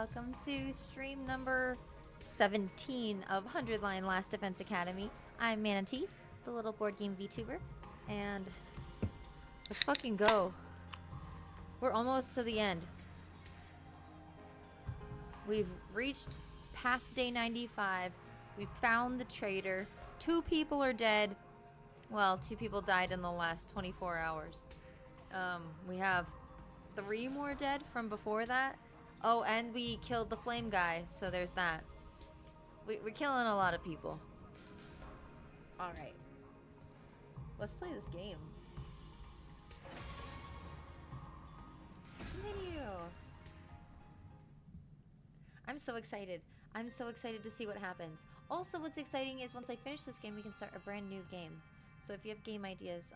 welcome to stream number 17 of 100 Line Last Defense Academy. I'm Manatee, the little board game VTuber, and let's fucking go. We're almost to the end. We've reached past day 95. We found the traitor. 2 people are dead. Well, 2 people died in the last 24 hours. We have 3 more dead from before that. Oh, and we killed the flame guy, so there's that. We're killing a lot of people. Alright. Let's play this game. Continue. I'm so excited. I'm so excited to see what happens. Also, what's exciting is once I finish this game, we can start a brand new game. So if you have game ideas,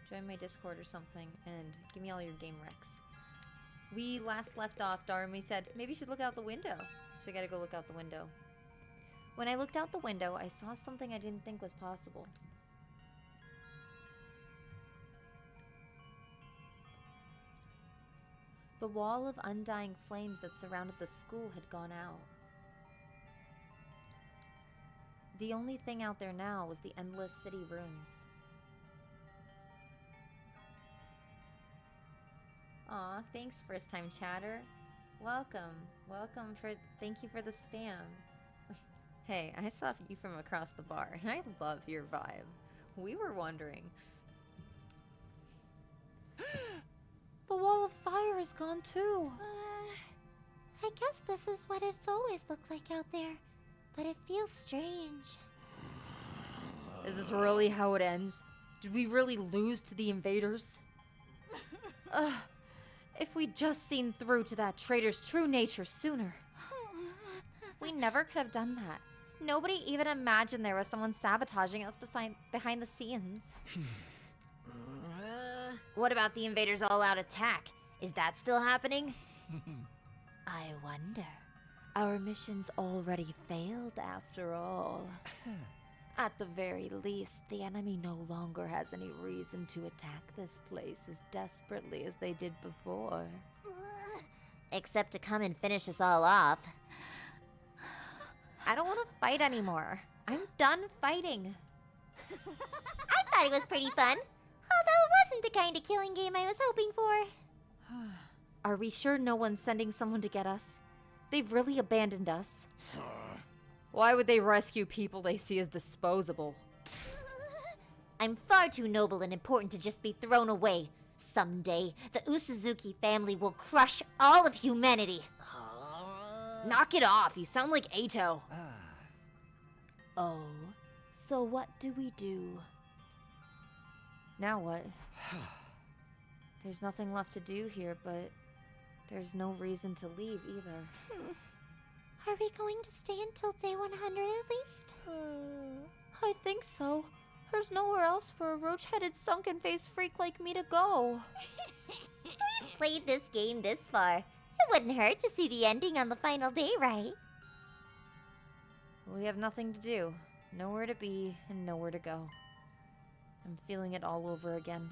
join my Discord or something and give me all your game recs. We last left off, Darmy said, maybe you should look out the window. So we gotta go look out the window. When I looked out the window, I saw something I didn't think was possible. The wall of undying flames that surrounded the school had gone out. The only thing out there now was the endless city ruins. Aw, thanks first time chatter. Welcome. Thank you for the spam. Hey, I saw you from across the bar and I love your vibe. We were wondering. The wall of fire is gone too. I guess this is what it's always looked like out there, but it feels strange. Is this really how it ends? Did we really lose to the invaders? Ugh. If we'd just seen through to that traitor's true nature sooner. We never could have done that. Nobody even imagined there was someone sabotaging us behind the scenes. What about the invaders' all-out attack? Is that still happening? I wonder. Our mission's already failed after all. At the very least, the enemy no longer has any reason to attack this place as desperately as they did before. Except to come and finish us all off. I don't want to fight anymore. I'm done fighting. I thought it was pretty fun, although it wasn't the kind of killing game I was hoping for. Are we sure no one's sending someone to get us? They've really abandoned us. Why would they rescue people they see as disposable? I'm far too noble and important to just be thrown away. Someday, the Usuzuki family will crush all of humanity. Knock it off, you sound like EITO. Oh, so what do we do? Now what? There's nothing left to do here, but there's no reason to leave either. Are we going to stay until day 100 at least? I think so. There's nowhere else for a roach-headed sunken-faced freak like me to go. We've played this game this far. It wouldn't hurt to see the ending on the final day, right? We have nothing to do, nowhere to be, and nowhere to go. I'm feeling it all over again.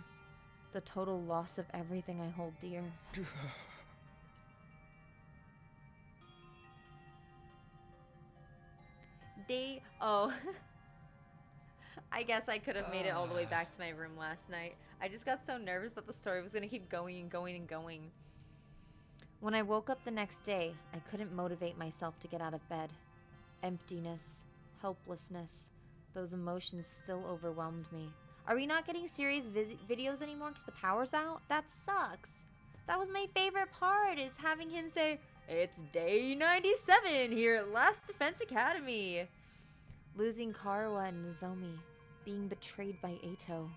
The total loss of everything I hold dear. Oh. I guess I could have made it all the way back to my room last night. I just got so nervous that the story was gonna keep going and going and going. When I woke up the next day, I couldn't motivate myself to get out of bed. Emptiness, helplessness, those emotions still overwhelmed me. Are we not getting serious videos anymore because the power's out? That sucks. That was my favorite part, is having him say, "It's day 97 here at Last Defense Academy." Losing Karawa and Nozomi, being betrayed by EITO.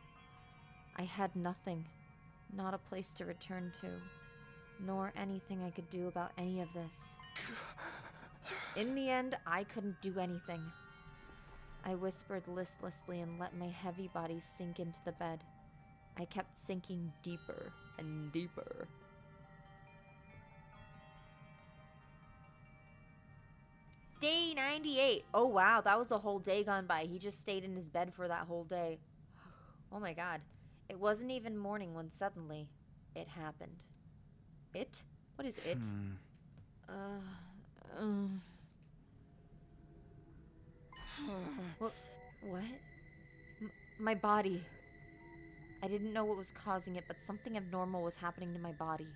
I had nothing, not a place to return to, nor anything I could do about any of this. In the end, I couldn't do anything. I whispered listlessly and let my heavy body sink into the bed. I kept sinking deeper and deeper. Day 98. Oh wow, that was a whole day gone by. He just stayed in his bed for that whole day. Oh my god. It wasn't even morning when suddenly it happened. It? What is it? What? What? My body. I didn't know what was causing it, but something abnormal was happening to my body.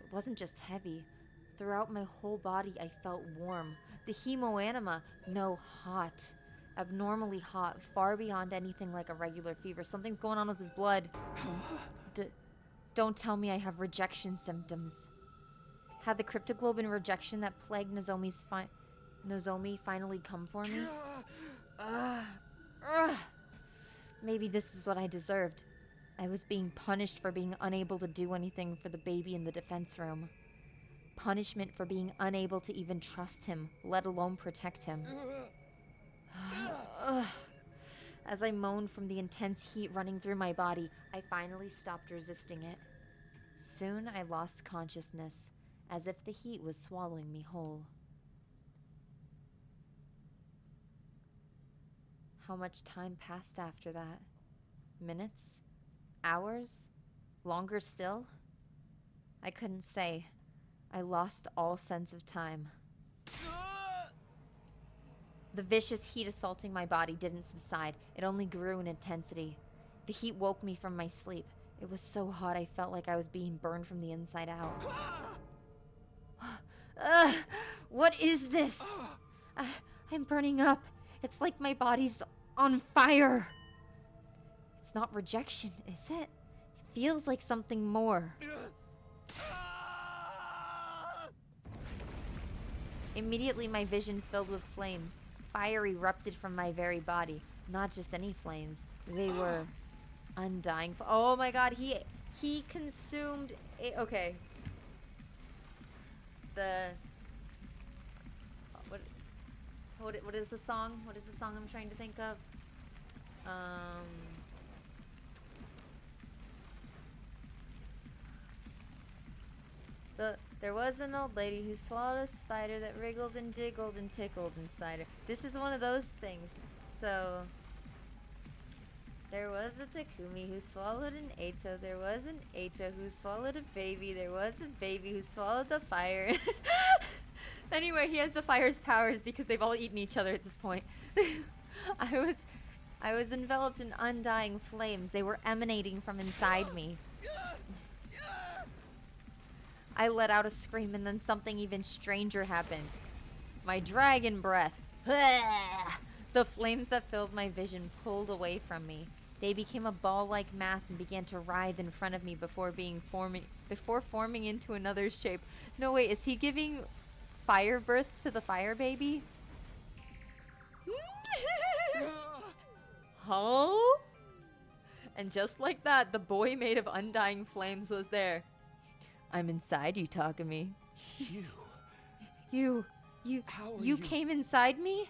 It wasn't just heavy. Throughout my whole body, I felt warm. The hemoanima, no, hot. Abnormally hot, far beyond anything like a regular fever. Something's going on with his blood. Don't tell me I have rejection symptoms. Had the cryptoglobin rejection that plagued Nozomi finally come for me? Maybe this is what I deserved. I was being punished for being unable to do anything for the baby in the defense room. Punishment for being unable to even trust him, let alone protect him. As I moaned from the intense heat running through my body, I finally stopped resisting it. Soon I lost consciousness, as if the heat was swallowing me whole. How much time passed after that? Minutes? Hours? Longer still? I couldn't say. I lost all sense of time. The vicious heat assaulting my body didn't subside. It only grew in intensity. The heat woke me from my sleep. It was so hot I felt like I was being burned from the inside out. What is this? I'm burning up. It's like my body's on fire. It's not rejection, is it? It feels like something more. Immediately my vision filled with flames. Fire erupted from my very body. Not just any flames. They were undying. Oh my god, he consumed okay. What is the song? What is the song I'm trying to think of? There was an old lady who swallowed a spider that wriggled and jiggled and tickled inside her. This is one of those things. So, there was a Takumi who swallowed an EITO. There was an EITO who swallowed a baby. There was a baby who swallowed the fire. Anyway, he has the fire's powers because they've all eaten each other at this point. I was enveloped in undying flames. They were emanating from inside me. I let out a scream and then something even stranger happened. My dragon breath. The flames that filled my vision pulled away from me. They became a ball-like mass and began to writhe in front of me before forming into another shape. No, wait, is he giving fire birth to the fire baby? Huh? And just like that, the boy made of undying flames was there. I'm inside you, Takumi. You came inside me?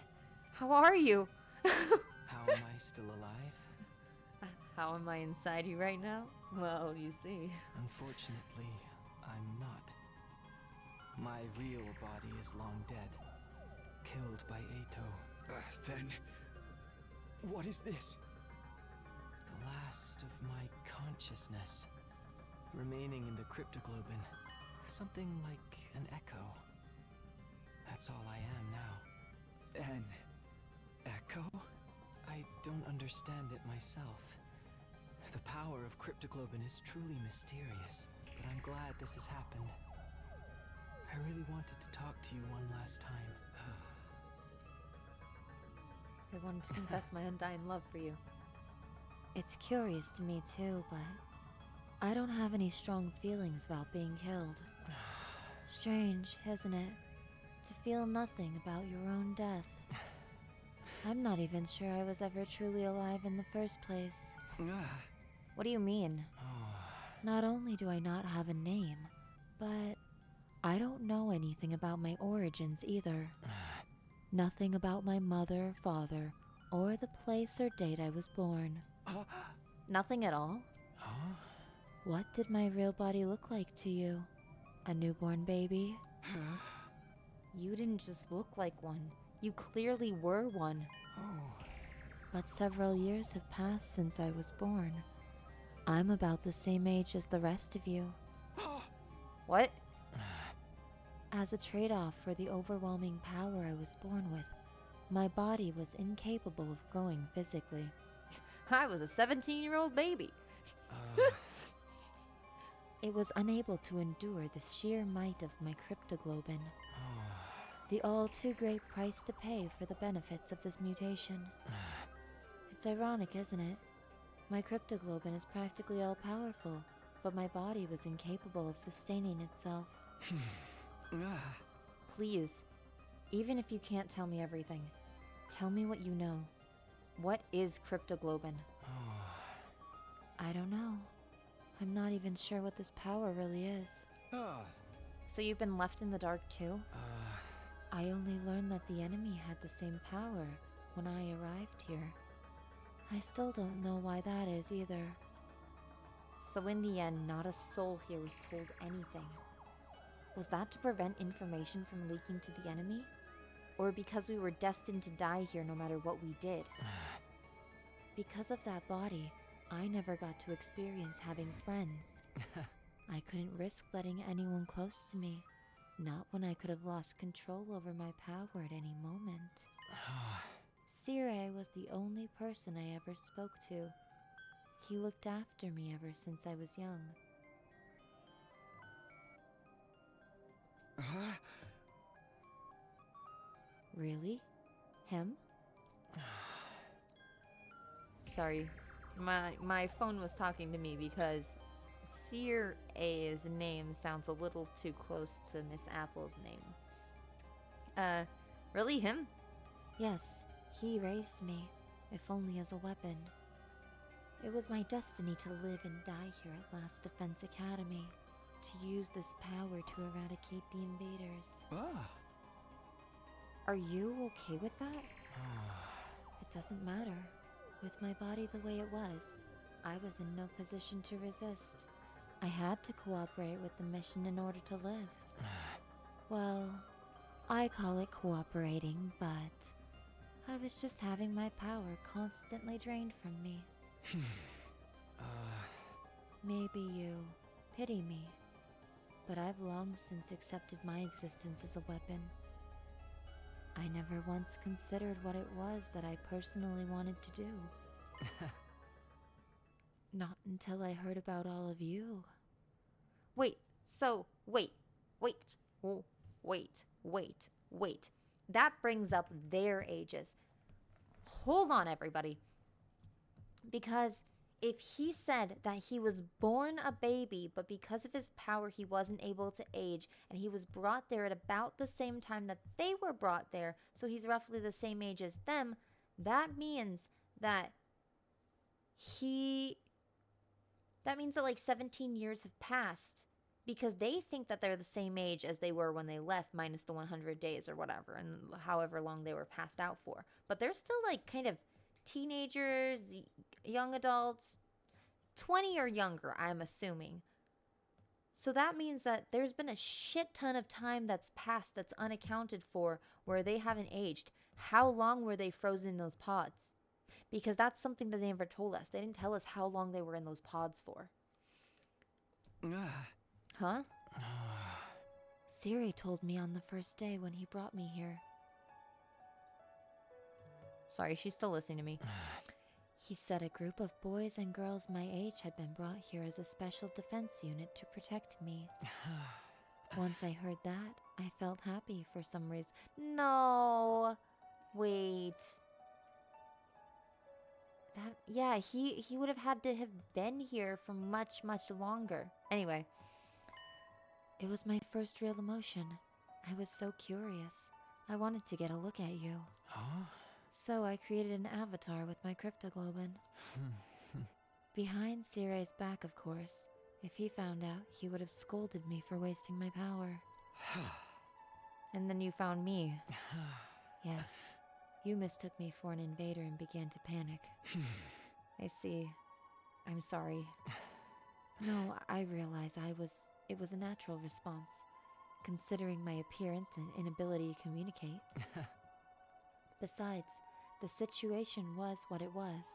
How are you? How am I still alive? How am I inside you right now? Well, you see. Unfortunately, I'm not. My real body is long dead. Killed by EITO. Then, what is this? The last of my consciousness. Remaining in the cryptoglobin. Something like an echo. That's all I am now. An echo? I don't understand it myself. The power of cryptoglobin is truly mysterious, but I'm glad this has happened. I really wanted to talk to you one last time. I wanted to confess my undying love for you. It's curious to me too, but I don't have any strong feelings about being killed. Strange, isn't it? To feel nothing about your own death. I'm not even sure I was ever truly alive in the first place. What do you mean? Not only do I not have a name, but I don't know anything about my origins either. Nothing about my mother, father, or the place or date I was born. Nothing at all? What did my real body look like to you? A newborn baby? You didn't just look like one. You clearly were one. But several years have passed since I was born. I'm about the same age as the rest of you. What? As a trade-off for the overwhelming power I was born with, my body was incapable of growing physically. I was a 17-year-old baby. It was unable to endure the sheer might of my cryptoglobin. The all too great price to pay for the benefits of this mutation. It's ironic, isn't it? My cryptoglobin is practically all-powerful, but my body was incapable of sustaining itself. Please, even if you can't tell me everything, tell me what you know. What is cryptoglobin? I don't know. I'm not even sure what this power really is. So you've been left in the dark too? I only learned that the enemy had the same power when I arrived here. I still don't know why that is either. So in the end, not a soul here was told anything. Was that to prevent information from leaking to the enemy? Or because we were destined to die here no matter what we did? Because of that body, I never got to experience having friends. I couldn't risk letting anyone close to me, not when I could have lost control over my power at any moment. Sire was the only person I ever spoke to. He looked after me ever since I was young. Really? Him? Sorry, my phone was talking to me because Seer A's name sounds a little too close to Miss Apple's name. Really him? Yes, he raised me, if only as a weapon. It was my destiny to live and die here at Last Defense Academy, to use this power to eradicate the invaders. Are you okay with that? It doesn't matter. With my body the way it was, I was in no position to resist. I had to cooperate with the mission in order to live. Well, I call it cooperating, but I was just having my power constantly drained from me. Maybe you pity me, but I've long since accepted my existence as a weapon. I never once considered what it was that I personally wanted to do. Not until I heard about all of you. Wait. That brings up their ages. Hold on, everybody. Because if he said that he was born a baby, but because of his power he wasn't able to age, and he was brought there at about the same time that they were brought there, so he's roughly the same age as them, that means that like 17 years have passed, because they think that they're the same age as they were when they left, minus the 100 days or whatever, and however long they were passed out for. But they're still like kind of teenagers, young adults, 20 or younger, I'm assuming. So that means that there's been a shit ton of time that's passed that's unaccounted for where they haven't aged. How long were they frozen in those pods? Because that's something that they never told us. They didn't tell us how long they were in those pods for. Huh? Siri told me on the first day when he brought me here. Sorry, she's still listening to me. He said a group of boys and girls my age had been brought here as a special defense unit to protect me. Once I heard that, I felt happy for some reason. No. Wait. He would have had to have been here for much, much longer. Anyway. It was my first real emotion. I was so curious. I wanted to get a look at you. So I created an avatar with my cryptoglobin. Behind Sire's back, of course. If he found out, he would have scolded me for wasting my power. And then you found me. Yes. You mistook me for an invader and began to panic. I see. I'm sorry. No, I realize it was a natural response, considering my appearance and inability to communicate. Besides, the situation was what it was.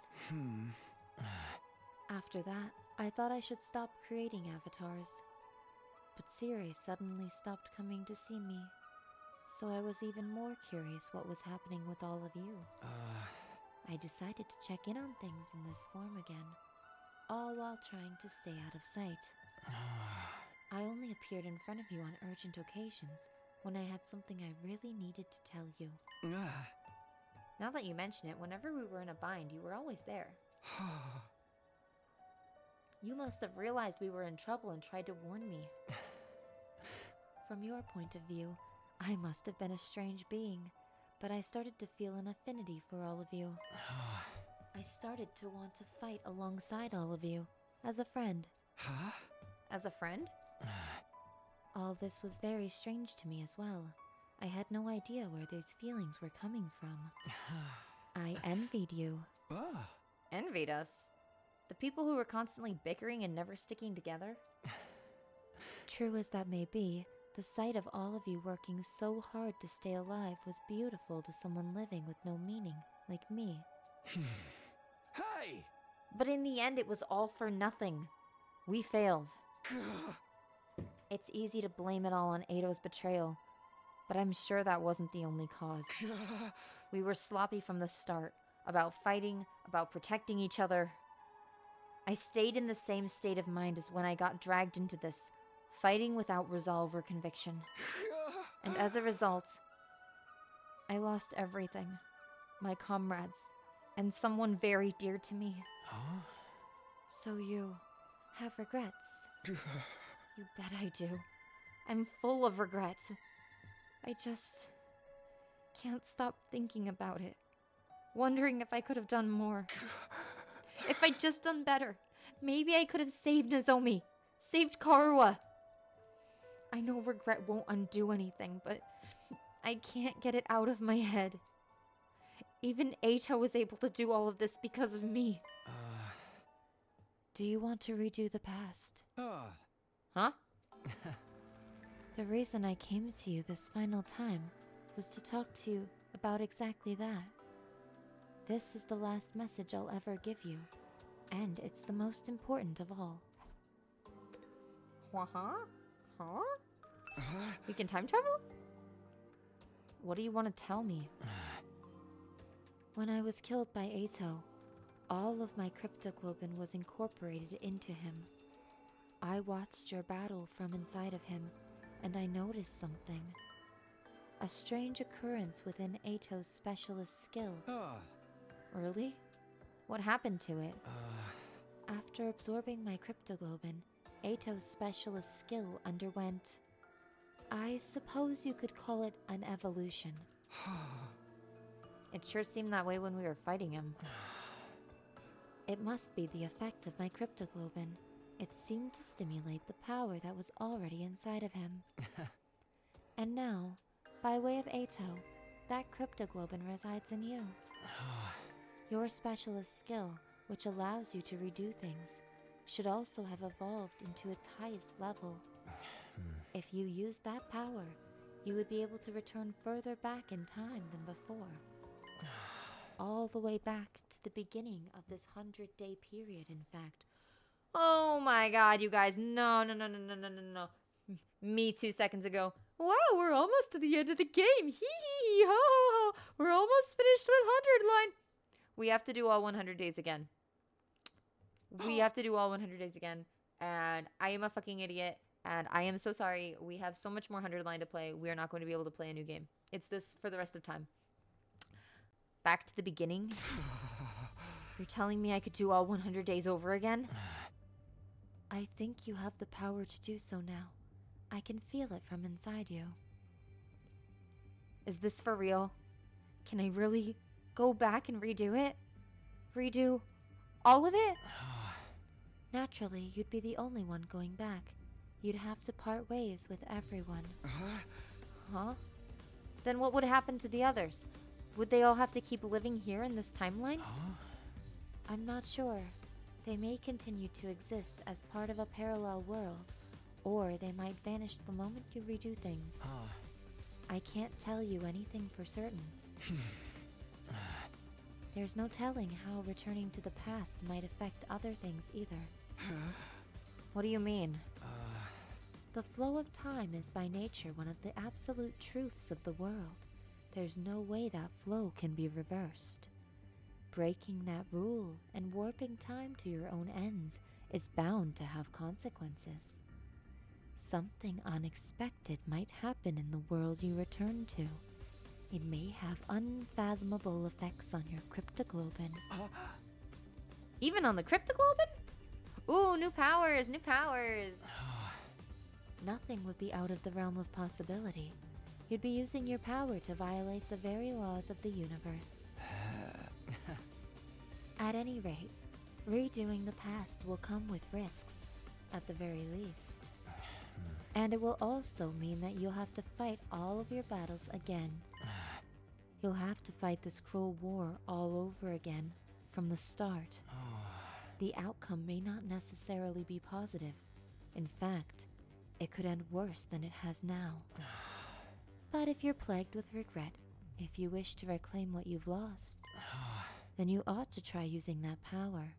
After that, I thought I should stop creating avatars. But Siri suddenly stopped coming to see me, so I was even more curious what was happening with all of you. I decided to check in on things in this form again, all while trying to stay out of sight. I only appeared in front of you on urgent occasions when I had something I really needed to tell you. Now that you mention it, whenever we were in a bind, you were always there. You must have realized we were in trouble and tried to warn me. From your point of view, I must have been a strange being, but I started to feel an affinity for all of you. I started to want to fight alongside all of you, as a friend. As a friend? All this was very strange to me as well. I had no idea where these feelings were coming from. I envied you. Envied us? The people who were constantly bickering and never sticking together? True as that may be, the sight of all of you working so hard to stay alive was beautiful to someone living with no meaning, like me. Hey! But in the end, it was all for nothing. We failed. It's easy to blame it all on EITO's betrayal, but I'm sure that wasn't the only cause. We were sloppy from the start, about fighting, about protecting each other. I stayed in the same state of mind as when I got dragged into this, fighting without resolve or conviction. And as a result, I lost everything. My comrades, and someone very dear to me. So you have regrets? You bet I do. I'm full of regrets. I just can't stop thinking about it. Wondering if I could have done more. If I'd just done better. Maybe I could have saved Nozomi. Saved Karuha. I know regret won't undo anything, but I can't get it out of my head. Even EITO was able to do all of this because of me. Do you want to redo the past? Huh? The reason I came to you this final time was to talk to you about exactly that. This is the last message I'll ever give you, and it's the most important of all. Huh? We can time travel? What do you want to tell me? When I was killed by EITO, all of my cryptoglobin was incorporated into him. I watched your battle from inside of him, and I noticed something. A strange occurrence within EITO's specialist skill. Really? What happened to it? After absorbing my cryptoglobin, EITO's specialist skill underwent... I suppose you could call it an evolution. It sure seemed that way when we were fighting him. It must be the effect of my cryptoglobin. It seemed to stimulate the power that was already inside of him. And now, by way of EITO, that cryptoglobin resides in you. Your specialist skill, which allows you to redo things, should also have evolved into its highest level. If you use that power, you would be able to return further back in time than before. All the way back to the beginning of this 100-day period, in fact. Oh my god, you guys. No. Me 2 seconds ago. Wow, we're almost to the end of the game. Hee hee ha ha. We're almost finished with 100 line. We have to do all 100 days again. We have to do all 100 days again. And I am a fucking idiot. And I am so sorry. We have so much more 100 line to play. We are not going to be able to play a new game. It's this for the rest of time. Back to the beginning. You're telling me I could do all 100 days over again? I think you have the power to do so now. I can feel it from inside you. Is this for real? Can I really go back and redo it? Redo all of it? Naturally, you'd be the only one going back. You'd have to part ways with everyone. Huh? Then what would happen to the others? Would they all have to keep living here in this timeline? I'm not sure. They may continue to exist as part of a parallel world, or they might vanish the moment you redo things. I can't tell you anything for certain. There's no telling how returning to the past might affect other things either. What do you mean? The flow of time is by nature one of the absolute truths of the world. There's no way that flow can be reversed. Breaking that rule and warping time to your own ends is bound to have consequences. Something unexpected might happen in the world you return to. It may have unfathomable effects on your cryptoglobin. Even on the cryptoglobin? Ooh, new powers, new powers. Nothing would be out of the realm of possibility. You'd be using your power to violate the very laws of the universe. At any rate, redoing the past will come with risks, at the very least. And it will also mean that you'll have to fight all of your battles again. You'll have to fight this cruel war all over again, from the start. The outcome may not necessarily be positive. In fact, it could end worse than it has now. But if you're plagued with regret, if you wish to reclaim what you've lost, then you ought to try using that power.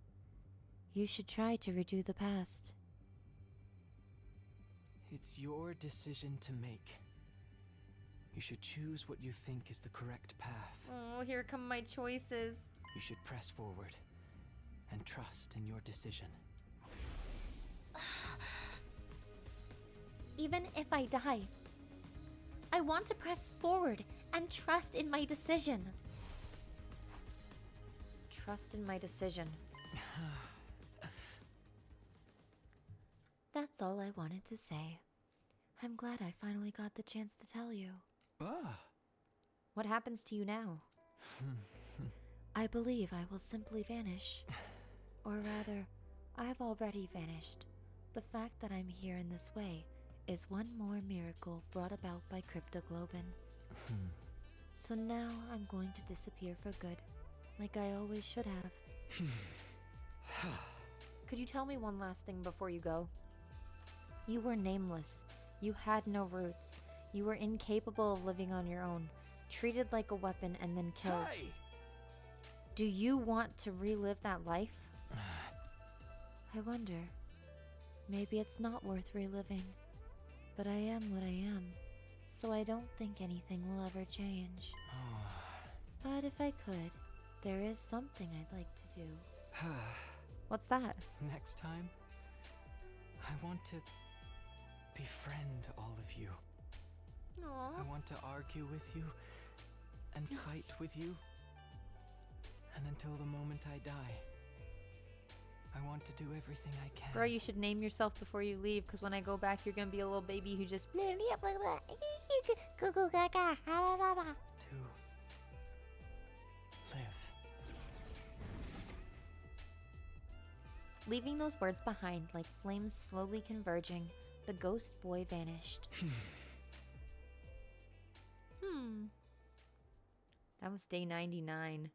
You should try to redo the past. It's your decision to make. You should choose what you think is the correct path. Oh, here come my choices. You should press forward and trust in your decision. Even if I die, I want to press forward and trust in my decision. Trust in my decision. That's all I wanted to say. I'm glad I finally got the chance to tell you. What happens to you now? I believe I will simply vanish. Or rather, I've already vanished. The fact that I'm here in this way is one more miracle brought about by cryptoglobin. So now I'm going to disappear for good, like I always should have. Could you tell me one last thing before you go? You were nameless. You had no roots. You were incapable of living on your own, treated like a weapon and then killed. Hey! Do you want to relive that life? I wonder. Maybe it's not worth reliving. But I am what I am, so I don't think anything will ever change. But if I could, there is something I'd like to do. What's that? Next time, I want to befriend all of you. Aww. I want to argue with you and fight with you. And until the moment I die, I want to do everything I can. Bro, you should name yourself before you leave, because when I go back, you're gonna be a little baby who just... To live. Leaving those words behind like flames slowly converging, the ghost boy vanished. That was day 99.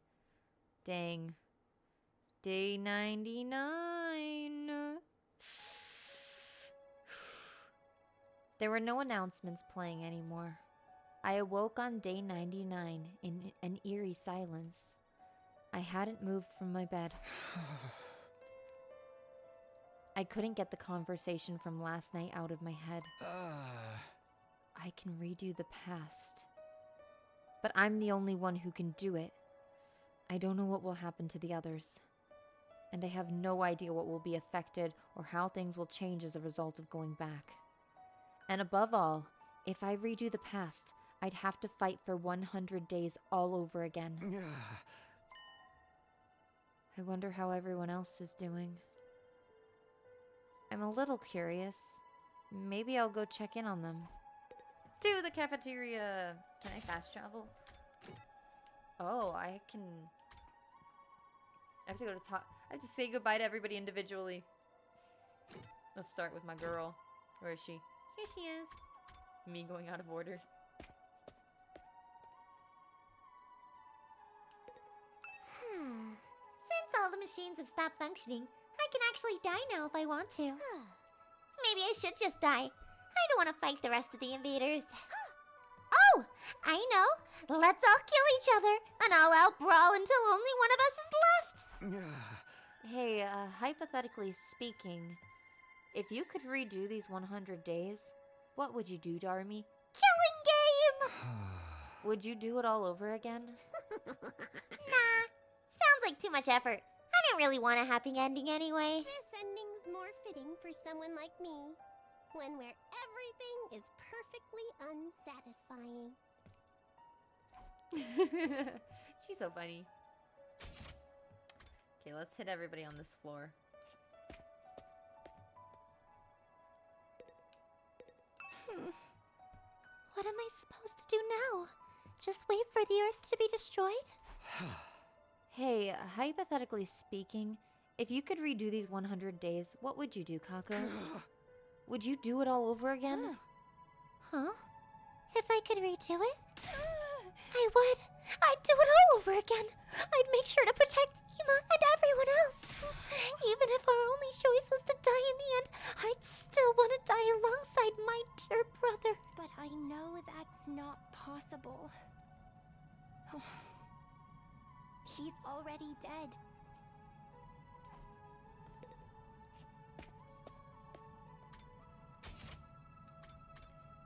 Dang. Day 99. There were no announcements playing anymore. I awoke on day 99 in an eerie silence. I hadn't moved from my bed. I couldn't get the conversation from last night out of my head. I can redo the past. But I'm the only one who can do it. I don't know what will happen to the others. And I have no idea what will be affected or how things will change as a result of going back. And above all, if I redo the past, I'd have to fight for 100 days all over again. I wonder how everyone else is doing. I'm a little curious. Maybe I'll go check in on them. To the cafeteria. Can I fast travel? Oh, I can... I have to go to top. I have to say goodbye to everybody individually. Let's start with my girl. Where is she? Here she is. Me going out of order. Since all the machines have stopped functioning, I can actually die now if I want to. Maybe I should just die. I don't want to fight the rest of the invaders. Oh, I know. Let's all kill each other. An all-out brawl until only one of us is left. Hey, hypothetically speaking, If you could redo these 100 days, what would you do, Darmy? Killing game! Would you do it all over again? Nah, sounds like too much effort. I don't really want a happy ending anyway. This ending's more fitting for someone like me. One where everything is perfectly unsatisfying. She's so funny. Okay, let's hit everybody on this floor. What am I supposed to do now? Just wait for the Earth to be destroyed? Hey, hypothetically speaking, if you could redo these 100 days, what would you do, Kako? Would you do it all over again? Huh? If I could redo it? I would. I'd do it all over again. I'd make sure to protect Ima and everyone else. Even if our only choice was to die in the end, I'd still want to die alongside my dear brother. But I know that's not possible. He's already dead.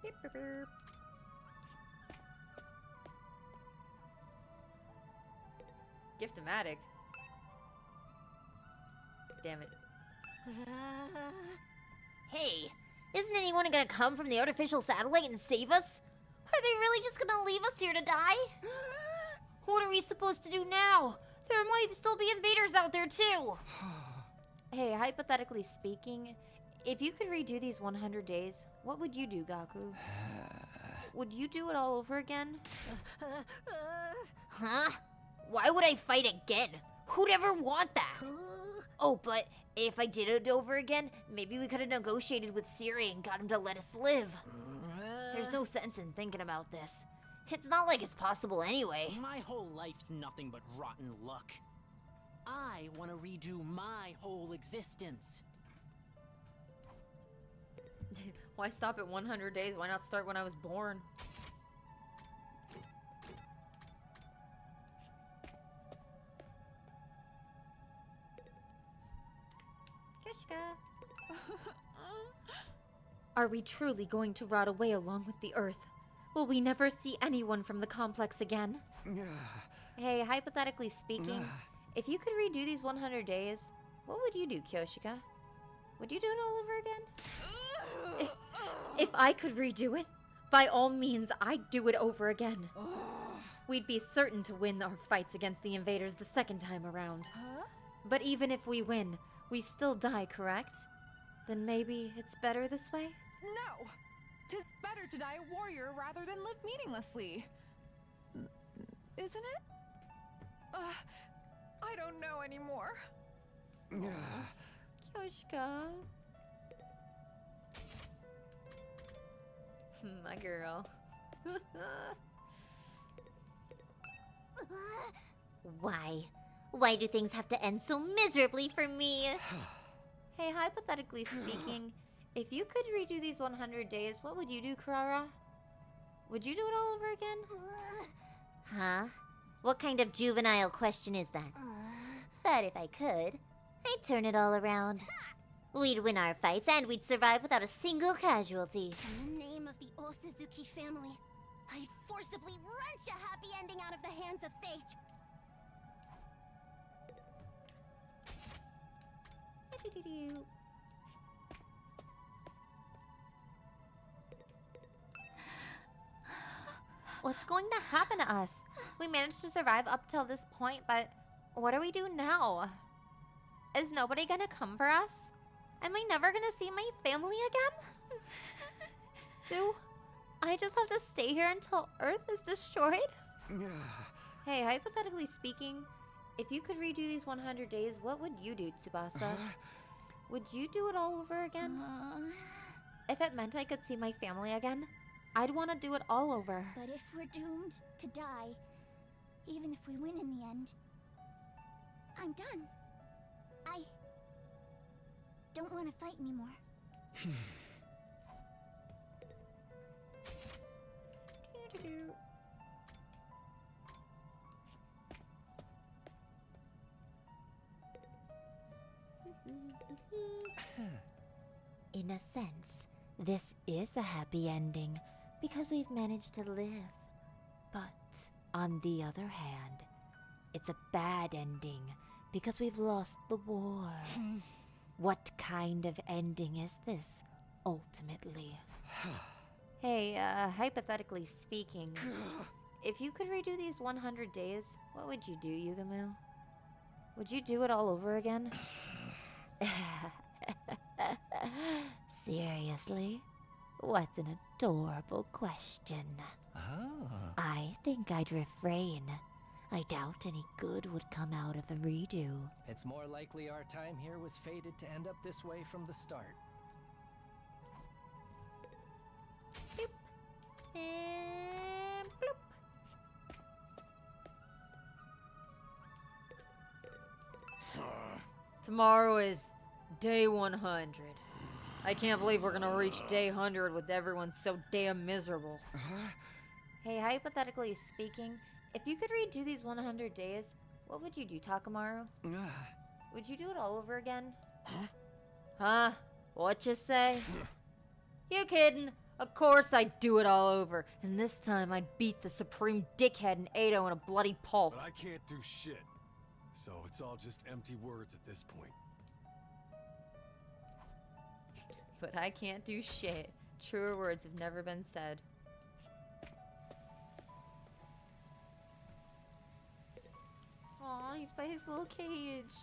Beep, beep, beep. Gift-o-matic. Damn it. Hey, isn't anyone gonna come from the artificial satellite and save us? Are they really just gonna leave us here to die? What are we supposed to do now? There might still be invaders out there too. Hey, hypothetically speaking, if you could redo these 100 days, what would you do, Gaku? Would you do it all over again? Huh? Why would I fight again? Who'd ever want that? Oh, but if I did it over again, maybe we could have negotiated with Siri and got him to let us live. There's no sense in thinking about this. It's not like it's possible anyway. My whole life's nothing but rotten luck. I want to redo my whole existence. Why stop at 100 days? Why not start when I was born? Kishka. Are we truly going to rot away along with the Earth? Will we never see anyone from the complex again? Hey, hypothetically speaking, if you could redo these 100 days, what would you do, Kyoshika? Would you do it all over again? If I could redo it, by all means, I'd do it over again. We'd be certain to win our fights against the invaders the second time around. But even if we win, we still die, correct? Then maybe it's better this way? No! 'Tis better to die a warrior rather than live meaninglessly. Isn't it? I don't know anymore. Kyoshika. My girl. Why? Why do things have to end so miserably for me? Hey, hypothetically speaking, if you could redo these 100 days, what would you do, Kurara? Would you do it all over again? Huh? What kind of juvenile question is that? But if I could, I'd turn it all around. We'd win our fights and we'd survive without a single casualty. In the name of the Osuzuki family, I'd forcibly wrench a happy ending out of the hands of fate. What's going to happen to us? We managed to survive up till this point, but what do we do now? Is nobody gonna come for us? Am I never gonna see my family again? Do I just have to stay here until Earth is destroyed? Hey, hypothetically speaking, if you could redo these 100 days, what would you do, Tsubasa? Would you do it all over again? If it meant I could see my family again, I'd want to do it all over. But if we're doomed to die, even if we win in the end, I'm done. I don't want to fight anymore. In a sense, this is a happy ending because we've managed to live. But on the other hand, it's a bad ending because we've lost the war. What kind of ending is this, ultimately? Hey, hypothetically speaking, if you could redo these 100 days, what would you do, Yugamu? Would you do it all over again? Seriously? What an adorable question. Oh. I think I'd refrain. I doubt any good would come out of a redo. It's more likely our time here was fated to end up this way from the start. And bloop. Tomorrow is day 100. I can't believe we're gonna reach day 100 with everyone so damn miserable. Hey, hypothetically speaking, if you could redo these 100 days, what would you do, Takamaru? Would you do it all over again? Huh? What you say? You kidding? Of course I'd do it all over, and this time I'd beat the supreme dickhead in EITO in a bloody pulp. But I can't do shit. So it's all just empty words at this point. But I can't do shit. Truer words have never been said. Aw, he's by his little cage.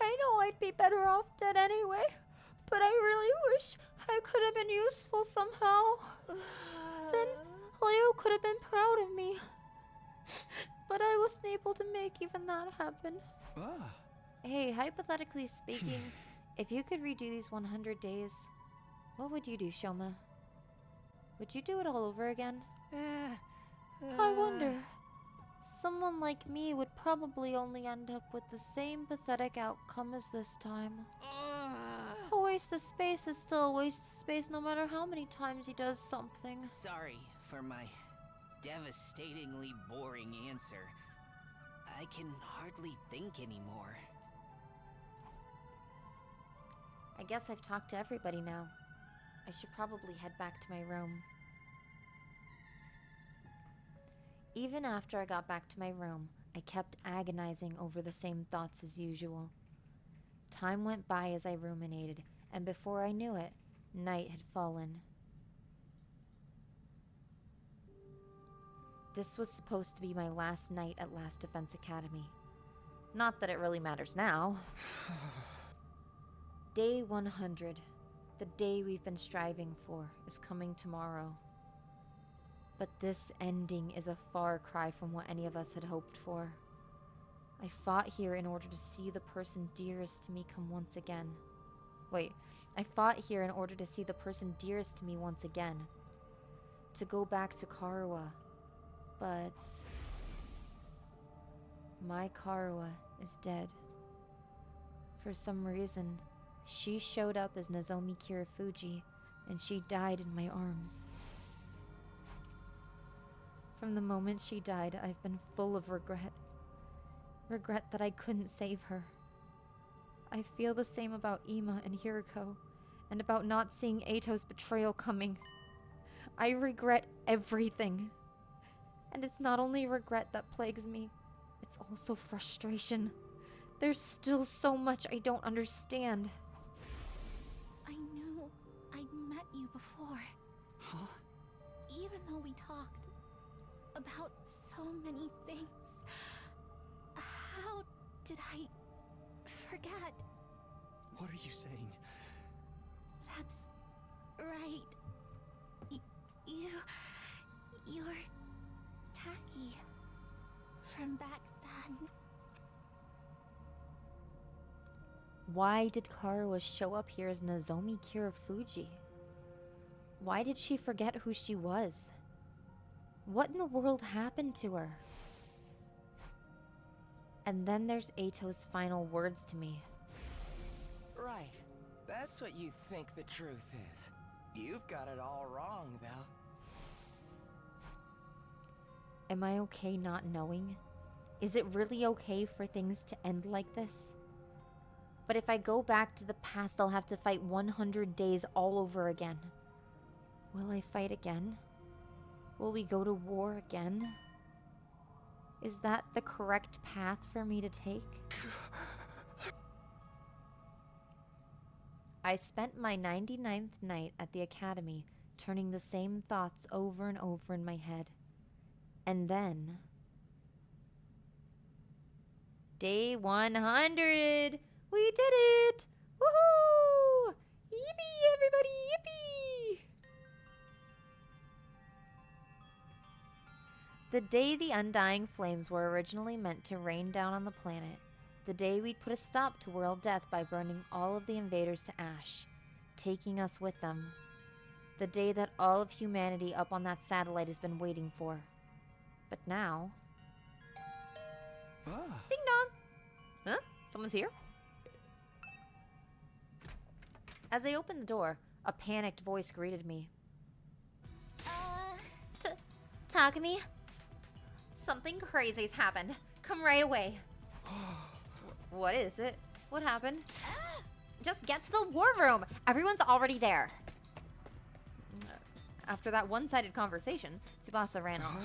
I know I'd be better off dead anyway, but I really wish I could have been useful somehow. Then Leo could have been proud of me. But I wasn't able to make even that happen. Hey, hypothetically speaking, if you could redo these 100 days, what would you do, Shoma? Would you do it all over again? I wonder. Someone like me would probably only end up with the same pathetic outcome as this time. A waste of space is still a waste of space no matter how many times he does something. Sorry for my devastatingly boring answer. I can hardly think anymore. I guess I've talked to everybody now. I should probably head back to my room. Even after I got back to my room, I kept agonizing over the same thoughts as usual. Time went by as I ruminated, and before I knew it, night had fallen. This was supposed to be my last night at Last Defense Academy. Not that it really matters now. Day 100, the day we've been striving for, is coming tomorrow. But this ending is a far cry from what any of us had hoped for. I fought here in order to see the person dearest to me come once again. Wait, I fought here in order to see the person dearest to me once again. To go back to Karuwa. But my Karuwa is dead. For some reason, she showed up as Nozomi Kirifuji, and she died in my arms. From the moment she died, I've been full of regret. Regret that I couldn't save her. I feel the same about Ima and Hiriko, and about not seeing EITO's betrayal coming. I regret everything. And it's not only regret that plagues me, it's also frustration. There's still so much I don't understand. I knew I'd met you before. Huh? Even though we talked about so many things. How did I forget? What are you saying? That's right. You're Taki from back then. Why did Karuwa show up here as Nozomi Kirifuji? Why did she forget who she was? What in the world happened to her? And then there's EITO's final words to me. Right. That's what you think the truth is. You've got it all wrong, though. Am I okay not knowing? Is it really okay for things to end like this? But if I go back to the past, I'll have to fight 100 days all over again. Will I fight again? Will we go to war again? Is that the correct path for me to take? I spent my 99th night at the academy, turning the same thoughts over and over in my head. And then... Day 100! We did it! Woohoo! Yippee, everybody, yippee! The day the undying flames were originally meant to rain down on the planet. The day we'd put a stop to world death by burning all of the invaders to ash, taking us with them. The day that all of humanity up on that satellite has been waiting for. But now... Ding dong! Huh? Someone's here? As I opened the door, a panicked voice greeted me. Takumi? Something crazy's happened. Come right away. What is it? What happened? Just get to the war room. Everyone's already there. After that one-sided conversation, Tsubasa ran off.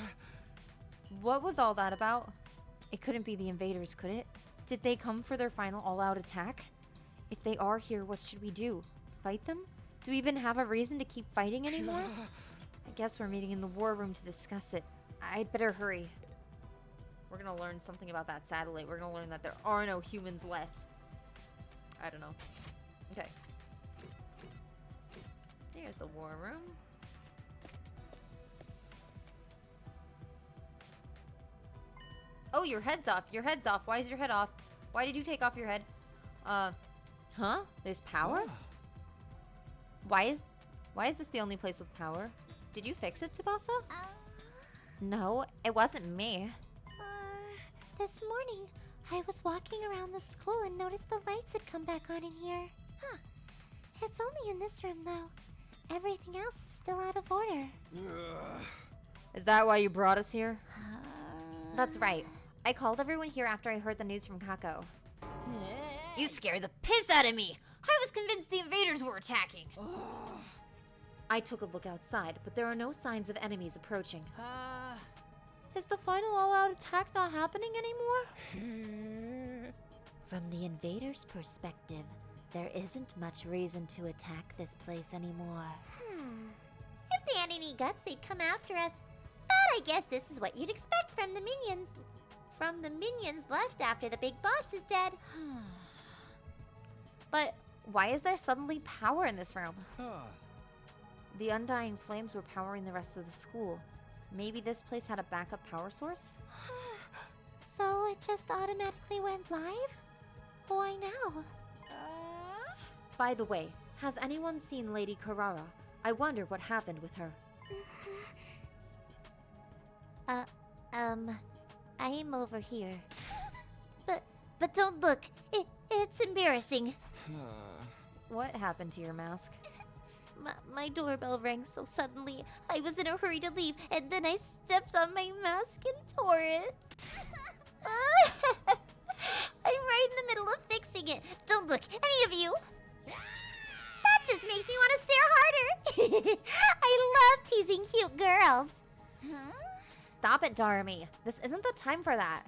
What was all that about? It couldn't be the invaders, could it? Did they come for their final all-out attack? If they are here, what should we do? Fight them? Do we even have a reason to keep fighting anymore? I guess we're meeting in the war room to discuss it. I'd better hurry. We're gonna learn something about that satellite. We're gonna learn that there are no humans left. I don't know. Okay. There's the war room. Oh, your head's off. Your head's off. Why is your head off? Why did you take off your head? Huh? There's power? Why is this the only place with power? Did you fix it, Tsubasa? No, it wasn't me. This morning, I was walking around the school and noticed the lights had come back on in here. Huh. It's only in this room, though. Everything else is still out of order. Is that why you brought us here? That's right. I called everyone here after I heard the news from Kako. You scared the piss out of me! I was convinced the invaders were attacking! I took a look outside, but there are no signs of enemies approaching. Is the final all-out attack not happening anymore? From the invaders' perspective, there isn't much reason to attack this place anymore. If they had any guts, they'd come after us. But I guess this is what you'd expect from the minions. From the minions left after the big boss is dead. But why is there suddenly power in this room? The undying flames were powering the rest of the school. Maybe this place had a backup power source? So it just automatically went live? Why now? By the way, has anyone seen Lady Carrara? I wonder what happened with her. I'm over here. But don't look. It's embarrassing. What happened to your mask? My doorbell rang so suddenly. I was in a hurry to leave, and then I stepped on my mask and tore it. I'm right in the middle of fixing it. Don't look, any of you. That just makes me want to stare harder. I love teasing cute girls. Stop it, Darumi. This isn't the time for that.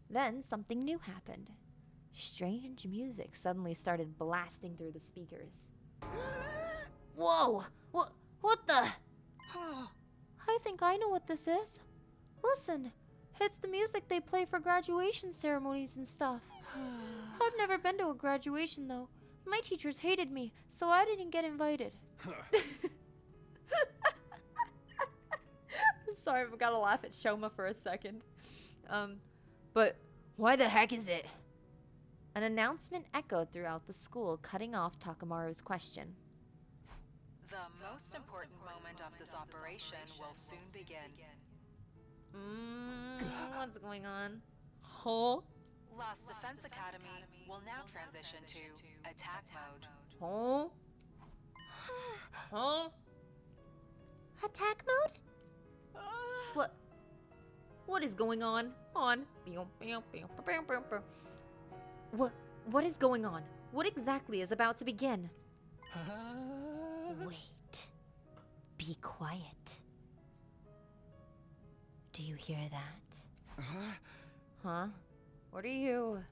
Then something new happened. Strange music suddenly started blasting through the speakers. Whoa! What the? I think I know what this is. Listen, it's the music they play for graduation ceremonies and stuff. I've never been to a graduation though. My teachers hated me, so I didn't get invited. I'm sorry, I've got to laugh at Shoma for a second. But why the heck is it? An announcement echoed throughout the school, cutting off Takamaru's question. The most important moment of this operation will soon begin. What's going on? Huh? Lost Defense Academy will now transition to attack mode. Huh? Attack mode? What is going on? What is going on? What exactly is about to begin? Wait. Be quiet. Do you hear that? Huh? What are you...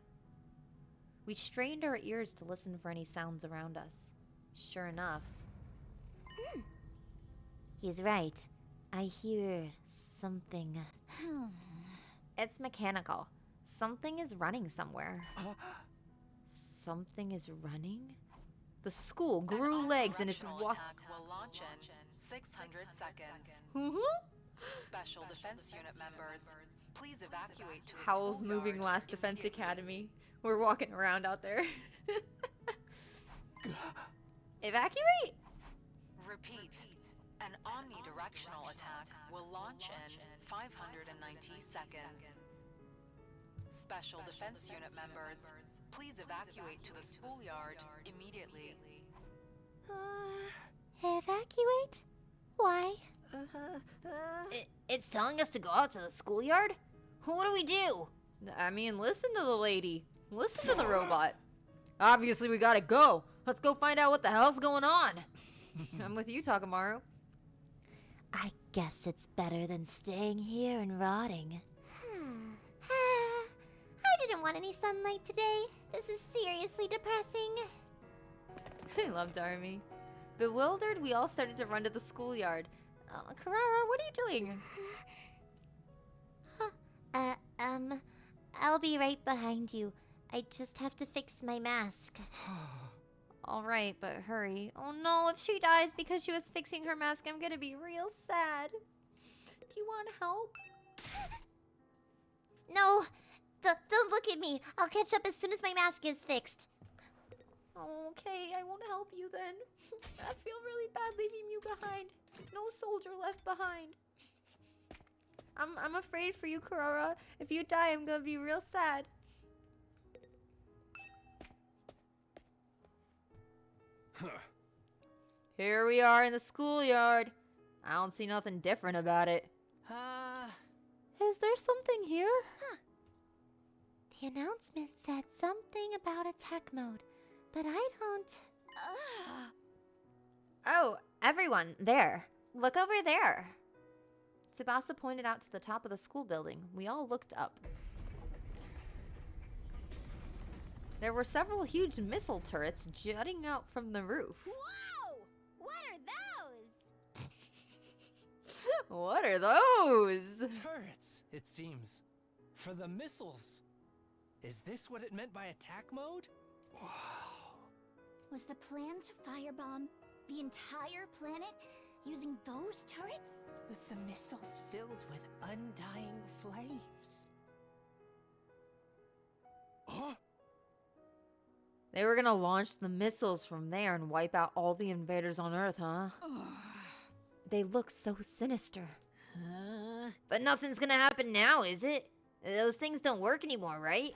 We strained our ears to listen for any sounds around us. Sure enough. He's right. I hear something. It's mechanical. Something is running somewhere. Something is running? The school grew legs and it's attack will launch in 600 seconds. Special Defense Unit members, please evacuate to the Howl's schoolyard moving last defense immediately. academy. We're walking around out there. Evacuate! Repeat. An omnidirectional attack will launch in 590 seconds. Special Defense Unit members, please evacuate to the schoolyard immediately. Evacuate? Why? It's telling us to go out to the schoolyard? What do we do? I mean, listen to the lady. Listen to the robot. Obviously, we gotta go. Let's go find out what the hell's going on. I'm with you, Takamaru. I guess it's better than staying here and rotting. I didn't want any sunlight today. This is seriously depressing. I love Darmy. Bewildered, we all started to run to the schoolyard. Karara, what are you doing? I'll be right behind you. I just have to fix my mask. Alright, but hurry. Oh no, if she dies because she was fixing her mask, I'm gonna be real sad. Do you want help? No, don't look at me. I'll catch up as soon as my mask is fixed. Okay, I won't help you then. I feel really bad leaving you behind. No soldier left behind. I'm afraid for you, Karara. If you die, I'm gonna be real sad. Here we are in the schoolyard. I don't see nothing different about it. Is there something here? The announcement said something about attack mode, but I don't... Oh, everyone, there. Look over there. Tsubasa pointed out to the top of the school building. We all looked up. There were several huge missile turrets jutting out from the roof. Whoa! What are those? What are those? Turrets, it seems. For the missiles. Is this what it meant by attack mode? Wow. Was the plan to firebomb the entire planet using those turrets? With the missiles filled with undying flames. Huh? They were gonna launch the missiles from there and wipe out all the invaders on Earth, huh? They look so sinister. But nothing's gonna happen now, is it? Those things don't work anymore, right?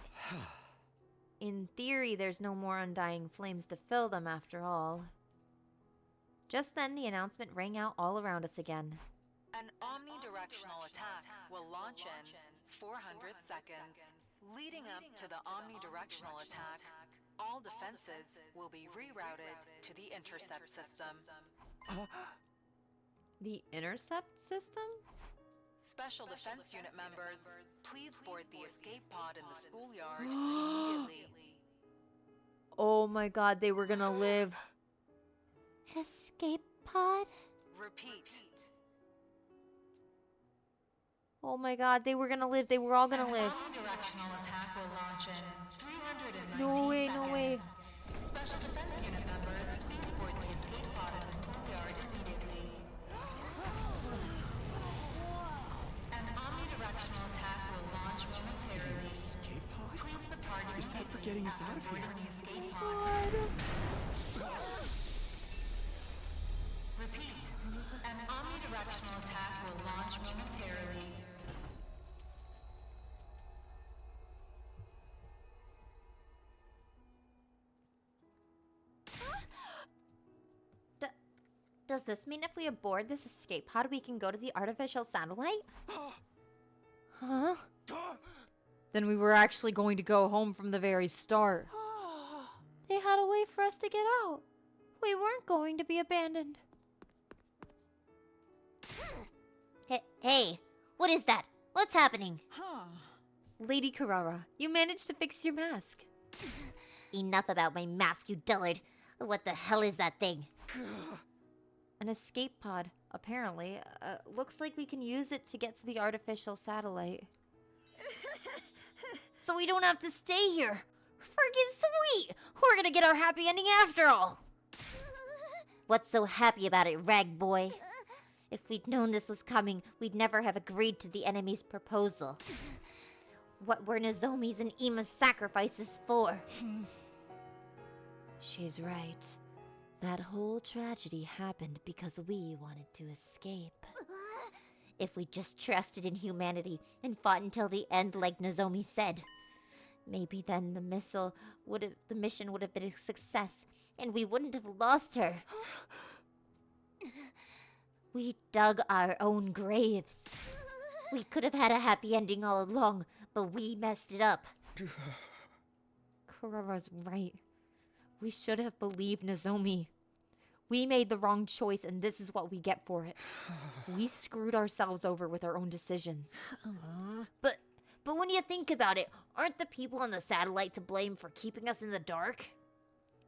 In theory, there's no more undying flames to fill them after all. Just then, the announcement rang out all around us again. An omnidirectional attack will launch in 400 seconds. Leading up to the omnidirectional attack, all defenses will be rerouted to the intercept system. The intercept system? Special Defense Unit members, please board the escape pod in the schoolyard immediately. Oh my god, they were gonna live. Escape pod? Repeat. Oh my god, they were gonna live. They were all gonna live. Omnidirectional attack will launch in 390 No way, seconds. no way. Special Defense Unit members, please board the escape pod in the schoolyard immediately. An omnidirectional attack will launch momentarily. Escape pod? Please the party Is that for getting us out of here? boarding the escape pod. Repeat. An omnidirectional attack will launch momentarily. Does this mean if we aboard this escape pod, we can go to the artificial satellite? Huh? Then we were actually going to go home from the very start. They had a way for us to get out. We weren't going to be abandoned. Hey, what is that? What's happening? Huh. Lady Carrara, you managed to fix your mask. Enough about my mask, you dullard. What the hell is that thing? An escape pod, apparently. Looks like we can use it to get to the artificial satellite. So we don't have to stay here. Friggin' sweet! We're gonna get our happy ending after all. What's so happy about it, rag boy? If we'd known this was coming, we'd never have agreed to the enemy's proposal. What were Nozomi's and Ima's sacrifices for? She's right. That whole tragedy happened because we wanted to escape. If we just trusted in humanity and fought until the end like Nozomi said, maybe then the mission would have been a success and we wouldn't have lost her. We dug our own graves. We could have had a happy ending all along, but we messed it up. Carrara's right. We should have believed Nozomi. We made the wrong choice, and this is what we get for it. We screwed ourselves over with our own decisions. But when you think about it, aren't the people on the satellite to blame for keeping us in the dark?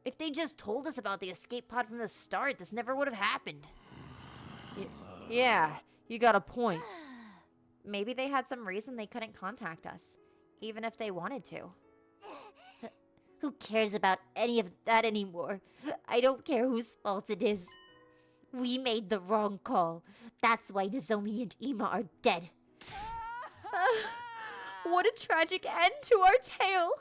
If they just told us about the escape pod from the start, this never would have happened. Yeah, you got a point. Maybe they had some reason they couldn't contact us, even if they wanted to. Who cares about any of that anymore? I don't care whose fault it is. We made the wrong call. That's why Nozomi and Ima are dead. What a tragic end to our tale.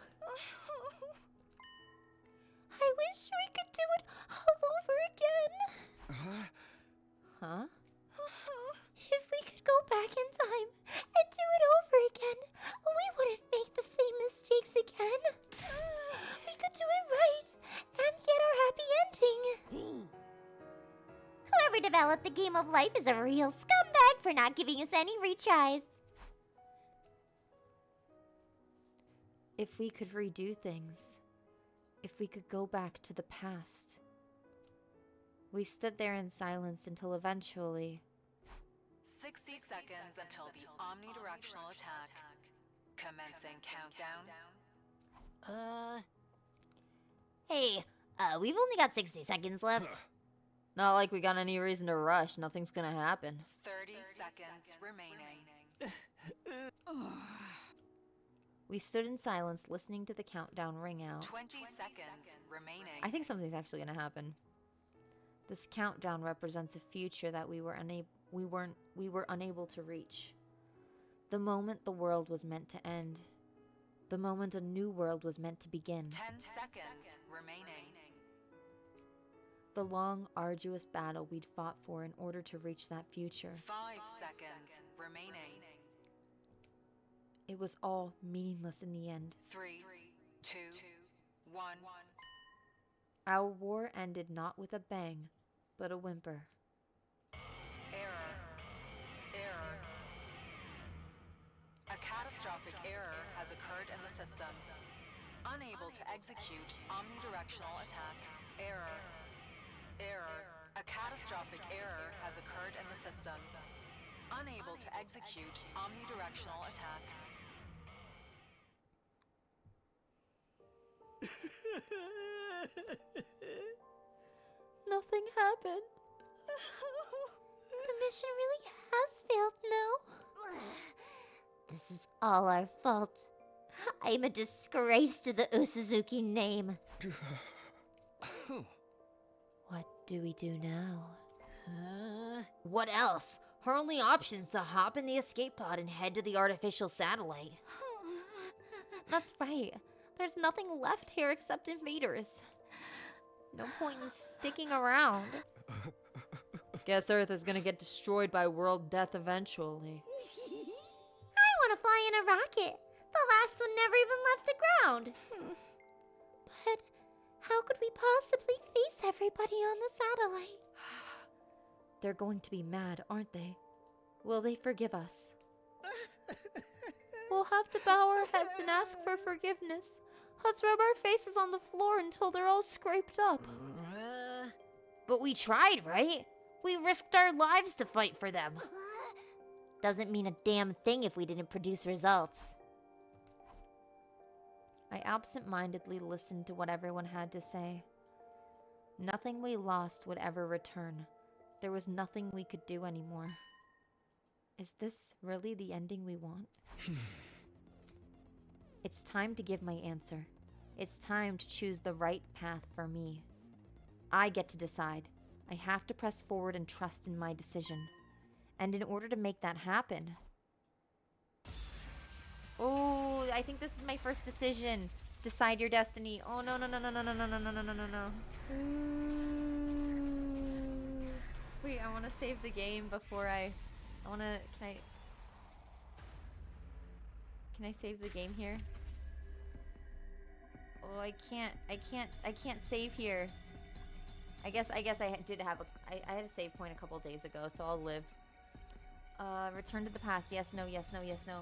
I wish we could do it all over again. Huh? If we could go back in time and do it over again, we wouldn't make the same mistakes again. We could do it right and get our happy ending. Whoever developed the game of life is a real scumbag for not giving us any retries. If we could redo things, if we could go back to the past. We stood there in silence until eventually... 60 seconds until the omnidirectional attack. Commencing countdown. Hey, we've only got 60 seconds left. Not like we got any reason to rush. Nothing's gonna happen. 30 seconds remaining. We stood in silence, listening to the countdown ring out. 20 seconds remaining. I think something's actually gonna happen. This countdown represents a future that we were unable to reach. The moment the world was meant to end. The moment a new world was meant to begin. 10 seconds remaining. The long, arduous battle we'd fought for in order to reach that future. 5 seconds remaining. It was all meaningless in the end. 3, 2, 1. Our war ended not with a bang, but a whimper. Error. A catastrophic error has occurred in the system. Unable to execute omnidirectional attack. Error. A catastrophic error has occurred in the system. Unable to execute omnidirectional attack. Nothing happened. The mission really has failed now. This is all our fault. I'm a disgrace to the Usuzuki name. What do we do now? What else? Her only option is to hop in the escape pod and head to the artificial satellite. That's right. There's nothing left here except invaders. No point in sticking around. Guess Earth is gonna get destroyed by world death eventually. I want to fly in a rocket. The last one never even left the ground. But how could we possibly face everybody on the satellite? They're going to be mad, aren't they? Will they forgive us? We'll have to bow our heads and ask for forgiveness. Let's rub our faces on the floor until they're all scraped up. But we tried, right? We risked our lives to fight for them. Doesn't mean a damn thing if we didn't produce results. I absent-mindedly listened to what everyone had to say. Nothing we lost would ever return. There was nothing we could do anymore. Is this really the ending we want? It's time to give my answer. It's time to choose the right path for me. I get to decide. I have to press forward and trust in my decision. And in order to make that happen... Oh, I think this is my first decision. Decide your destiny. Oh, no, no, no, no, no, no, no, no, no, no, no, no, no. Wait, I want to save the game before I want to... Can I save the game here? Oh, I can't save here. I guess I did have I had a save point a couple days ago, so I'll live. Return to the past. Yes, no, yes, no, yes, no.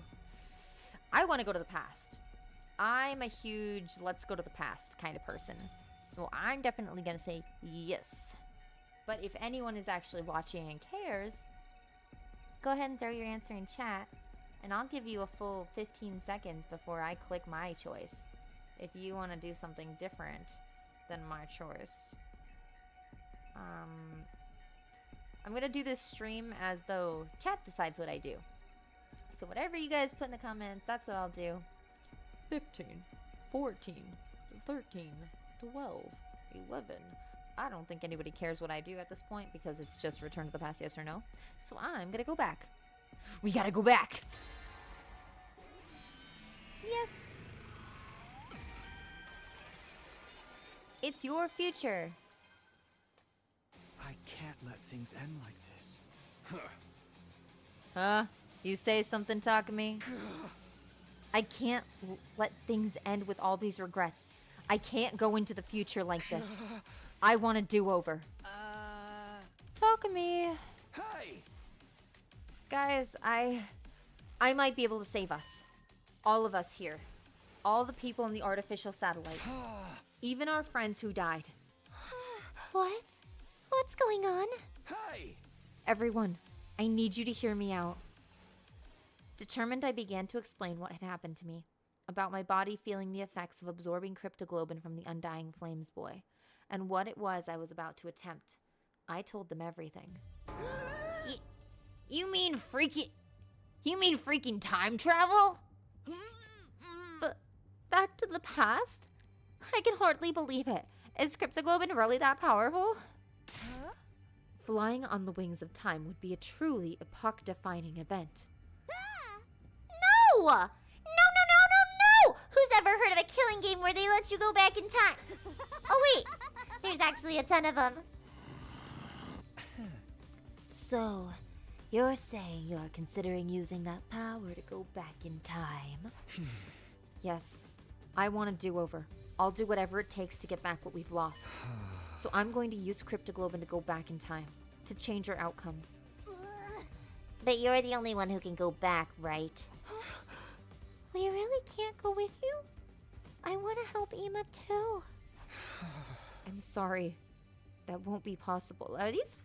I want to go to the past. I'm a huge let's go to the past kind of person. So I'm definitely going to say yes. But if anyone is actually watching and cares, go ahead and throw your answer in chat. And I'll give you a full 15 seconds before I click my choice. If you want to do something different than my choice. I'm going to do this stream as though chat decides what I do. So whatever you guys put in the comments, that's what I'll do. 15, 14, 13, 12, 11. I don't think anybody cares what I do at this point because it's just return to the past, yes or no. So I'm going to go back. We got to go back. Yes. It's your future. I can't let things end like this. Huh? You say something, Takumi? I can't let things end with all these regrets. I can't go into the future like this. I want a do-over. Takumi. Hey! Guys, I might be able to save us. All of us here. All the people in the artificial satellite. Even our friends who died. What? What's going on? Hey! Everyone, I need you to hear me out. Determined, I began to explain what had happened to me. About my body feeling the effects of absorbing cryptoglobin from the Undying Flames boy. And what it was I was about to attempt. I told them everything. You mean freaking time travel? But back to the past? I can hardly believe it. Is cryptoglobin really that powerful? Huh? Flying on the wings of time would be a truly epoch-defining event. No! No, no, no, no, no! Who's ever heard of a killing game where they let you go back in time? Oh, wait. There's actually a ton of them. So, you're saying you're considering using that power to go back in time? Yes. I want a do-over. I'll do whatever it takes to get back what we've lost. So I'm going to use cryptoglobin to go back in time. To change our outcome. But you're the only one who can go back, right? We really can't go with you? I want to help Ima too. I'm sorry. That won't be possible. Are these...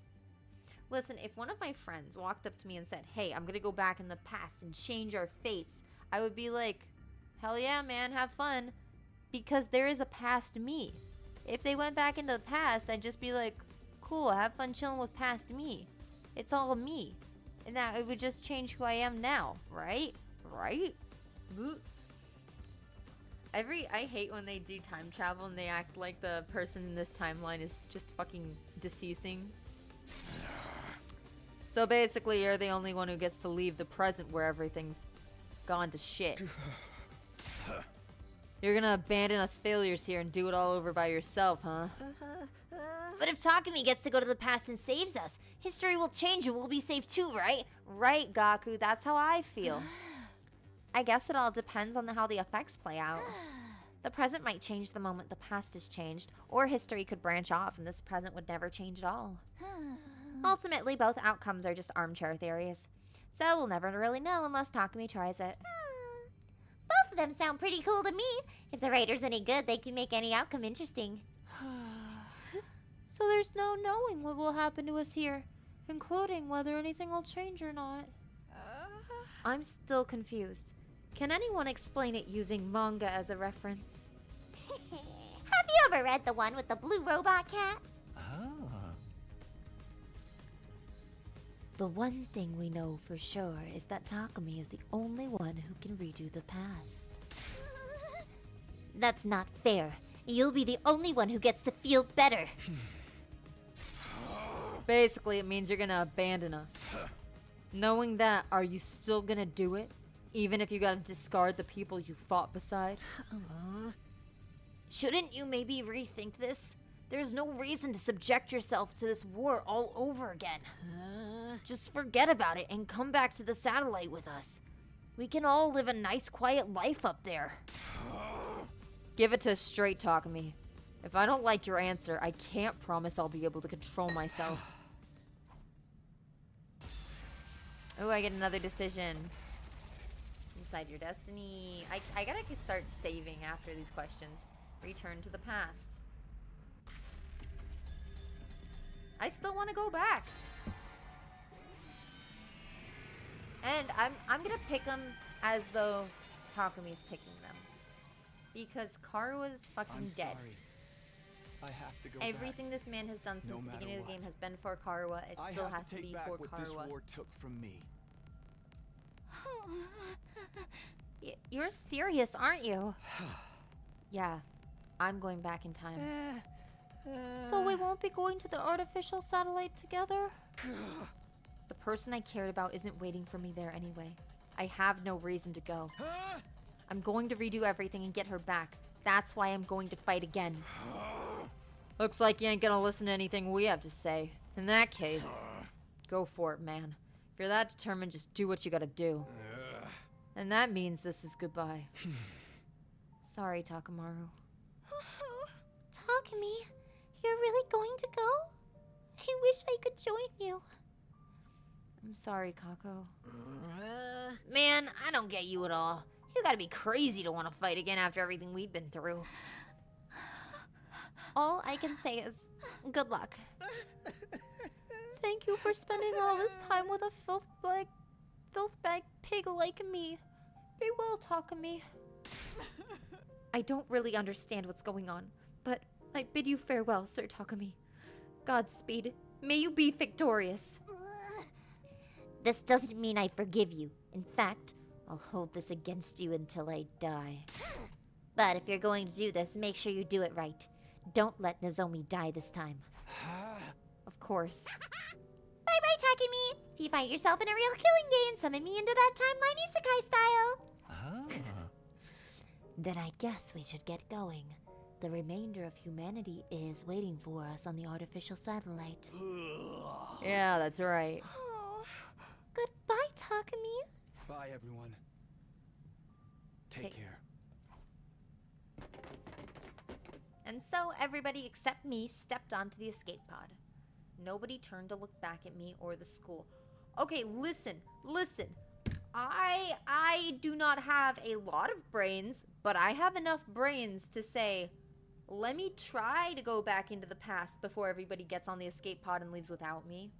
Listen, if one of my friends walked up to me and said, hey, I'm gonna go back in the past and change our fates, I would be like, hell yeah, man, have fun. Because there is a past me. If they went back into the past, I'd just be like, cool, have fun chilling with past me. It's all me. And that it would just change who I am now, right? Right? I hate when they do time travel and they act like the person in this timeline is just fucking deceasing. So basically, you're the only one who gets to leave the present where everything's gone to shit. You're gonna abandon us failures here and do it all over by yourself, huh? But if Takumi gets to go to the past and saves us, history will change and we'll be saved too, right? Right, Gaku, that's how I feel. I guess it all depends on how the effects play out. The present might change the moment the past is changed, or history could branch off and this present would never change at all. Ultimately, both outcomes are just armchair theories. So we'll never really know unless Takumi tries it. Both them sound pretty cool to me. If the writer's any good, they can make any outcome interesting. So there's no knowing what will happen to us here, including whether anything will change or not. I'm still confused. Can anyone explain it using manga as a reference? Have you ever read the one with the blue robot cat? The one thing we know for sure is that Takumi is the only one who can redo the past. That's not fair. You'll be the only one who gets to feel better. Basically, it means you're gonna abandon us. Knowing that, are you still gonna do it? Even if you gotta discard the people you fought beside? Shouldn't you maybe rethink this? There's no reason to subject yourself to this war all over again. Just forget about it and come back to the satellite with us. We can all live a nice, quiet life up there. Give it to straight Takumi. If I don't like your answer, I can't promise I'll be able to control myself. Oh, I get another decision. Decide your destiny. I gotta start saving after these questions. Return to the past. I still want to go back. And I'm gonna pick them as though Takumi's picking them. Because Karua's fucking dead. Sorry. I have to go Everything this man has done since the beginning of the game has been for Karua. It still has to be for what Karua. this war took from me. You're serious, aren't you? Yeah, I'm going back in time. So we won't be going to the artificial satellite together? The person I cared about isn't waiting for me there anyway. I have no reason to go. I'm going to redo everything and get her back. That's why I'm going to fight again. Looks like you ain't gonna listen to anything we have to say. In that case, go for it, man. If you're that determined, just do what you gotta do. And that means this is goodbye. Sorry, Takamaru. Takumi, you're really going to go? I wish I could join you. I'm sorry, Kako. Man, I don't get you at all. You gotta be crazy to want to fight again after everything we've been through. All I can say is, good luck. Thank you for spending all this time with a filth bag pig like me. Be well, Takumi. I don't really understand what's going on, but I bid you farewell, Sir Takumi. Godspeed. May you be victorious. This doesn't mean I forgive you. In fact, I'll hold this against you until I die. But if you're going to do this, make sure you do it right. Don't let Nozomi die this time. Of course. Bye-bye, Takumi! If you find yourself in a real killing game, summon me into that timeline isekai style! Then I guess we should get going. The remainder of humanity is waiting for us on the artificial satellite. Yeah, that's right. Goodbye, Takumi. Bye, everyone. Take care. And so everybody except me stepped onto the escape pod. Nobody turned to look back at me or the school. Okay, listen. I do not have a lot of brains, but I have enough brains to say, let me try to go back into the past before everybody gets on the escape pod and leaves without me.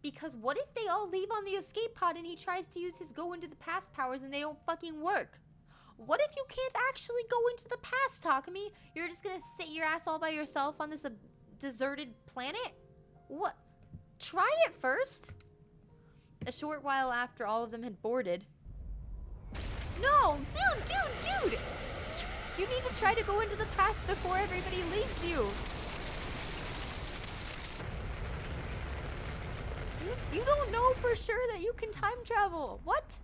Because what if they all leave on the escape pod and he tries to use his go into the past powers and they don't fucking work? What if you can't actually go into the past, Takumi? You're just gonna sit your ass all by yourself on this deserted planet? What? Try it first. A short while after all of them had boarded. No! Dude! You need to try to go into the past before everybody leaves you. You don't know for sure that you can time travel. What?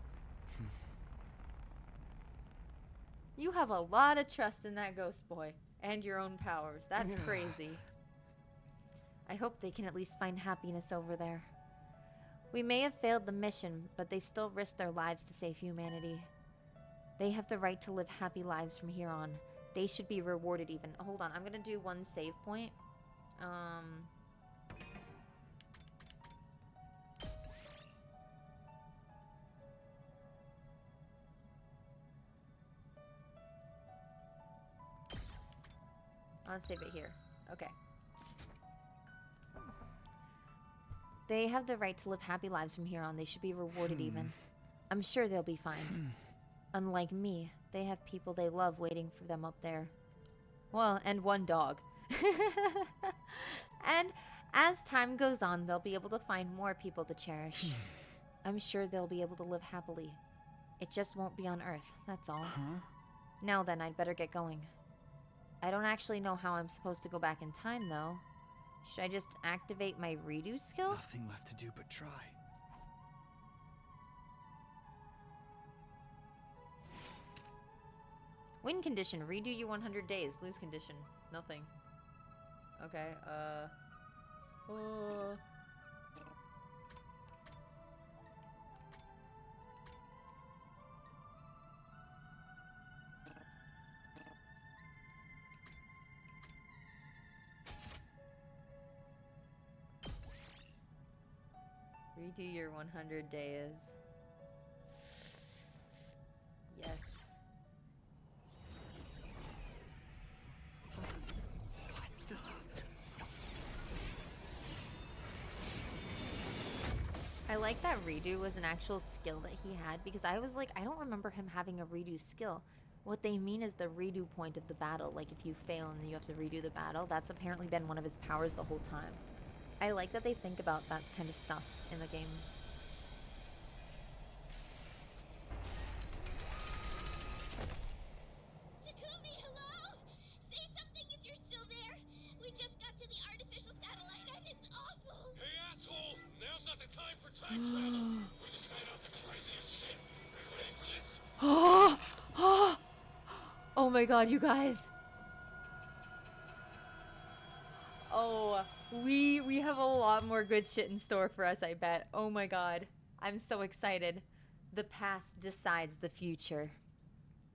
You have a lot of trust in that ghost boy and your own powers. That's crazy. I hope they can at least find happiness over there. We may have failed the mission, but they still risked their lives to save humanity. They have the right to live happy lives from here on. They should be rewarded even. Hold on, I'm gonna do one save point. I'll save it here. Okay. They have the right to live happy lives from here on. They should be rewarded even. I'm sure they'll be fine. Unlike me, they have people they love waiting for them up there. Well, and one dog. And as time goes on, they'll be able to find more people to cherish. I'm sure they'll be able to live happily. It just won't be on Earth, that's all. Now then, I'd better get going. I don't actually know how I'm supposed to go back in time, though. Should I just activate my redo skill? Nothing left to do but try. Win condition, redo you 100 days. Lose condition, nothing. Okay, redo your 100 days. Yes. I like that redo was an actual skill that he had, because I was like, I don't remember him having a redo skill. What they mean is the redo point of the battle. Like if you fail and then you have to redo the battle, that's apparently been one of his powers the whole time. I like that they think about that kind of stuff in the game. Takumi, hello? Say something if you're still there. We just got to the artificial satellite and it's awful. Hey, asshole! Now's not the time for time travel. We just found out the craziest shit. Are you ready for this? Oh my god, you guys. Oh, we have a lot more good shit in store for us, I bet. Oh my god. I'm so excited. The past decides the future.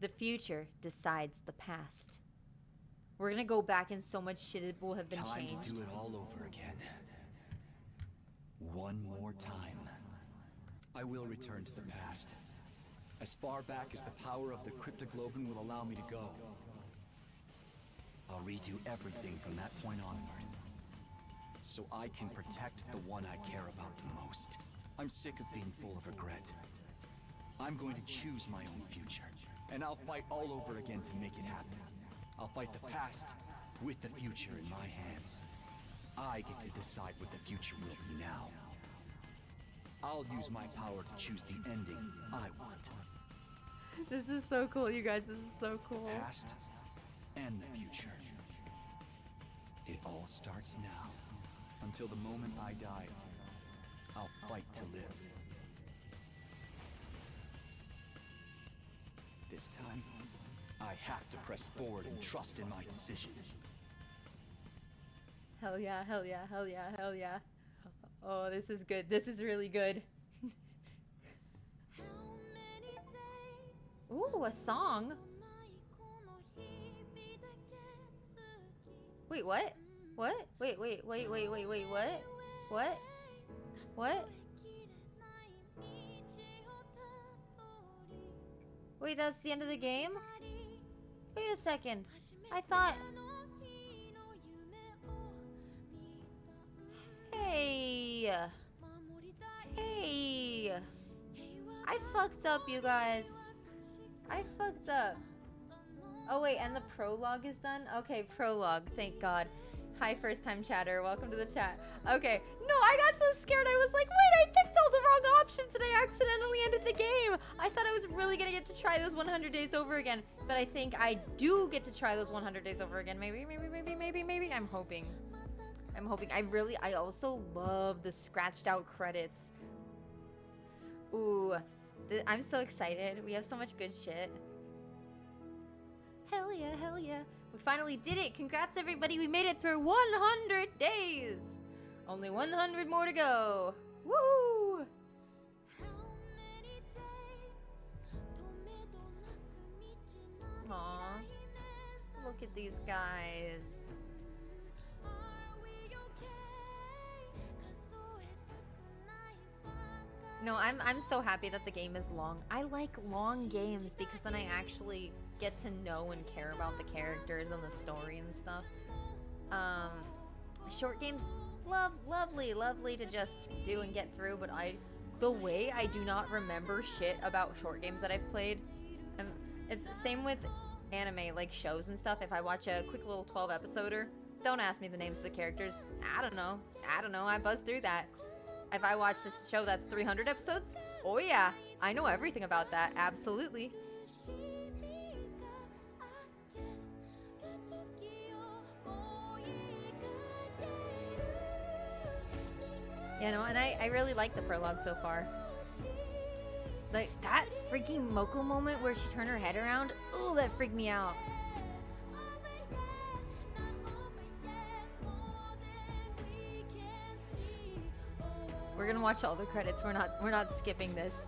The future decides the past. We're gonna go back and so much shit will have been Time changed. to do it all over again. One more time. I will return to the past. As far back as the power of the cryptoglobin will allow me to go. I'll redo everything from that point onward. So I can protect the one I care about the most. I'm sick of being full of regret. I'm going to choose my own future. And I'll fight all over again to make it happen. I'll fight the past with the future in my hands. I get to decide what the future will be now. I'll use my power to choose the ending I want. This is so cool, you guys. This is so cool. Past and the future. It all starts now. Until the moment I die, I'll fight to live. This time, I have to press forward and trust in my decision. Hell yeah, hell yeah, hell yeah, hell yeah. Oh, this is good. This is really good. Ooh, a song. Wait, what? What? Wait, what? What? What? Wait, that's the end of the game? Wait a second. I thought... Hey! Hey! I fucked up, you guys. I fucked up. Oh wait, and the prologue is done? Okay, prologue, thank God. Hi, first time chatter, welcome to the chat. Okay, no, I got so scared, I was like, wait, I picked all the wrong options and I accidentally ended the game. I thought I was really gonna get to try those 100 days over again, but I think I do get to try those 100 days over again. Maybe, I'm hoping. I also love the scratched out credits. Ooh, I'm so excited. We have so much good shit. Hell yeah, hell yeah. We finally did it. Congrats, everybody. We made it through 100 days. Only 100 more to go. Woo! Aww. Look at these guys. No, I'm so happy that the game is long. I like long games because then I actually get to know and care about the characters and the story and stuff. Short games, lovely to just do and get through, but the way I do not remember shit about short games that I've played, it's the same with anime, like shows and stuff. If I watch a quick little 12 episoder, don't ask me the names of the characters. I don't know, I buzz through that. If I watch this show that's 300 episodes, oh yeah, I know everything about that, absolutely. Yeah, no, and I really like the prologue so far. Like, that freaking Moko moment where she turned her head around, ooh, that freaked me out. We're gonna watch all the credits, we're not skipping this.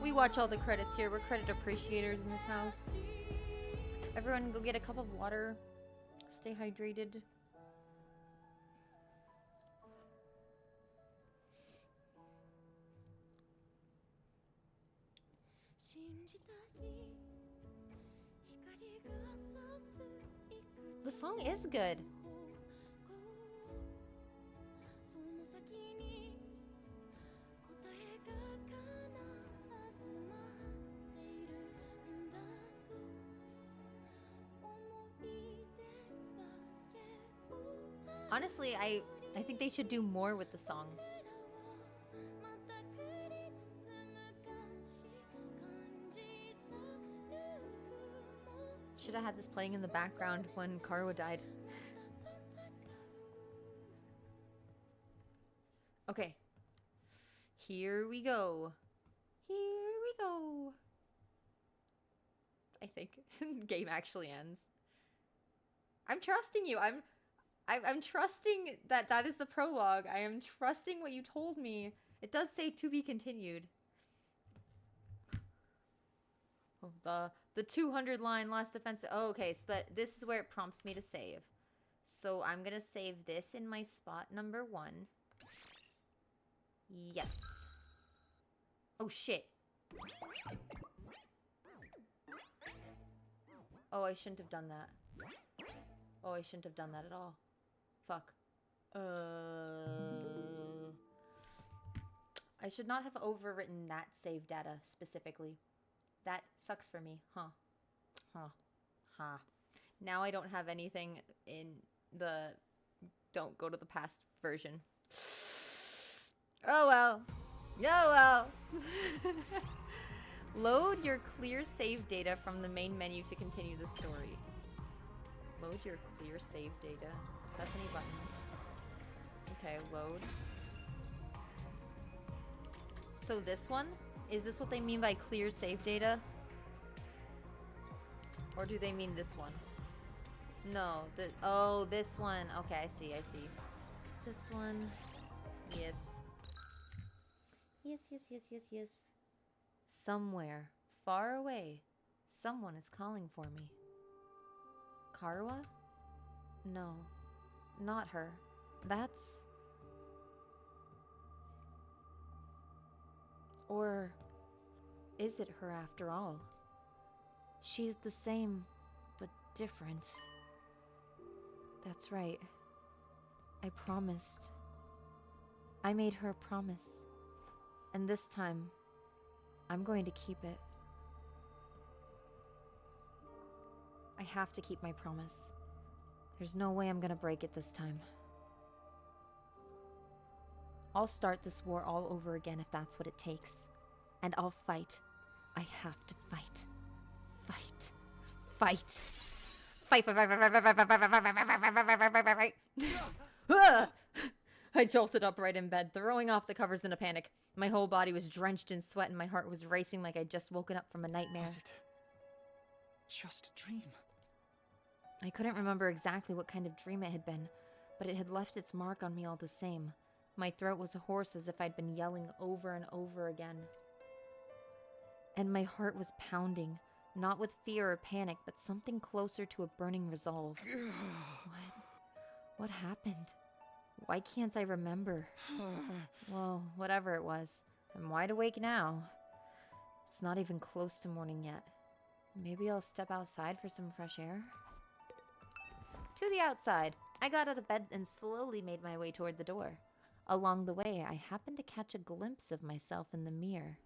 We watch all the credits here. We're credit appreciators in this house. Everyone go get a cup of water. Stay hydrated. The song is good. Honestly, I think they should do more with the song. Should have had this playing in the background when Karuo died. Okay. Here we go. Here we go. I think the game actually ends. I'm trusting you. I'm trusting that is the prologue. I am trusting what you told me. It does say to be continued. Oh, the 200 line last defense. Oh, okay, so this is where it prompts me to save. So I'm gonna save this in my spot number 1. Yes. Oh shit. Oh, I shouldn't have done that. Oh, I shouldn't have done that at all. Fuck. I should not have overwritten that save data specifically. That sucks for me, huh? Huh. Now I don't have anything in the don't go to the past version. Oh well. Oh well. Load your clear save data from the main menu to continue the story. Load your clear save data. Press any button. Okay, load. So this one? Is this what they mean by clear save data? Or do they mean this one? No, oh, this one. Okay, I see. This one. Yes. Yes. Somewhere, far away, someone is calling for me. Karuo? No, not her. That's... Or is it her after all? She's the same, but different. That's right. I promised. I made her a promise. And this time, I'm going to keep it. I have to keep my promise. There's no way I'm gonna break it this time. I'll start this war all over again if that's what it takes. And I'll fight. I have to fight. Fight. I jolted upright in bed, throwing off the covers in a panic. My whole body was drenched in sweat and my heart was racing like I'd just woken up from a nightmare. Was it just a dream? I couldn't remember exactly what kind of dream it had been, but it had left its mark on me all the same. My throat was hoarse as if I'd been yelling over and over again. And my heart was pounding, not with fear or panic, but something closer to a burning resolve. What happened? Why can't I remember? Well, whatever it was. I'm wide awake now. It's not even close to morning yet. Maybe I'll step outside for some fresh air? To the outside. I got out of bed and slowly made my way toward the door. Along the way, I happened to catch a glimpse of myself in the mirror.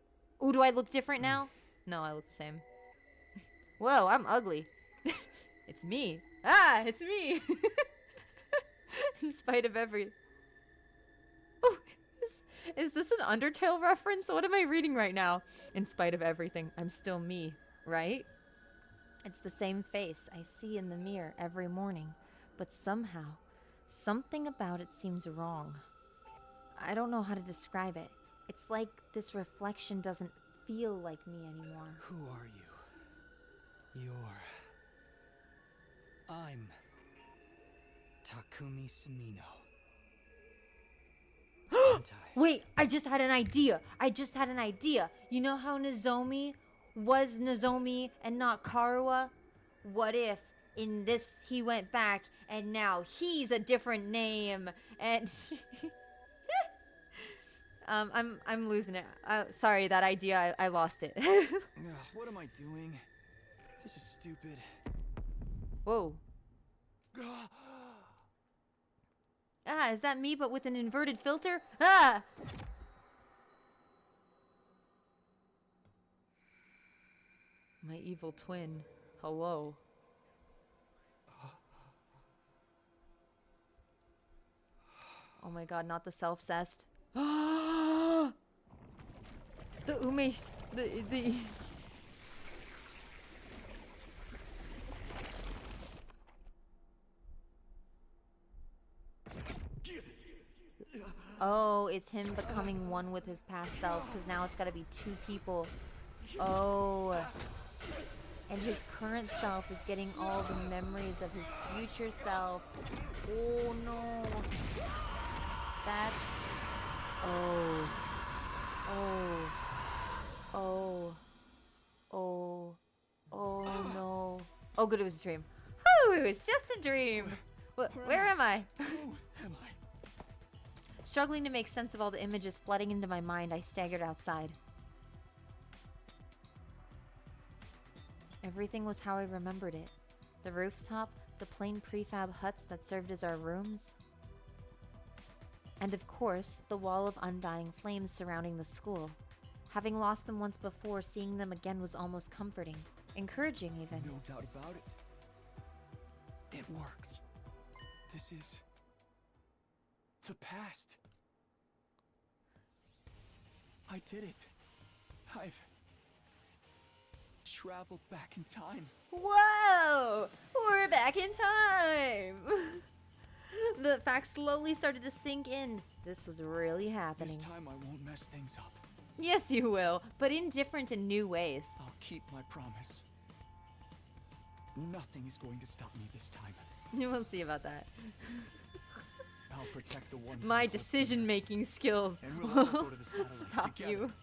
Ooh, do I look different now? No, I look the same. Whoa, I'm ugly. It's me. Ah, it's me. In spite of every... Oh, is this an Undertale reference? What am I reading right now? In spite of everything, I'm still me, right? It's the same face I see in the mirror every morning, but somehow, something about it seems wrong. I don't know how to describe it. It's like this reflection doesn't feel like me anymore. Who are you? I'm Takumi Sumino. Wait, I just had an idea. You know how Nozomi was Nozomi and not Karuwa? What if in this he went back and now he's a different name and I'm losing it. Sorry, that idea, I lost it. What am I doing? This is stupid. Whoa. Ah, is that me but with an inverted filter? Ah! My evil twin. Hello. Oh my god, not the self-cessed. The ume... The... Oh, it's him becoming one with his past self, because now it's gotta be two people. Oh. And his current self is getting all the memories of his future self. Oh no. That's... Oh. Oh. Oh. Oh. Oh no. Oh good, it was a dream. Whew, it was just a dream. Where am I? Who am I? Struggling to make sense of all the images flooding into my mind, I staggered outside. Everything was how I remembered it. The rooftop, the plain prefab huts that served as our rooms, and of course, the wall of undying flames surrounding the school. Having lost them once before, seeing them again was almost comforting. Encouraging, even. No doubt about it. It works. This is... the past. I did it. I've... traveled back in time. Whoa! We're back in time! The facts slowly started to sink in. This was really happening. This time I won't mess things up. Yes, you will, but in different and new ways. I'll keep my promise. Nothing is going to stop me this time. We'll see about that. I'll protect the ones. My decision-making skills and we'll all go to the satellite stop together. you.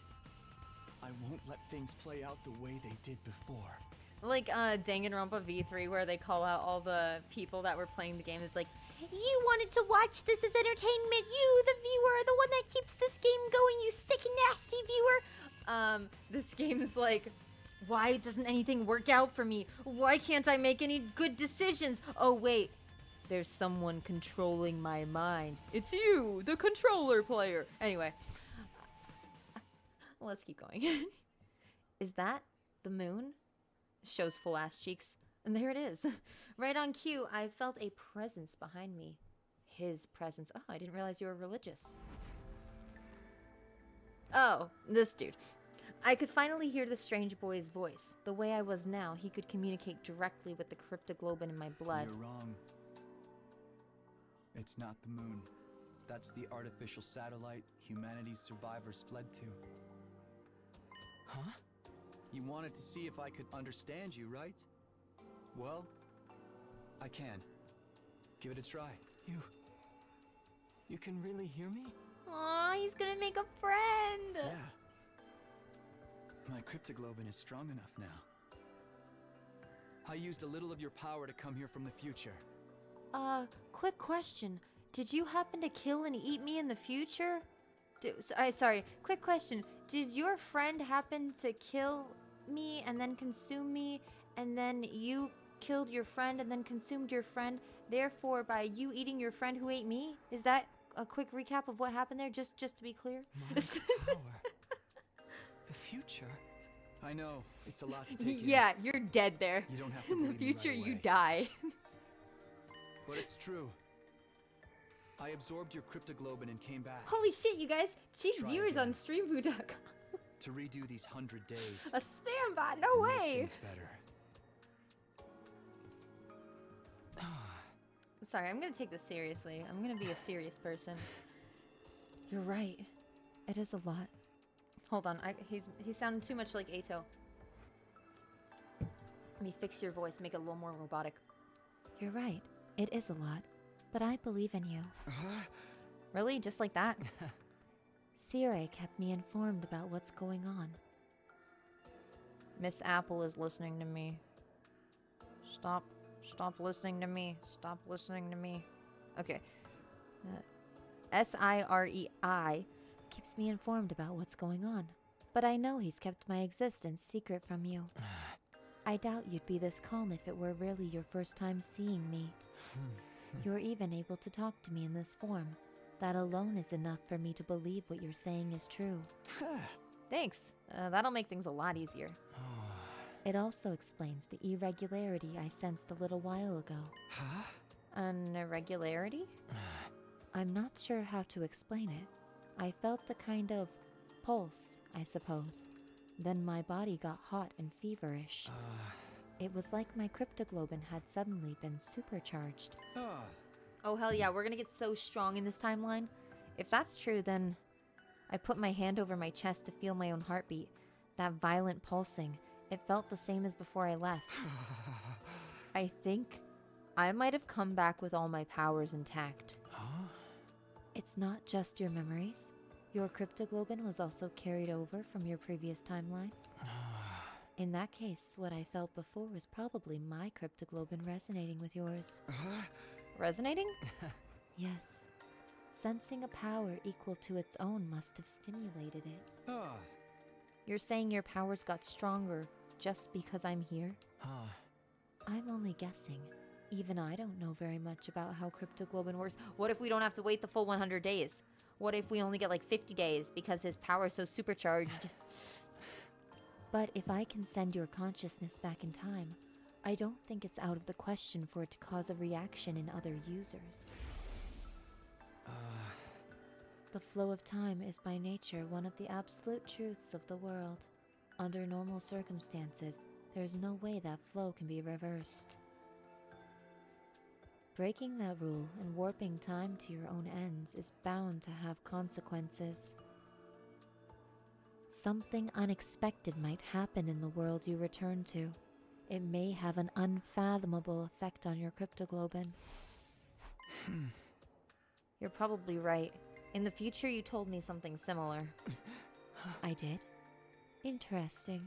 I won't let things play out the way they did before. Like Danganronpa V3, where they call out all the people that were playing the game. It's like, you wanted to watch this as entertainment. You, the viewer, the one that keeps this game going, you sick and nasty viewer. this game's like, why doesn't anything work out for me? Why can't I make any good decisions? Oh wait, there's someone controlling my mind. It's you, the controller player. Anyway, let's keep going. Is that the moon? Shows full ass cheeks. And there it is. Right on cue, I felt a presence behind me. His presence. Oh, I didn't realize you were religious. Oh, this dude. I could finally hear the strange boy's voice. The way I was now, he could communicate directly with the cryptoglobin in my blood. You're wrong. It's not the moon. That's the artificial satellite humanity's survivors fled to. Huh? You wanted to see if I could understand you, right? Well, I can. Give it a try. You can really hear me? Aw, he's gonna make a friend! Yeah. My cryptoglobin is strong enough now. I used a little of your power to come here from the future. Quick question. Did you happen to kill and eat me in the future? Sorry, quick question. Did your friend happen to kill me and then consume me, and then you killed your friend and then consumed your friend, therefore by you eating your friend who ate me? Is that a quick recap of what happened there, just to be clear? My power. The future. I know, it's a lot to take in. Yeah, you're dead there. You don't have to In the believe me right future, you away. die. But it's true. I absorbed your cryptoglobin and came back Holy shit, you guys. Chief Try viewers again. on streamvoo.com. to redo these 100 days. A spam bot, no and make way. things better. Sorry, I'm gonna take this seriously. I'm gonna be a serious person. You're right. It is a lot. Hold on, he's sounding too much like EITO. Let me fix your voice, make it a little more robotic. You're right. It is a lot. But I believe in you. Really? Just like that? Sire kept me informed about what's going on. Miss Apple is listening to me. Stop listening to me. Stop listening to me. Okay. Sirei Keeps me informed about what's going on. But I know he's kept my existence secret from you. I doubt you'd be this calm if it were really your first time seeing me. You're even able to talk to me in this form. That alone is enough for me to believe what you're saying is true. Thanks. That'll make things a lot easier. It also explains the irregularity I sensed a little while ago. An irregularity? I'm not sure how to explain it. I felt a kind of pulse, I suppose. Then my body got hot and feverish. It was like my cryptoglobin had suddenly been supercharged. Oh hell yeah, we're gonna get so strong in this timeline. If that's true, then I put my hand over my chest to feel my own heartbeat. That violent pulsing. It felt the same as before I left. I think I might have come back with all my powers intact. It's not just your memories. Your cryptoglobin was also carried over from your previous timeline. In that case, what I felt before was probably my cryptoglobin resonating with yours. Resonating? Yes. Sensing a power equal to its own must have stimulated it. You're saying your powers got stronger just because I'm here? I'm only guessing. Even I don't know very much about how cryptoglobin works. What if we don't have to wait the full 100 days? What if we only get like 50 days because his power is so supercharged? But if I can send your consciousness back in time, I don't think it's out of the question for it to cause a reaction in other users. The flow of time is by nature one of the absolute truths of the world. Under normal circumstances, there's no way that flow can be reversed. Breaking that rule and warping time to your own ends is bound to have consequences. Something unexpected might happen in the world you return to. It may have an unfathomable effect on your cryptoglobin. You're probably right. In the future, you told me something similar. I did? Interesting.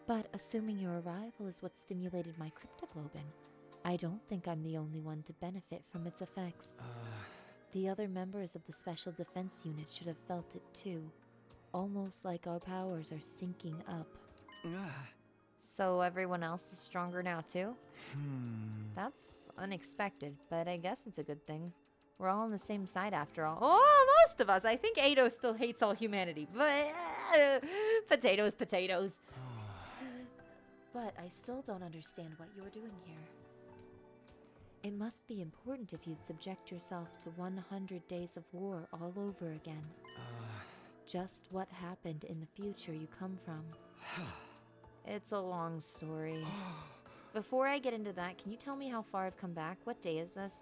But assuming your arrival is what stimulated my cryptoglobin, I don't think I'm the only one to benefit from its effects. The other members of the Special Defense Unit should have felt it too. Almost like our powers are syncing up. So everyone else is stronger now too? That's unexpected, but I guess it's a good thing. We're all on the same side after all. Oh, most of us! I think EITO still hates all humanity, but potatoes, potatoes. But I still don't understand what you're doing here. It must be important if you'd subject yourself to 100 days of war all over again. Just what happened in the future you come from. It's a long story. Before I get into that, can you tell me how far I've come back? What day is this?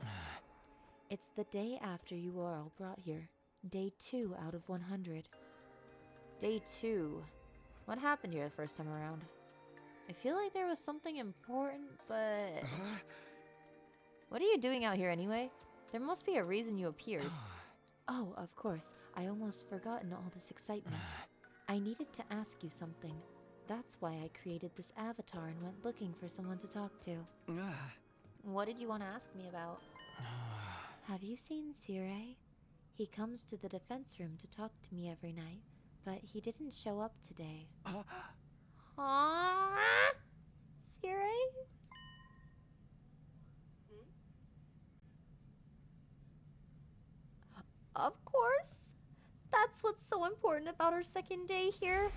It's the day after you were all brought here. Day 2 out of 100. Day 2. What happened here the first time around? I feel like there was something important, but... What are you doing out here anyway? There must be a reason you appeared. Oh, of course. I almost forgotten all this excitement. I needed to ask you something. That's why I created this avatar and went looking for someone to talk to. What did you want to ask me about? Have you seen Sirei? He comes to the defense room to talk to me every night, but he didn't show up today. Aww. Sirei? Of course. That's what's so important about our second day here.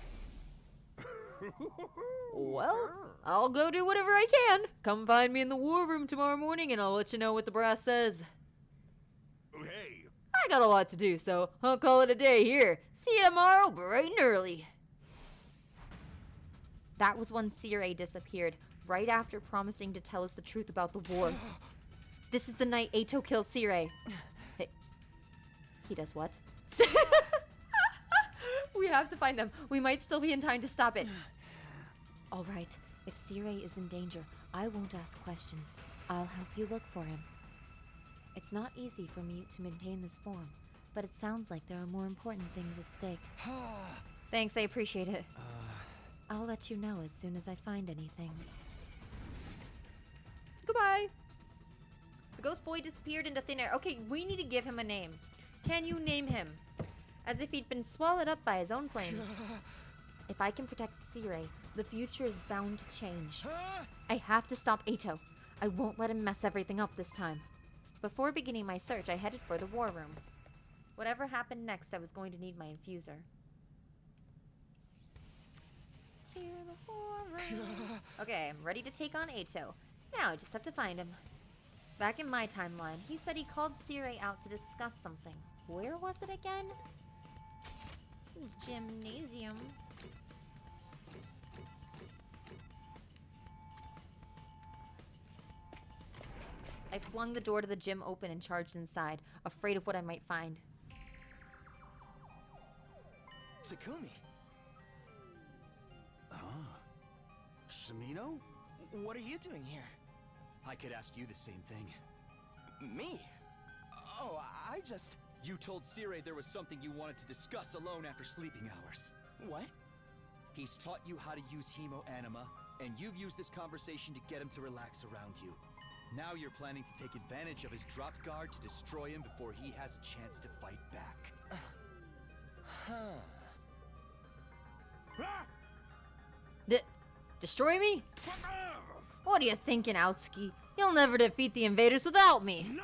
Well, I'll go do whatever I can. Come find me in the war room tomorrow morning and I'll let you know what the brass says. Hey, I got a lot to do, so I'll call it a day here. See you tomorrow, bright and early. That was when Sirei disappeared, right after promising to tell us the truth about the war. This is the night EITO kills Sirei. Hey, he does what? We have to find them. We might still be in time to stop it. All right, if Sirei is in danger, I won't ask questions. I'll help you look for him. It's not easy for me to maintain this form, but it sounds like there are more important things at stake. Thanks, I appreciate it. I'll let you know as soon as I find anything. Goodbye. The ghost boy disappeared into thin air. Okay, we need to give him a name. Can you name him? As if he'd been swallowed up by his own flames. If I can protect Sirei, the future is bound to change. I have to stop EITO. I won't let him mess everything up this time. Before beginning my search, I headed for the war room. Whatever happened next, I was going to need my infuser. To the war room. Okay, I'm ready to take on EITO. Now I just have to find him. Back in my timeline, he said he called Sirei out to discuss something. Where was it again? Gymnasium. I flung the door to the gym open and charged inside, afraid of what I might find. Takumi. Shimino? What are you doing here? I could ask you the same thing. Me? Oh, I just... You told Sirei there was something you wanted to discuss alone after sleeping hours. What? He's taught you how to use Hemo Anima, and you've used this conversation to get him to relax around you. Now you're planning to take advantage of his dropped guard to destroy him before he has a chance to fight back. Destroy me? What are you thinking, Aotsuki? You'll never defeat the invaders without me.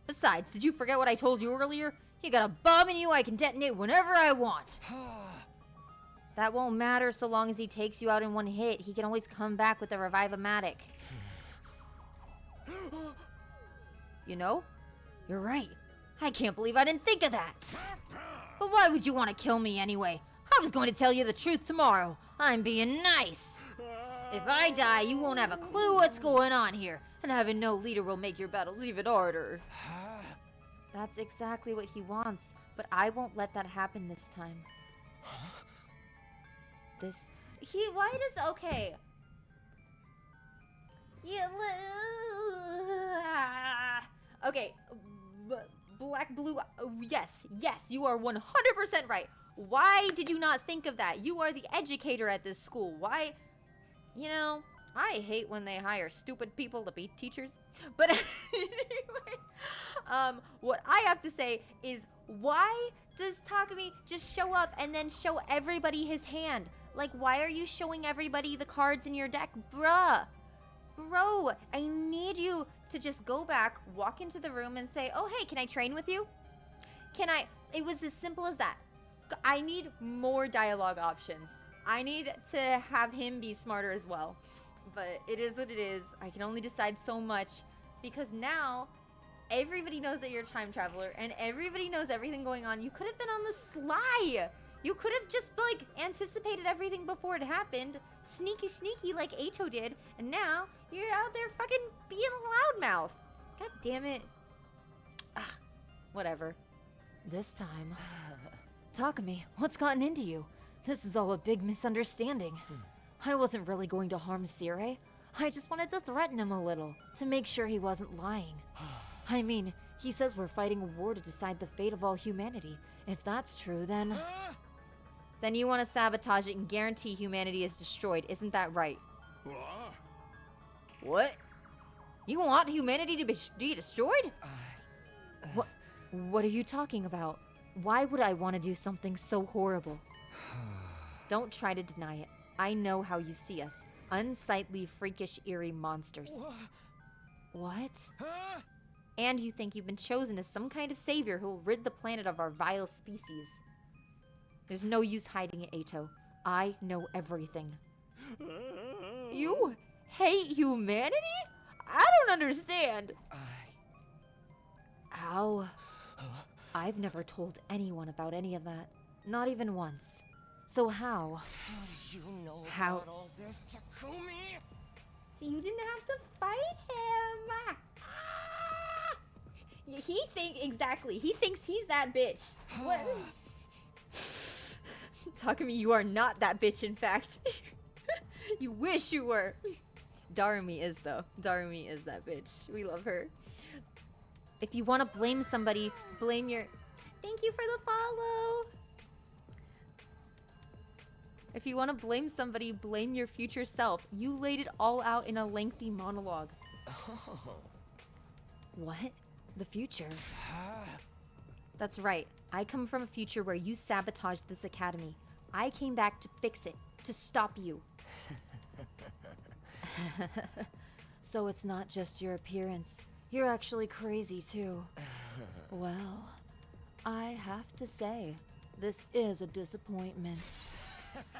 Besides, did you forget what I told you earlier? You got a bomb in you I can detonate whenever I want. That won't matter so long as he takes you out in one hit. He can always come back with a Revive-O-Matic. You know? You're right. I can't believe I didn't think of that. But why would you want to kill me anyway? I was going to tell you the truth tomorrow. I'm being nice. If I die, you won't have a clue what's going on here. And having no leader will make your battles even harder. That's exactly what he wants. But I won't let that happen this time. Okay. Yeah, okay. Black, blue, yes, you are 100% right. Why did you not think of that? You are the educator at this school. Why? You know, I hate when they hire stupid people to be teachers. But anyway, what I have to say is, why does Takumi just show up and then show everybody his hand? Like, why are you showing everybody the cards in your deck? Bruh. Bro, I need you to just go back, walk into the room and say, oh, hey, can I train with you? It was as simple as that. I need more dialogue options. I need to have him be smarter as well. But it is what it is. I can only decide so much because now everybody knows that you're a time traveler and everybody knows everything going on. You could have been on the sly. You could have just, like, anticipated everything before it happened. Sneaky like EITO did. And now you're out there fucking being a loudmouth. God damn it. Ugh, whatever. This time... Takumi, what's gotten into you? This is all a big misunderstanding. I wasn't really going to harm Sirei. I just wanted to threaten him a little, to make sure he wasn't lying. I mean, he says we're fighting a war to decide the fate of all humanity. If that's true, then... Then you want to sabotage it and guarantee humanity is destroyed, isn't that right? What? You want humanity to be destroyed? What are you talking about? Why would I want to do something so horrible? Don't try to deny it. I know how you see us. Unsightly, freakish, eerie monsters. What? Huh? And you think you've been chosen as some kind of savior who will rid the planet of our vile species. There's no use hiding it, EITO. I know everything. You hate humanity? I don't understand. How? I've never told anyone about any of that. Not even once. So how? How did you know How- about all this, Takumi? So you didn't have to fight him. He thinks he's that bitch. What? Takumi, you are not that bitch, in fact. You wish you were. Darumi is, though. Darumi is that bitch. We love her. If you want to blame somebody, blame your... Thank you for the follow. If you want to blame somebody, blame your future self. You laid it all out in a lengthy monologue. Oh. What? The future? That's right. I come from a future where you sabotaged this academy. I came back to fix it, to stop you. So it's not just your appearance. You're actually crazy too. Well, I have to say, this is a disappointment.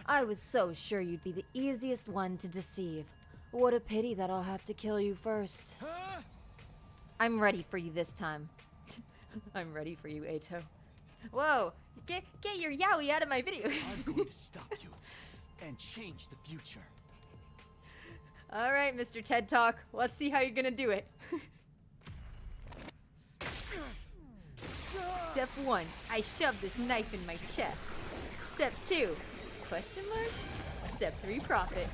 I was so sure you'd be the easiest one to deceive. What a pity that I'll have to kill you first. Huh? I'm ready for you this time. I'm ready for you, EITO. Whoa! Get your yaoi out of my video. I'm going to stop you and change the future. All right, Mr. TED Talk. Let's see how you're gonna do it. Step 1, I shove this knife in my chest. Step 2, question marks? Step 3, profit.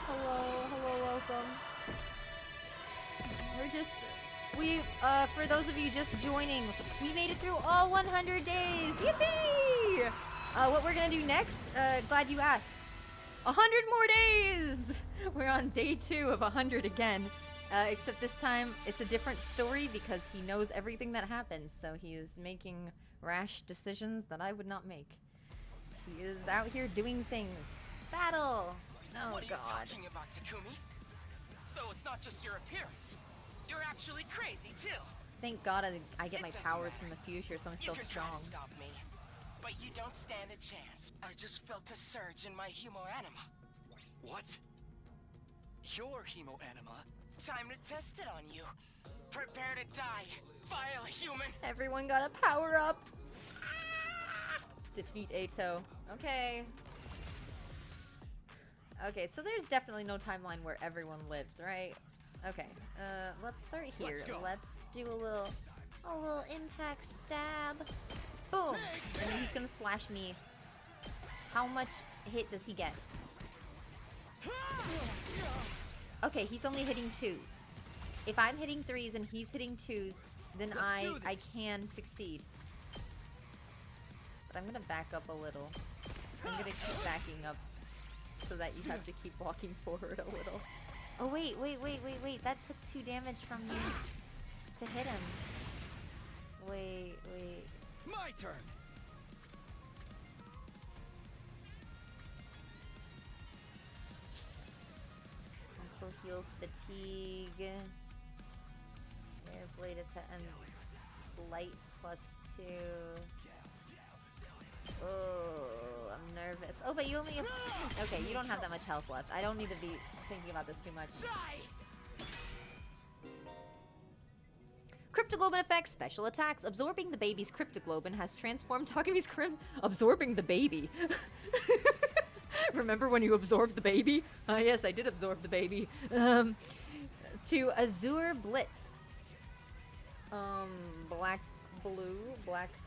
Hello, welcome. For those of you just joining, we made it through all 100 days. Yippee! What we're gonna do next, glad you asked. 100 more days! We're on day 2 of 100 again. Except this time, it's a different story because he knows everything that happens, so he is making rash decisions that I would not make. He is out here doing things. Battle! Oh, What are God. you talking about, Takumi? So it's not just your appearance. You're actually crazy, too. Thank God I get It my doesn't powers matter. from the future, so I'm You still can strong. try to stop me, but you don't stand a chance. I just felt a surge in my humoanima. What? Your hemoanima? Time to test it on you. Prepare to die, vile human. Everyone got a power up. Defeat EITO. Okay. Okay, so there's definitely no timeline where everyone lives, right? Okay. Let's start here. Let's go. Let's do a little impact stab. Boom. And then he's gonna slash me. How much hit does he get? Okay, he's only hitting 2s. If I'm hitting 3s and he's hitting 2s, then I can succeed. But I'm gonna back up a little. I'm gonna keep backing up so that you have to keep walking forward a little. Oh wait. That took 2 damage from me to hit him. Wait. My turn. Also heals fatigue. Air blade attack and light +2. Oh, I'm nervous. Oh, but you only have... Okay, you don't have that much health left. I don't need to be thinking about this too much. Cryptoglobin effect, special attacks. Absorbing the baby's cryptoglobin has transformed Takumi's absorbing the baby. Remember when you absorbed the baby? Ah, yes, I did absorb the baby. To Azure Blitz. Black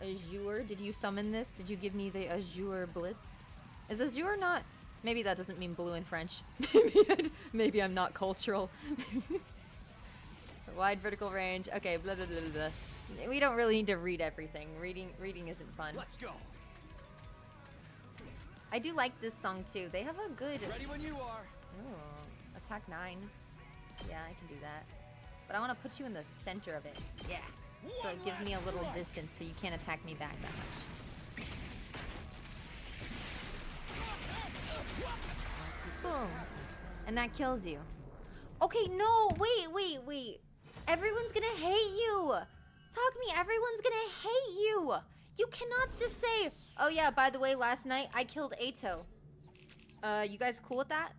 Azure. Did you summon this? Did you give me the Azure Blitz? Is Azure not... Maybe that doesn't mean blue in French. Maybe I'm not cultural. Wide vertical range. Okay, blah, blah, blah, blah. We don't really need to read everything. Reading isn't fun. Let's go. I do like this song too. They have a good... Ready when you are. Ooh, that's Attack 9. Yeah, I can do that. But I want to put you in the center of it. Yeah. So it gives me a little distance so you can't attack me back that much. Boom. And that kills you. Okay, no, wait. Everyone's gonna hate you. Talk to me, everyone's gonna hate you. You cannot just say, oh yeah, by the way, last night I killed EITO. You guys cool with that?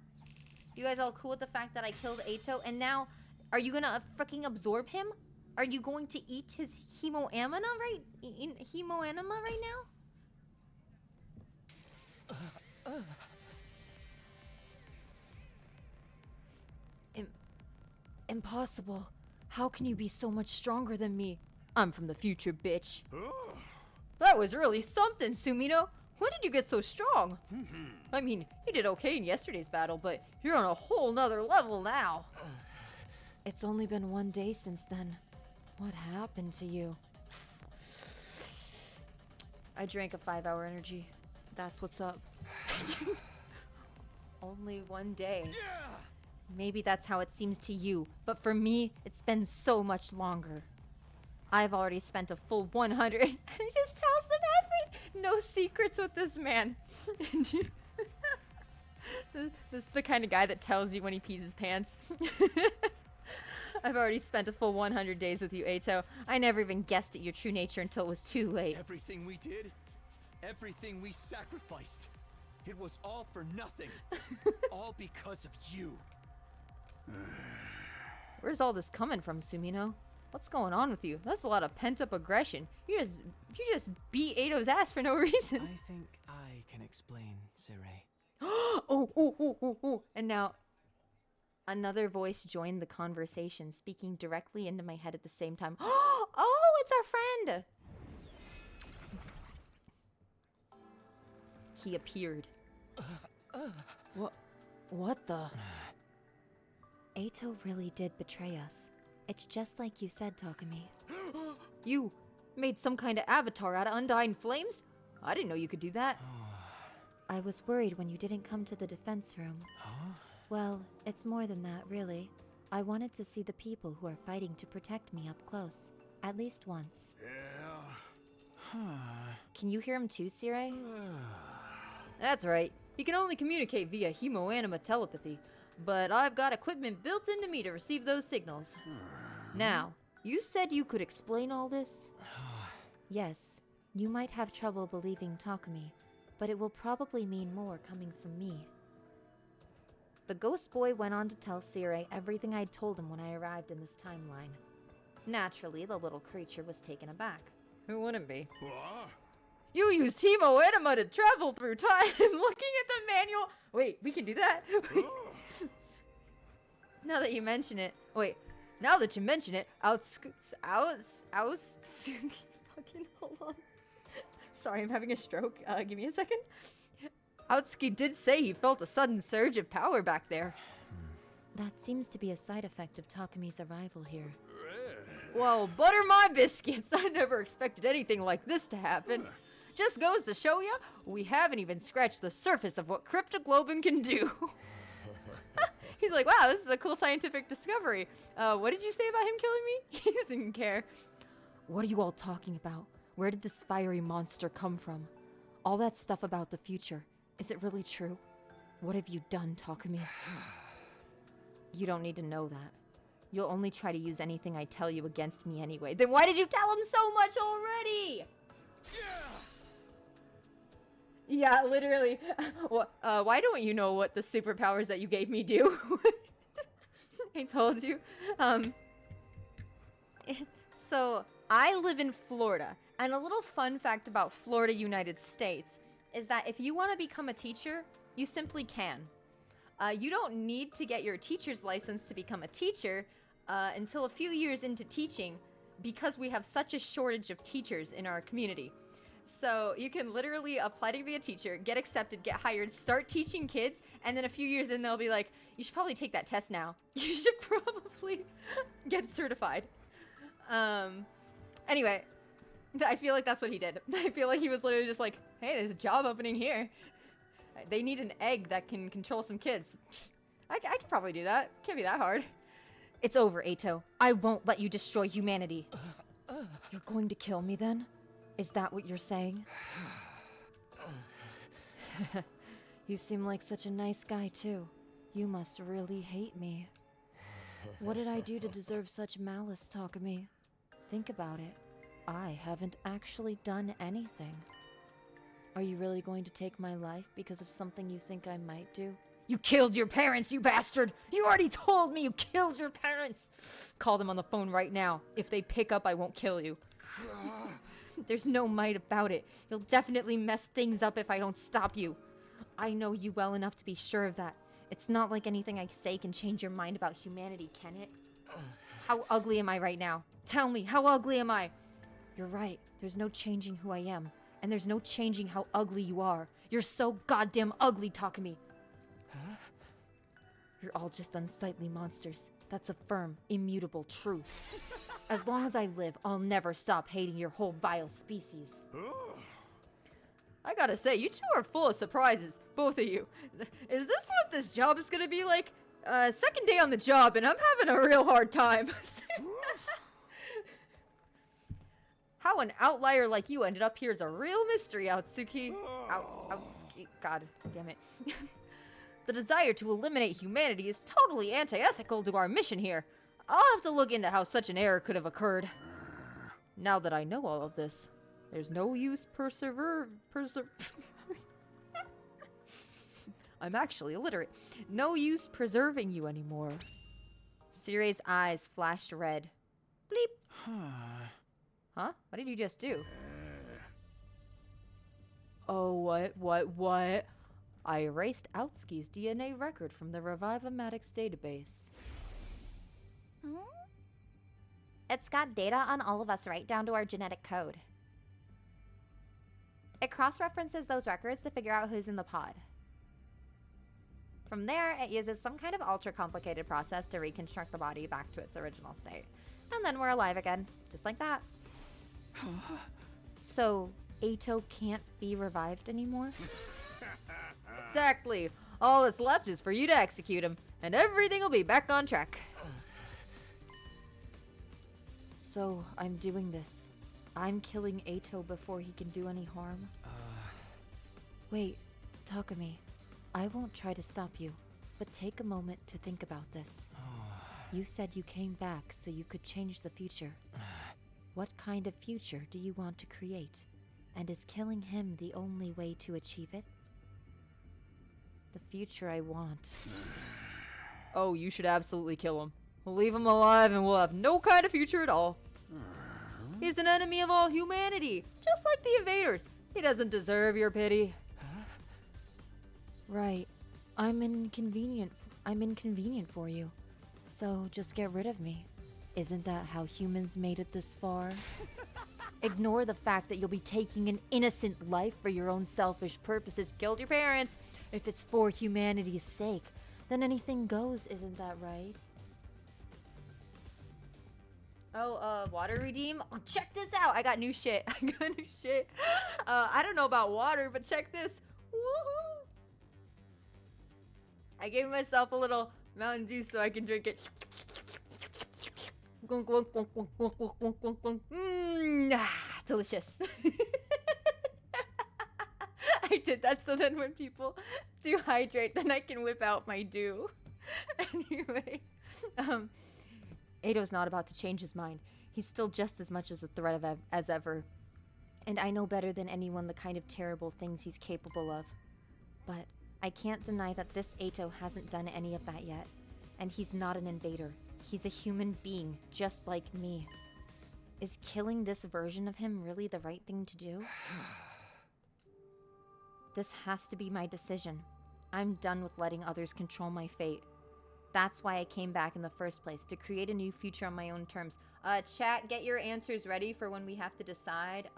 You guys all cool with the fact that I killed EITO? And now, are you gonna freaking absorb him? Are you going to eat his hemoanima right now? Impossible. How can you be so much stronger than me? I'm from the future, bitch. That was really something, Sumino. When did you get so strong? I mean, you did okay in yesterday's battle, but you're on a whole nother level now. It's only been 1 day since then. What happened to you? I drank a 5-hour energy. That's what's up. Only 1 day. Maybe that's how it seems to you, but for me, it's been so much longer. I've already spent a full 100. He just tells them everything. No secrets with this man. This is the kind of guy that tells you when he pees his pants. I've already spent a full 100 days with you, EITO. I never even guessed at your true nature until it was too late. Everything we did, everything we sacrificed, it was all for nothing. All because of you. Where's all this coming from, Sumino? What's going on with you? That's a lot of pent-up aggression. You just beat EITO's ass for no reason. I think I can explain, Sirei. Oh. And now, another voice joined the conversation, speaking directly into my head at the same time. Oh, it's our friend! He appeared. What the? EITO really did betray us. It's just like you said, Takumi. You made some kind of avatar out of undying flames? I didn't know you could do that. I was worried when you didn't come to the defense room. Well, it's more than that, really. I wanted to see the people who are fighting to protect me up close. At least once. Can you hear him too, Sirei? That's right. He can only communicate via hemoanima telepathy. But I've got equipment built into me to receive those signals. Now, you said you could explain all this? Yes, you might have trouble believing Takumi, but it will probably mean more coming from me. The ghost boy went on to tell Sirei everything I'd told him when I arrived in this timeline. Naturally, the little creature was taken aback. Who wouldn't be? You used hemoanima to travel through time. Looking at the manual. Wait, we can do that? Now that you mention it. Wait, now that you mention it, fucking hold on. Sorry, I'm having a stroke. Give me a second. Outsuki did say he felt a sudden surge of power back there. That seems to be a side effect of Takumi's arrival here. Well, butter my biscuits. I never expected anything like this to happen. Just goes to show you, we haven't even scratched the surface of what cryptoglobin can do. He's like, wow, this is a cool scientific discovery. What did you say about him killing me? He doesn't care. What are you all talking about? Where did this fiery monster come from? All that stuff about the future, is it really true? What have you done, Takumi? You don't need to know that. You'll only try to use anything I tell you against me anyway. Then why did you tell him so much already? Yeah, literally. Why don't you know what the superpowers that you gave me do? I told you. So, I live in Florida. And a little fun fact about Florida, United States, is that if you want to become a teacher, you simply can. You don't need to get your teacher's license to become a teacher until a few years into teaching, because we have such a shortage of teachers in our community. So you can literally apply to be a teacher, get accepted, get hired, start teaching kids, and then a few years in they'll be like, you should probably take that test now. You should probably get certified. Anyway, I feel like that's what he did. I feel like he was literally just like, hey, there's a job opening here. They need an egg that can control some kids. I can probably do that. Can't be that hard. It's over, EITO. I won't let you destroy humanity. You're going to kill me then? Is that what you're saying? You seem like such a nice guy too. You must really hate me. What did I do to deserve such malice, Takumi? Think about it. I haven't actually done anything. Are you really going to take my life because of something you think I might do? You killed your parents, you bastard! You already told me you killed your parents! Call them on the phone right now. If they pick up, I won't kill you. There's no might about it. You'll definitely mess things up if I don't stop you. I know you well enough to be sure of that. It's not like anything I say can change your mind about humanity, can it? How ugly am I right now? Tell me, how ugly am I? You're right. There's no changing who I am. And there's no changing how ugly you are. You're so goddamn ugly, Takumi. Huh? You're all just unsightly monsters. That's a firm, immutable truth. As long as I live, I'll never stop hating your whole vile species. I gotta say, you two are full of surprises, both of you. Is this what this job is gonna be like? Second day on the job, and I'm having a real hard time. How an outlier like you ended up here is a real mystery, Outsuki. God damn it. The desire to eliminate humanity is totally antithetical to our mission here. I'll have to look into how such an error could have occurred. Now that I know all of this, there's no use I'm actually illiterate. No use preserving you anymore. Sirie's eyes flashed red. Bleep. Huh? What did you just do? Oh, what? I erased Outski's DNA record from the Revivomatics database. It's got data on all of us right down to our genetic code. It cross-references those records to figure out who's in the pod. From there, it uses some kind of ultra-complicated process to reconstruct the body back to its original state. And then we're alive again, just like that. So, EITO can't be revived anymore? Exactly. All that's left is for you to execute him, and everything will be back on track. So, I'm doing this. I'm killing EITO before he can do any harm? Wait, Takumi. I won't try to stop you, but take a moment to think about this. You said you came back so you could change the future. What kind of future do you want to create? And is killing him the only way to achieve it? The future I want. Oh, you should absolutely kill him. We'll leave him alive and we'll have no kind of future at all. He's an enemy of all humanity, just like the invaders. He doesn't deserve your pity. Right. I'm inconvenient for you. So just get rid of me. Isn't that how humans made it this far? Ignore the fact that you'll be taking an innocent life for your own selfish purposes. Killed your parents. If it's for humanity's sake, then anything goes, isn't that right? Oh, water redeem? Oh, check this out. I got new shit. I don't know about water, but check this. Woohoo! I gave myself a little Mountain Dew so I can drink it. Delicious. I did that so then when people dehydrate, then I can whip out my dew. Anyway, EITO's not about to change his mind. He's still just as much as a threat as ever. And I know better than anyone the kind of terrible things he's capable of. But I can't deny that this EITO hasn't done any of that yet. And he's not an invader. He's a human being, just like me. Is killing this version of him really the right thing to do? This has to be my decision. I'm done with letting others control my fate. That's why I came back in the first place, to create a new future on my own terms. Chat, get your answers ready for when we have to decide.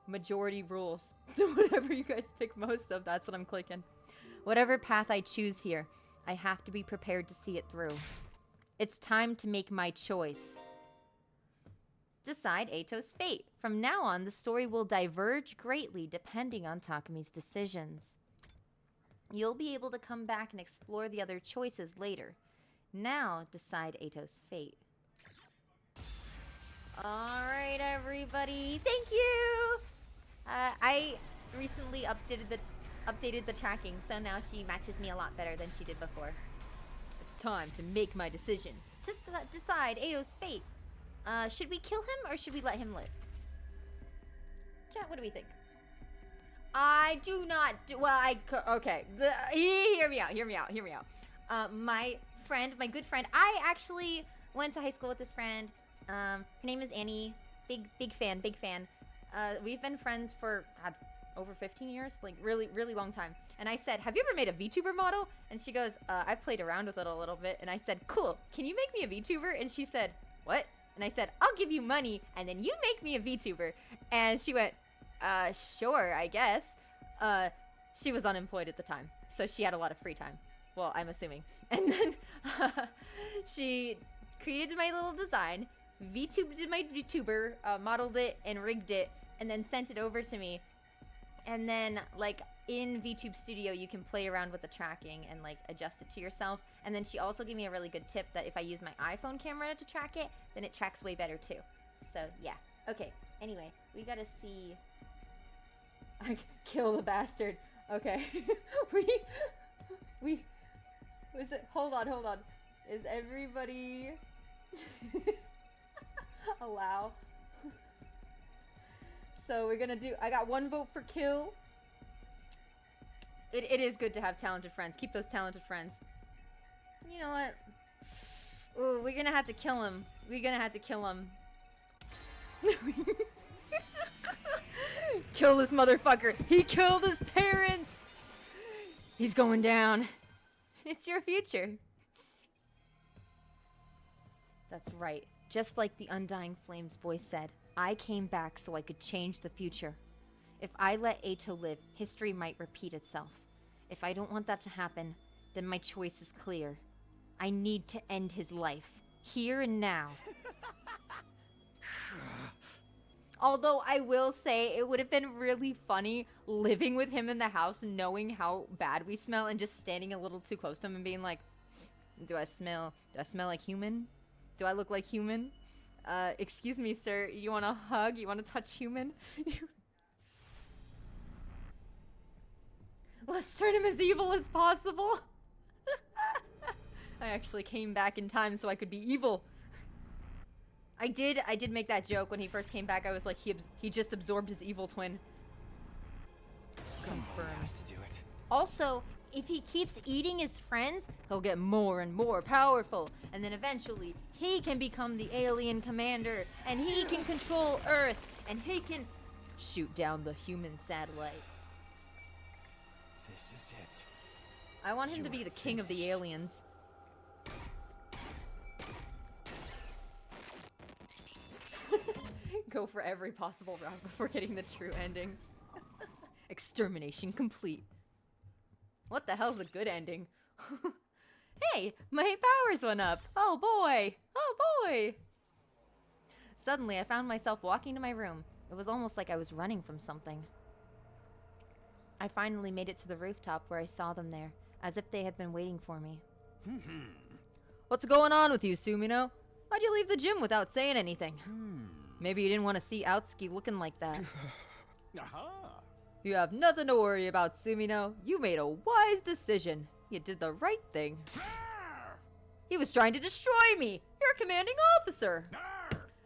Majority rules. Whatever you guys pick most of, that's what I'm clicking. Whatever path I choose here, I have to be prepared to see it through. It's time to make my choice. Decide EITO's fate. From now on, the story will diverge greatly depending on Takumi's decisions. You'll be able to come back and explore the other choices later. Now, decide Eito's fate. Alright, everybody. Thank you! I recently updated the tracking, so now she matches me a lot better than she did before. It's time to make my decision. To decide Eito's fate. Should we kill him or should we let him live? Chat, what do we think? I do not do, well, okay. Hear me out. My good friend, I actually went to high school with this friend. Her name is Annie. Big fan. We've been friends for, God, over 15 years, like really, really long time. And I said, have you ever made a VTuber model? And she goes, I've played around with it a little bit. And I said, cool, can you make me a VTuber? And she said, what? And I said, I'll give you money and then you make me a VTuber. And she went, sure, I guess. She was unemployed at the time, so she had a lot of free time. Well, I'm assuming. And then she created my little design, VTubed my VTuber, modeled it and rigged it, and then sent it over to me. And then, like, in VTube Studio, you can play around with the tracking and, like, adjust it to yourself. And then she also gave me a really good tip that if I use my iPhone camera to track it, then it tracks way better, too. So, yeah. Okay, anyway, we gotta see... I kill the bastard. Okay. we... Was it... Hold on. Is everybody... Allow... So we're gonna do... I got 1 vote for kill. It is good to have talented friends. Keep those talented friends. You know what? Ooh, we're gonna have to kill him. Kill this motherfucker. He killed his parents. He's going down. It's your future. That's right. Just like the Undying Flames voice said, I came back so I could change the future. If I let EITO live, history might repeat itself. If I don't want that to happen, then my choice is clear. I need to end his life. Here and now. Although I will say it would have been really funny living with him in the house, knowing how bad we smell, and just standing a little too close to him and being like, do I smell like human? Do I look like human? Excuse me, sir, you want a hug? You want to touch human? Let's turn him as evil as possible. I actually came back in time so I could be evil. I did make that joke when he first came back. I was like, he just absorbed his evil twin. Somebody has to do it. Also, if he keeps eating his friends, he'll get more and more powerful. And then eventually, he can become the alien commander. And he can control Earth. And he can shoot down the human satellite. This is it. I want him to be the king of the aliens. Go for every possible route before getting the true ending. Extermination complete. What the hell's a good ending? Hey, my powers went up. Oh boy. Suddenly, I found myself walking to my room. It was almost like I was running from something. I finally made it to the rooftop where I saw them there, as if they had been waiting for me. What's going on with you, Sumino? Why'd you leave the gym without saying anything? Maybe you didn't want to see Outski looking like that. You have nothing to worry about, Sumino. You made a wise decision. You did the right thing. He was trying to destroy me. You're a commanding officer.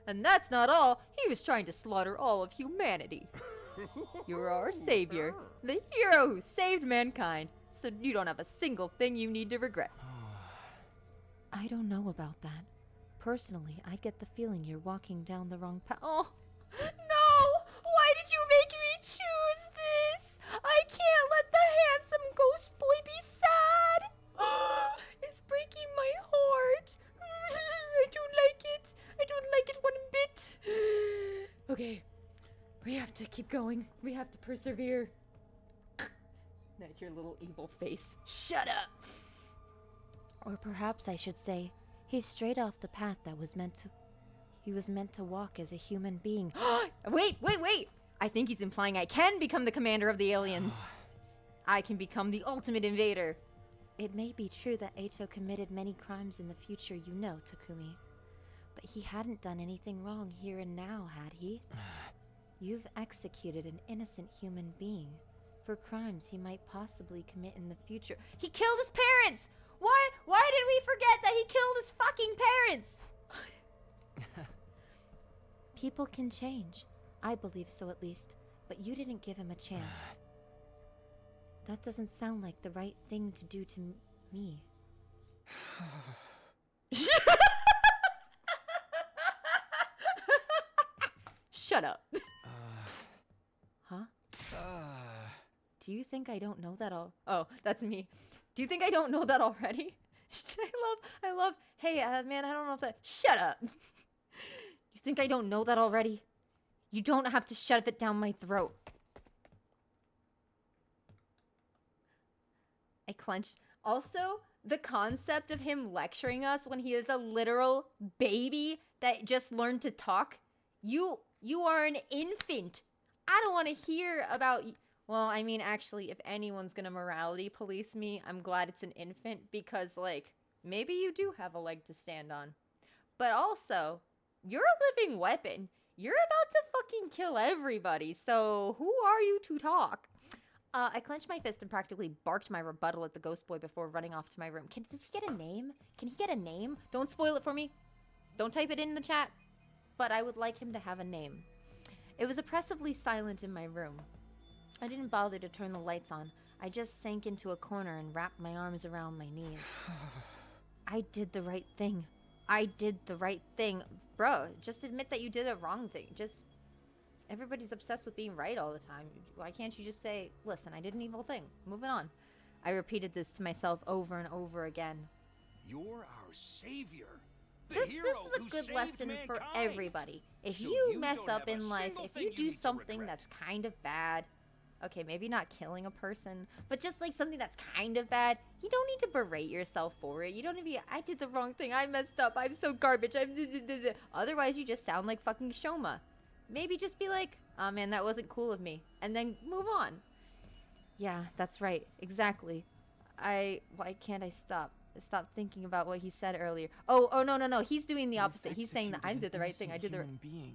And that's not all. He was trying to slaughter all of humanity. You're our savior, the hero who saved mankind. So you don't have a single thing you need to regret. I don't know about that. Personally, I get the feeling you're walking down the wrong path. Oh, no! Why did you make me choose this? I can't let the handsome ghost boy be sad. It's breaking my heart. I don't like it. I don't like it one bit. Okay, we have to keep going. We have to persevere. That's your little evil face. Shut up! Or perhaps I should say, he's straight off the path that was meant to... He was meant to walk as a human being. Wait! I think he's implying I can become the commander of the aliens. I can become the ultimate invader. It may be true that EITO committed many crimes in the future, you know, Takumi. But he hadn't done anything wrong here and now, had he? You've executed an innocent human being for crimes he might possibly commit in the future. He killed his parents! Why did we forget that he killed his fucking parents? People can change. I believe so at least. But you didn't give him a chance. That doesn't sound like the right thing to do to me. Shut up. Huh? Do you think I don't know that all? Oh, that's me. Do you think I don't know that already? I love, hey, man, I don't know if that, shut up. You think I don't know that already? You don't have to shove it down my throat. I clenched. Also, the concept of him lecturing us when he is a literal baby that just learned to talk. You are an infant. I don't want to hear about... Well, I mean, actually, if anyone's gonna morality police me, I'm glad it's an infant because, like, maybe you do have a leg to stand on. But also, you're a living weapon. You're about to fucking kill everybody, so who are you to talk? I clenched my fist and practically barked my rebuttal at the ghost boy before running off to my room. Does he get a name? Can he get a name? Don't spoil it for me. Don't type it in the chat. But I would like him to have a name. It was oppressively silent in my room. I didn't bother to turn the lights on. I just sank into a corner and wrapped my arms around my knees. I did the right thing. I did the right thing. Bro, just admit that you did a wrong thing. Just... Everybody's obsessed with being right all the time. Why can't you just say, listen, I did an evil thing. Moving on. I repeated this to myself over and over again. You're our savior. This is a good lesson for everybody. If you mess up in life, if you do something that's kind of bad, okay, maybe not killing a person, but just like something that's kind of bad, you don't need to berate yourself for it. You don't need to be, I did the wrong thing, I messed up, I'm so garbage, Otherwise, you just sound like fucking Shoma. Maybe just be like, oh man, that wasn't cool of me, and then move on. Yeah, that's right, exactly. Why can't I stop thinking about what he said earlier? Oh, no, he's doing the opposite. He's saying that I did the right thing, I did the right... being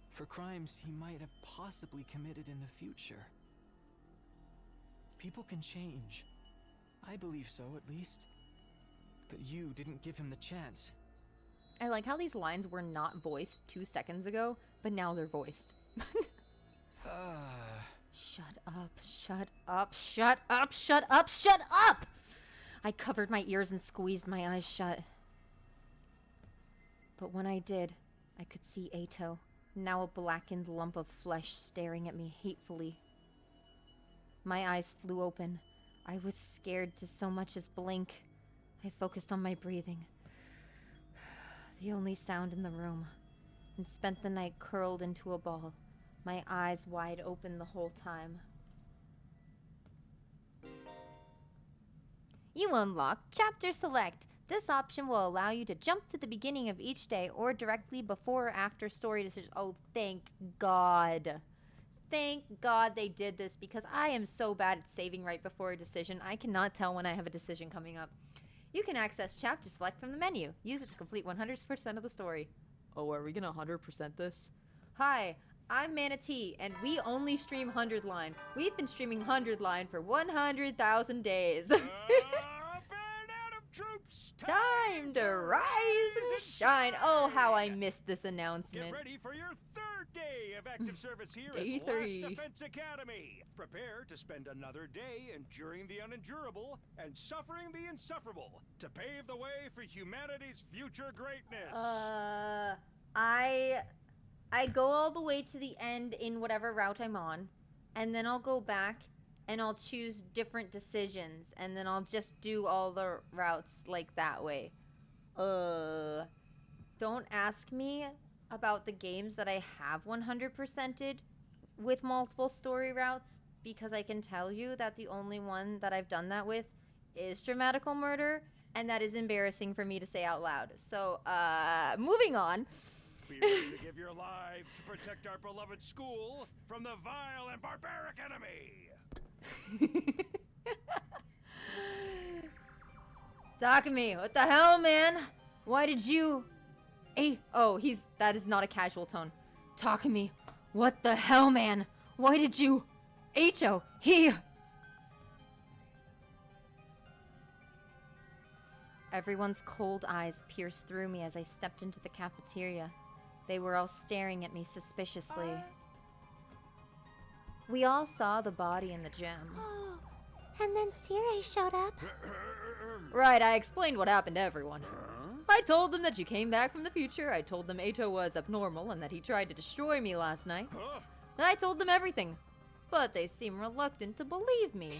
for crimes he might have possibly committed in the future. People can change. I believe so, at least. But you didn't give him the chance. I like how these lines were not voiced 2 seconds ago, but now they're voiced. Shut up, shut up, shut up, shut up, shut up! I covered my ears and squeezed my eyes shut. But when I did, I could see EITO, now a blackened lump of flesh staring at me hatefully. My eyes flew open. I was scared to so much as blink. I focused on my breathing, the only sound in the room, and spent the night curled into a ball, my eyes wide open the whole time. You unlock Chapter Select. This option will allow you to jump to the beginning of each day or directly before or after story decisions. Oh, thank God. Thank God they did this because I am so bad at saving right before a decision. I cannot tell when I have a decision coming up. You can access Chapter Select from the menu. Use it to complete 100% of the story. Oh, are we gonna 100% this? Hi, I'm Manatee, and we only stream 100 Line. We've been streaming 100 Line for 100,000 days. Burn Atom Troops! Time to rise and shine. Oh, how I missed this announcement. Get ready for your third day of active service here Day at 3. Last Defense Academy. Prepare to spend another day enduring the unendurable and suffering the insufferable to pave the way for humanity's future greatness. I go all the way to the end in whatever route I'm on, and then I'll go back and I'll choose different decisions, and then I'll just do all the routes like that way. Don't ask me about the games that I have 100%ed with multiple story routes, because I can tell you that the only one that I've done that with is Dramatical Murder, and that is embarrassing for me to say out loud. So, moving on. Be ready to give your lives to protect our beloved school from the vile and barbaric enemy. Takumi, what the hell, man? Why did you... that is not a casual tone. Takumi, what the hell, man? Why did you... EITO, he... Everyone's cold eyes pierced through me as I stepped into the cafeteria. They were all staring at me suspiciously. We all saw the body in the gym. And then Sire showed up. Right, I explained what happened to everyone. I told them that you came back from the future. I told them EITO was abnormal and that he tried to destroy me last night. And I told them everything. But they seem reluctant to believe me.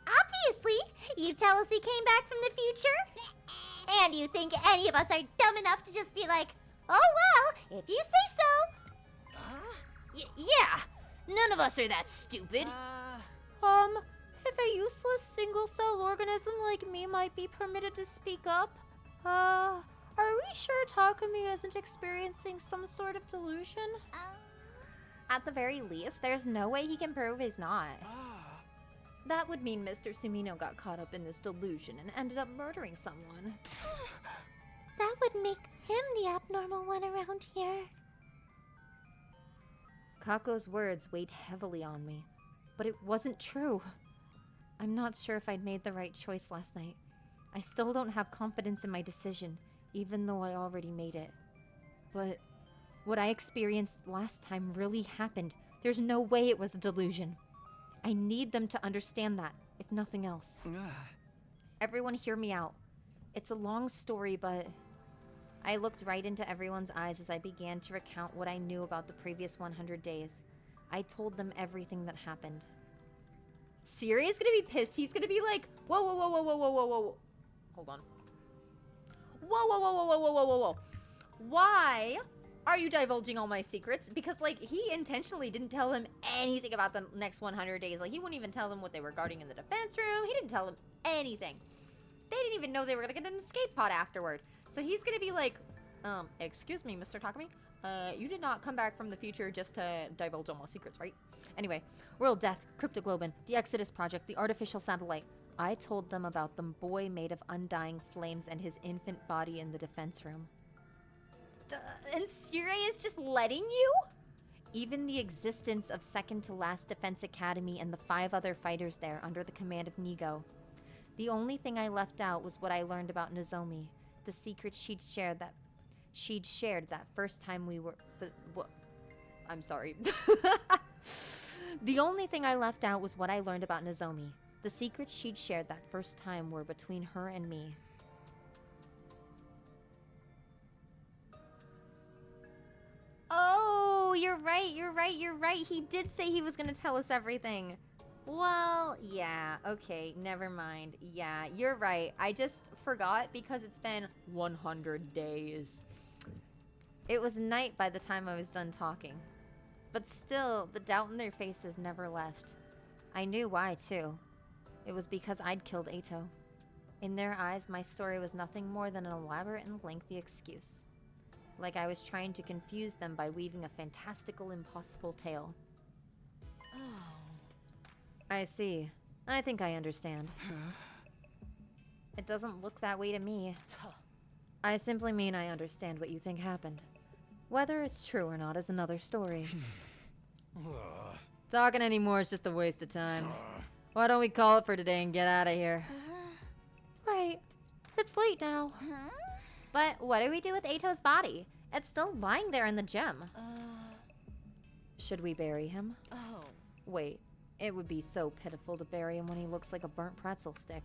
Obviously! You tell us he came back from the future? And you think any of us are dumb enough to just be like, oh well, if you say so. Yeah, none of us are that stupid. If a useless single-cell organism like me might be permitted to speak up, are we sure Takumi isn't experiencing some sort of delusion? At the very least, there's no way he can prove he's not. That would mean Mr. Sumino got caught up in this delusion and ended up murdering someone. That would make him the abnormal one around here. Kako's words weighed heavily on me, but it wasn't true. I'm not sure if I'd made the right choice last night. I still don't have confidence in my decision, even though I already made it. But what I experienced last time really happened. There's no way it was a delusion. I need them to understand that, if nothing else. Everyone hear me out. It's a long story, but... I looked right into everyone's eyes as I began to recount what I knew about the previous 100 days. I told them everything that happened. Siri is gonna be pissed. He's gonna be like, whoa, whoa, whoa, whoa, whoa, whoa, whoa, whoa. Hold on. Whoa, whoa, whoa, whoa, whoa, whoa, whoa, whoa, whoa. Why are you divulging all my secrets? Because, like, he intentionally didn't tell him anything about the next 100 days. Like, he wouldn't even tell them what they were guarding in the defense room. He didn't tell them anything. They didn't even know they were gonna get an escape pod afterward. So he's gonna be like, excuse me, Mr. Takumi? You did not come back from the future just to divulge all my secrets, right? Anyway, World Death, Cryptoglobin, the Exodus Project, the artificial satellite. I told them about the boy made of undying flames and his infant body in the defense room. And Siri is just letting you? Even the existence of Second to Last Defense Academy and the 5 other fighters there under the command of Nigo. The only thing I left out was what I learned about Nozomi, the secret she'd shared that first time we were... I'm sorry. The only thing I left out was what I learned about Nozomi. The secrets she'd shared that first time were between her and me. Oh, you're right. He did say he was gonna tell us everything. Well, yeah, okay, never mind. Yeah, you're right. I just forgot because it's been 100 days. It was night by the time I was done talking. But still, the doubt in their faces never left. I knew why, too. It was because I'd killed EITO. In their eyes, my story was nothing more than an elaborate and lengthy excuse. Like I was trying to confuse them by weaving a fantastical, impossible tale. I see. I think I understand. It doesn't look that way to me. I simply mean I understand what you think happened. Whether it's true or not is another story. Talking anymore is just a waste of time. Why don't we call it for today and get out of here? Right. It's late now. But what do we do with EITO's body? It's still lying there in the gym. Should we bury him? Wait. It would be so pitiful to bury him when he looks like a burnt pretzel stick.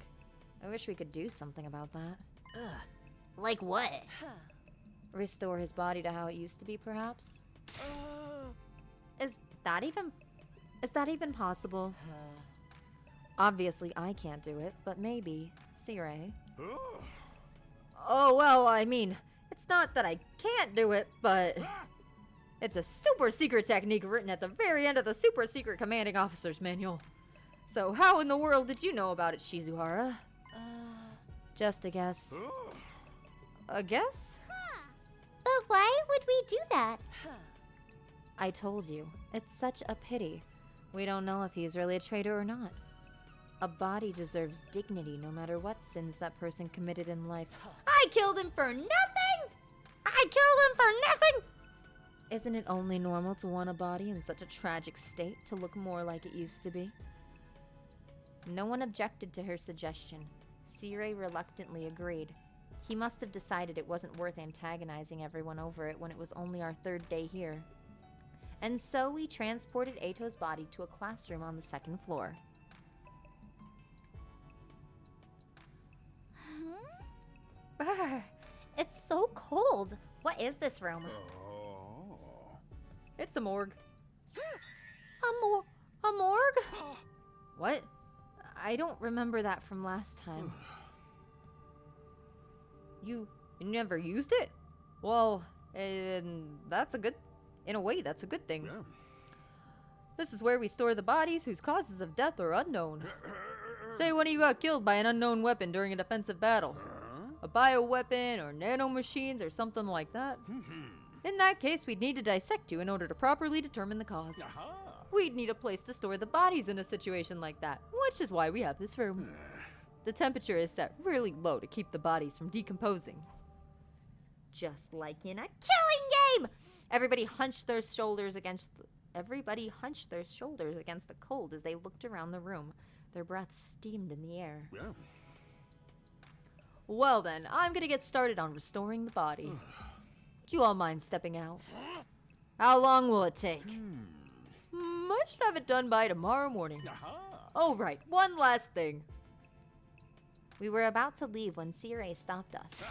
I wish we could do something about that. Like what? Restore his body to how it used to be, perhaps? Is that even possible? Obviously, I can't do it, but maybe Sire. Oh, well, I mean, it's not that I can't do it, but... It's a super secret technique written at the very end of the super secret commanding officer's manual. So how in the world did you know about it, Shizuhara? Just a guess. A guess? But why would we do that? I told you. It's such a pity. We don't know if he's really a traitor or not. A body deserves dignity no matter what sins that person committed in life. I killed him for nothing! I killed him for nothing! Isn't it only normal to want a body in such a tragic state to look more like it used to be? No one objected to her suggestion. Sirei reluctantly agreed. He must have decided it wasn't worth antagonizing everyone over it when it was only our 3rd day here. And so we transported Eito's body to a classroom on the 2nd floor. Brr, it's so cold. What is this room? It's a morgue. A morgue? What? I don't remember that from last time. You never used it? Well, that's a good... In a way, that's a good thing. Yeah. This is where we store the bodies whose causes of death are unknown. Say one of you got killed by an unknown weapon during a defensive battle. A bioweapon or nanomachines or something like that. In that case, we'd need to dissect you in order to properly determine the cause. We'd need a place to store the bodies in a situation like that, which is why we have this room. The temperature is set really low to keep the bodies from decomposing. Just like in a killing game! Everybody hunched their shoulders against the cold as they looked around the room. Their breaths steamed in the air. Yeah. Well then, I'm gonna get started on restoring the body. Would you all mind stepping out? How long will it take? I should have it done by tomorrow morning. Oh right, one last thing. We were about to leave when Sirei stopped us.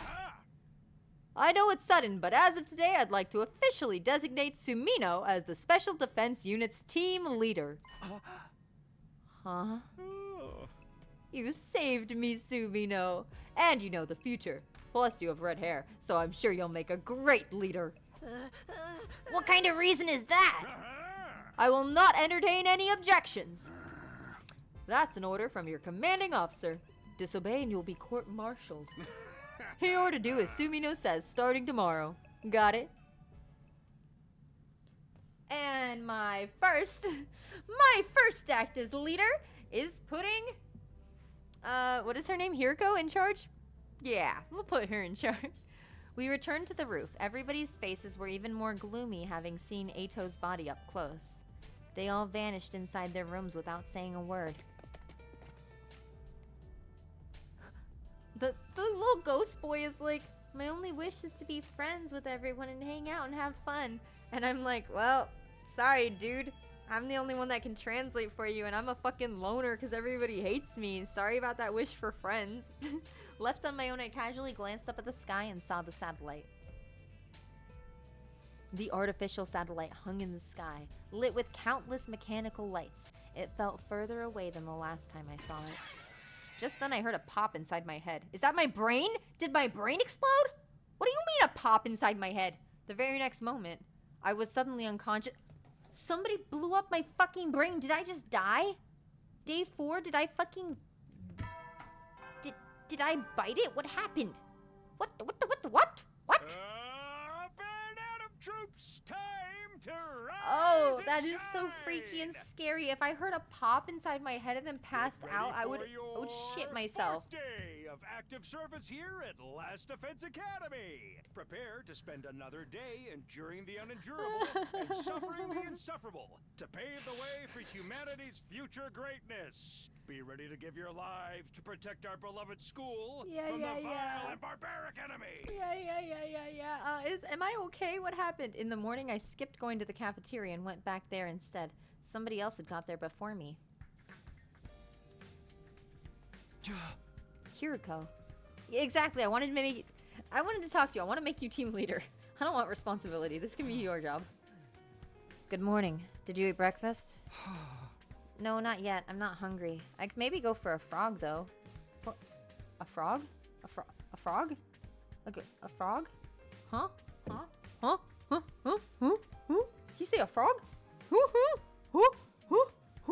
I know it's sudden, but as of today, I'd like to officially designate Sumino as the Special Defense Unit's team leader. Huh? You saved me, Sumino. And you know the future. Plus, you have red hair, so I'm sure you'll make a great leader. What kind of reason is that? I will not entertain any objections. That's an order from your commanding officer. Disobey and you'll be court-martialed. You're to do as Sumino says starting tomorrow. Got it? And my first act as leader is putting, what is her name, Hiriko, in charge? Yeah, we'll put her in charge. We returned to the roof. Everybody's faces were even more gloomy having seen Eito's body up close. They all vanished inside their rooms without saying a word. The little ghost boy is like, my only wish is to be friends with everyone and hang out and have fun. And I'm like, well, sorry, dude. I'm the only one that can translate for you, and I'm a fucking loner because everybody hates me. Sorry about that wish for friends. Left on my own, I casually glanced up at the sky and saw the satellite. The artificial satellite hung in the sky, lit with countless mechanical lights. It felt further away than the last time I saw it. Just then I heard a pop inside my head. Is that my brain? Did my brain explode? What do you mean a pop inside my head? The very next moment, I was suddenly unconscious. Somebody blew up my fucking brain. Did I just die? Day 4, did I fucking... Did I bite it? What happened? What? Burn Atom troops, time to rise! Oh, that is so freaky and scary. If I heard a pop inside my head and then passed out, I would shit myself. Fourth day of active service here at Last Defense Academy. Prepare to spend another day enduring the unendurable and suffering the insufferable to pave the way for humanity's future greatness. Be ready to give your lives to protect our beloved school from the vile and barbaric enemy. Am I okay? What happened? In the morning, I skipped going to the cafeteria and went back there instead. Somebody else had got there before me. Hiriko. Yeah, exactly. I wanted to talk to you. I want to make you team leader. I don't want responsibility. This can be your job. Good morning. Did you eat breakfast? No, not yet. I'm not hungry. I could maybe go for a frog, though. A frog? A frog? A frog? Huh? Huh? Huh? Huh? Huh? Huh? Huh? You say a frog? Huh? Huh? Huh? Huh? Huh?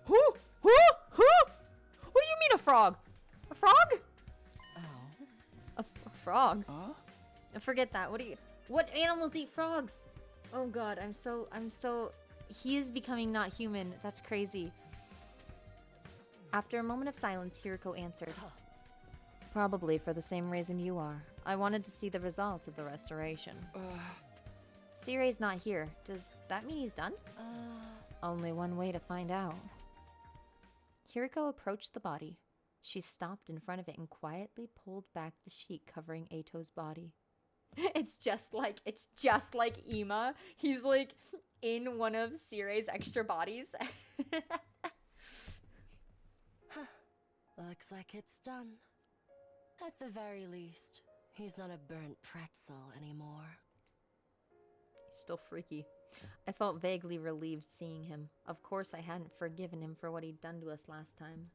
Huh? Huh? Huh? What do you mean a frog? A frog? A frog? Huh? Forget that. What animals eat frogs? Oh god, I'm so he is becoming not human. That's crazy. After a moment of silence, Hiriko answered. Probably for the same reason you are. I wanted to see the results of the restoration. Sirei's not here. Does that mean he's done? Only one way to find out. Hiriko approached the body. She stopped in front of it and quietly pulled back the sheet covering Eito's body. It's just like Ima. He's like in one of Sirei's extra bodies. Looks like it's done. At the very least, he's not a burnt pretzel anymore. Still freaky. I felt vaguely relieved seeing him. Of course I hadn't forgiven him for what he'd done to us last time.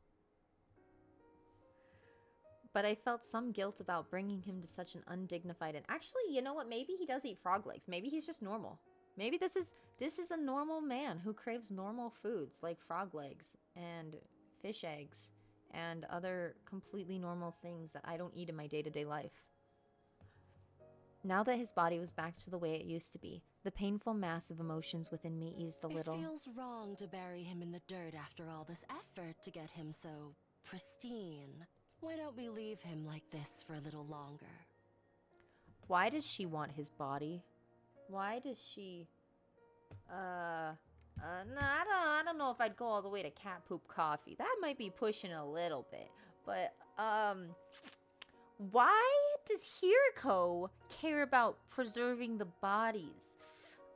But I felt some guilt about bringing him to such an undignified and actually, you know what? Maybe he does eat frog legs. Maybe he's just normal. Maybe this is a normal man who craves normal foods like frog legs and fish eggs and other completely normal things that I don't eat in my day-to-day life. Now that his body was back to the way it used to be, the painful mass of emotions within me eased a little. It feels wrong to bury him in the dirt after all this effort to get him so pristine. Why don't we leave him like this for a little longer? Why does she want his body? Why does she... No, I don't know if I'd go all the way to cat poop coffee. That might be pushing a little bit. But, why does Hiriko care about preserving the bodies?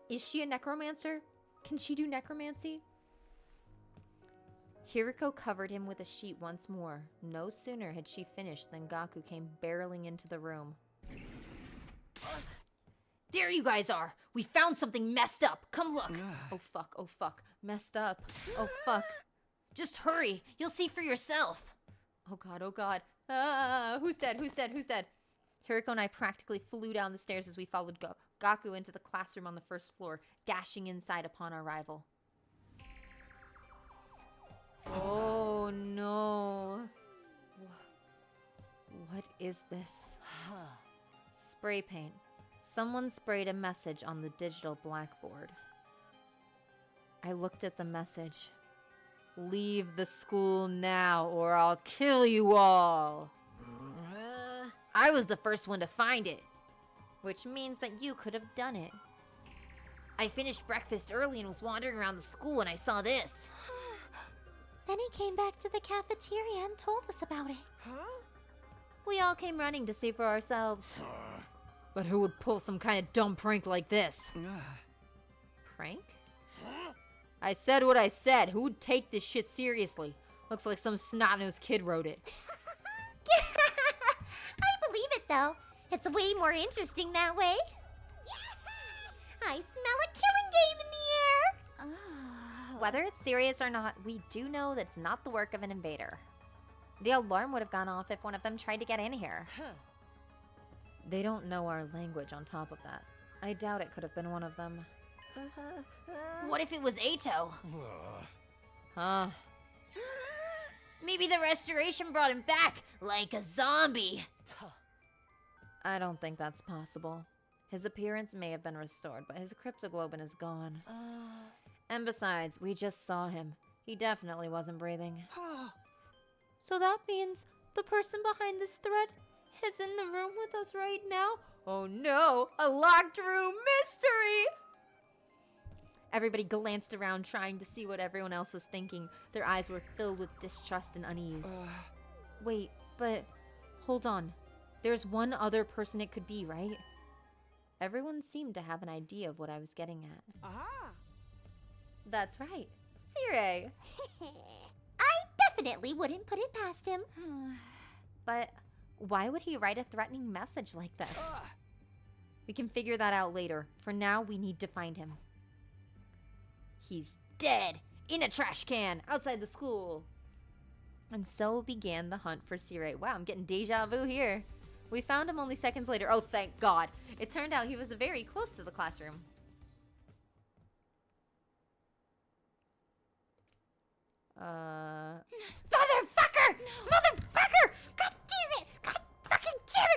Is she a necromancer? Can she do necromancy? Hiriko covered him with a sheet once more. No sooner had she finished than Gaku came barreling into the room. There you guys are! We found something messed up! Come look! Oh fuck, oh fuck. Messed up. Oh fuck. Just hurry! You'll see for yourself! Oh god, oh god. Who's dead? Who's dead? Who's dead? Hiriko and I practically flew down the stairs as we followed Gaku into the classroom on the first floor, dashing inside upon our arrival. Oh no. What is this? Spray paint. Someone sprayed a message on the digital blackboard. I looked at the message. Leave the school now or I'll kill you all. I was the first one to find it, which means that you could have done it. I finished breakfast early and was wandering around the school when I saw this. Then he came back to the cafeteria and told us about it. We all came running to see for ourselves. But who would pull some kind of dumb prank like this? Prank? I said what I said. Who would take this shit seriously? Looks like some snot-nosed kid wrote it. I believe it, though. It's way more interesting that way. I smell a killing game in the air. Whether it's serious or not, we do know that's not the work of an invader. The alarm would have gone off if one of them tried to get in here. They don't know our language on top of that. I doubt it could have been one of them. What if it was EITO? Maybe the restoration brought him back, like a zombie. I don't think that's possible. His appearance may have been restored, but his cryptoglobin is gone. And besides, we just saw him. He definitely wasn't breathing. So that means the person behind this thread is in the room with us right now? Oh no, a locked room mystery! Everybody glanced around trying to see what everyone else was thinking. Their eyes were filled with distrust and unease. Wait, but hold on. There's one other person it could be, right? Everyone seemed to have an idea of what I was getting at. Aha! That's right. Sirei. I definitely wouldn't put it past him. But why would he write a threatening message like this? We can figure that out later. For now, we need to find him. He's dead! In a trash can! Outside the school! And so began the hunt for Sirei. Wow, I'm getting deja vu here. We found him only seconds later. Oh, thank God. It turned out he was very close to the classroom. Motherfucker! No. Motherfucker! God damn it! God fucking damn it!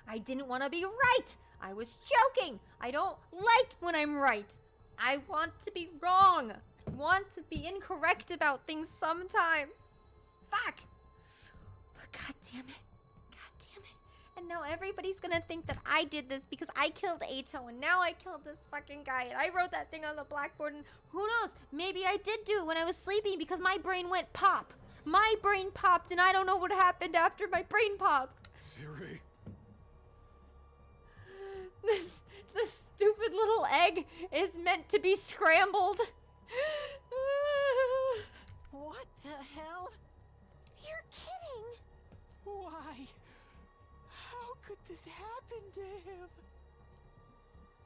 I didn't want to be right! I was joking! I don't like when I'm right! I want to be wrong. I want to be incorrect about things sometimes. Fuck. God damn it. God damn it. And now everybody's gonna think that I did this because I killed EITO, and now I killed this fucking guy, and I wrote that thing on the blackboard, and who knows? Maybe I did do it when I was sleeping because my brain went pop. My brain popped, and I don't know what happened after my brain popped. Siri? This stupid little egg is meant to be scrambled. What the hell? You're kidding. Why? How could this happen to him?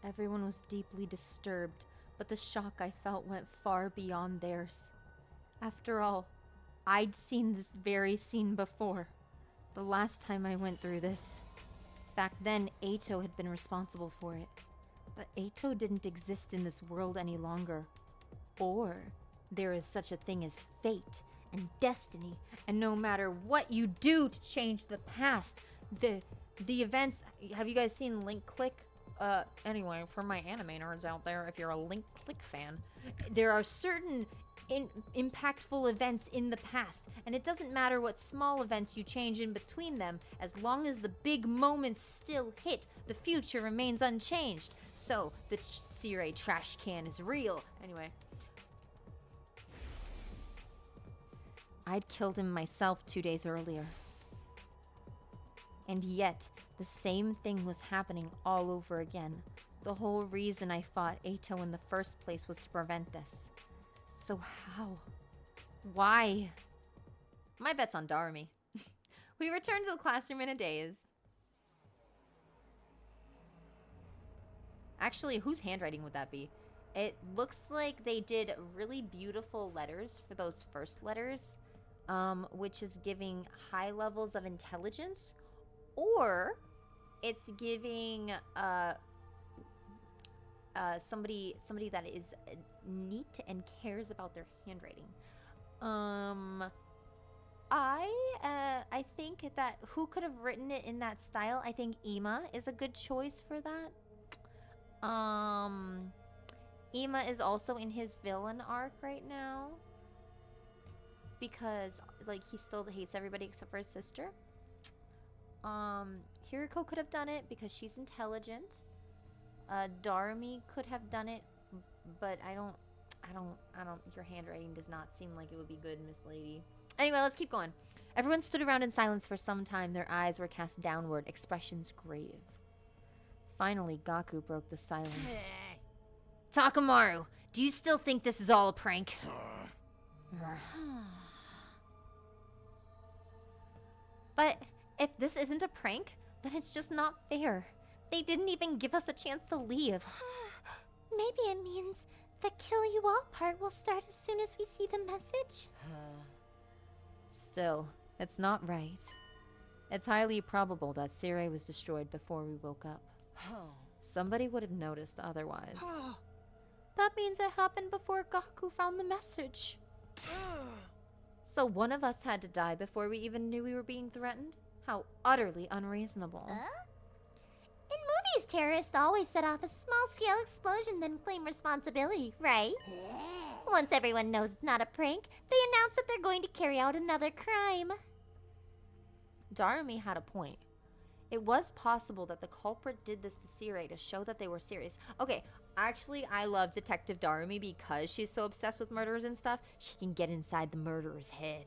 Everyone was deeply disturbed, but the shock I felt went far beyond theirs. After all, I'd seen this very scene before. The last time I went through this. Back then, EITO had been responsible for it. But EITO didn't exist in this world any longer. Or there is such a thing as fate and destiny, and no matter what you do to change the past, the events. Have you guys seen Link Click? Anyway, for my anime nerds out there, if you're a Link Click fan, there are certain impactful events in the past, and it doesn't matter what small events you change in between them, as long as the big moments still hit, the future remains unchanged. So the Sirei trash can is real. Anyway, I'd killed him myself 2 days earlier. And yet, the same thing was happening all over again. The whole reason I fought EITO in the first place was to prevent this. So how? Why? My bet's on Darumi. We returned to the classroom in a daze. Actually, whose handwriting would that be? It looks like they did really beautiful letters for those first letters, which is giving high levels of intelligence, or it's giving somebody that is neat and cares about their handwriting. I think that who could have written it in that style? I think Ima is a good choice for that. Ima is also in his villain arc right now because like he still hates everybody except for his sister. Hiriko could have done it because she's intelligent. Darumi could have done it, but I don't, your handwriting does not seem like it would be good, Miss Lady. Anyway, let's keep going. Everyone stood around in silence for some time. Their eyes were cast downward, expressions grave. Finally, Gaku broke the silence. Takamaru, do you still think this is all a prank? But if this isn't a prank, then it's just not fair. They didn't even give us a chance to leave. Maybe it means the kill you all part will start as soon as we see the message. Still, it's not right. It's highly probable that Sirei was destroyed before we woke up. Somebody would have noticed otherwise. That means it happened before Gaku found the message. So one of us had to die before we even knew we were being threatened? How utterly unreasonable. In movies, terrorists always set off a small-scale explosion, then claim responsibility, right? Once everyone knows it's not a prank, they announce that they're going to carry out another crime. Darumi had a point. It was possible that the culprit did this to Sirei to show that they were serious. Okay, actually, I love Detective Darumi because she's so obsessed with murderers and stuff. She can get inside the murderer's head.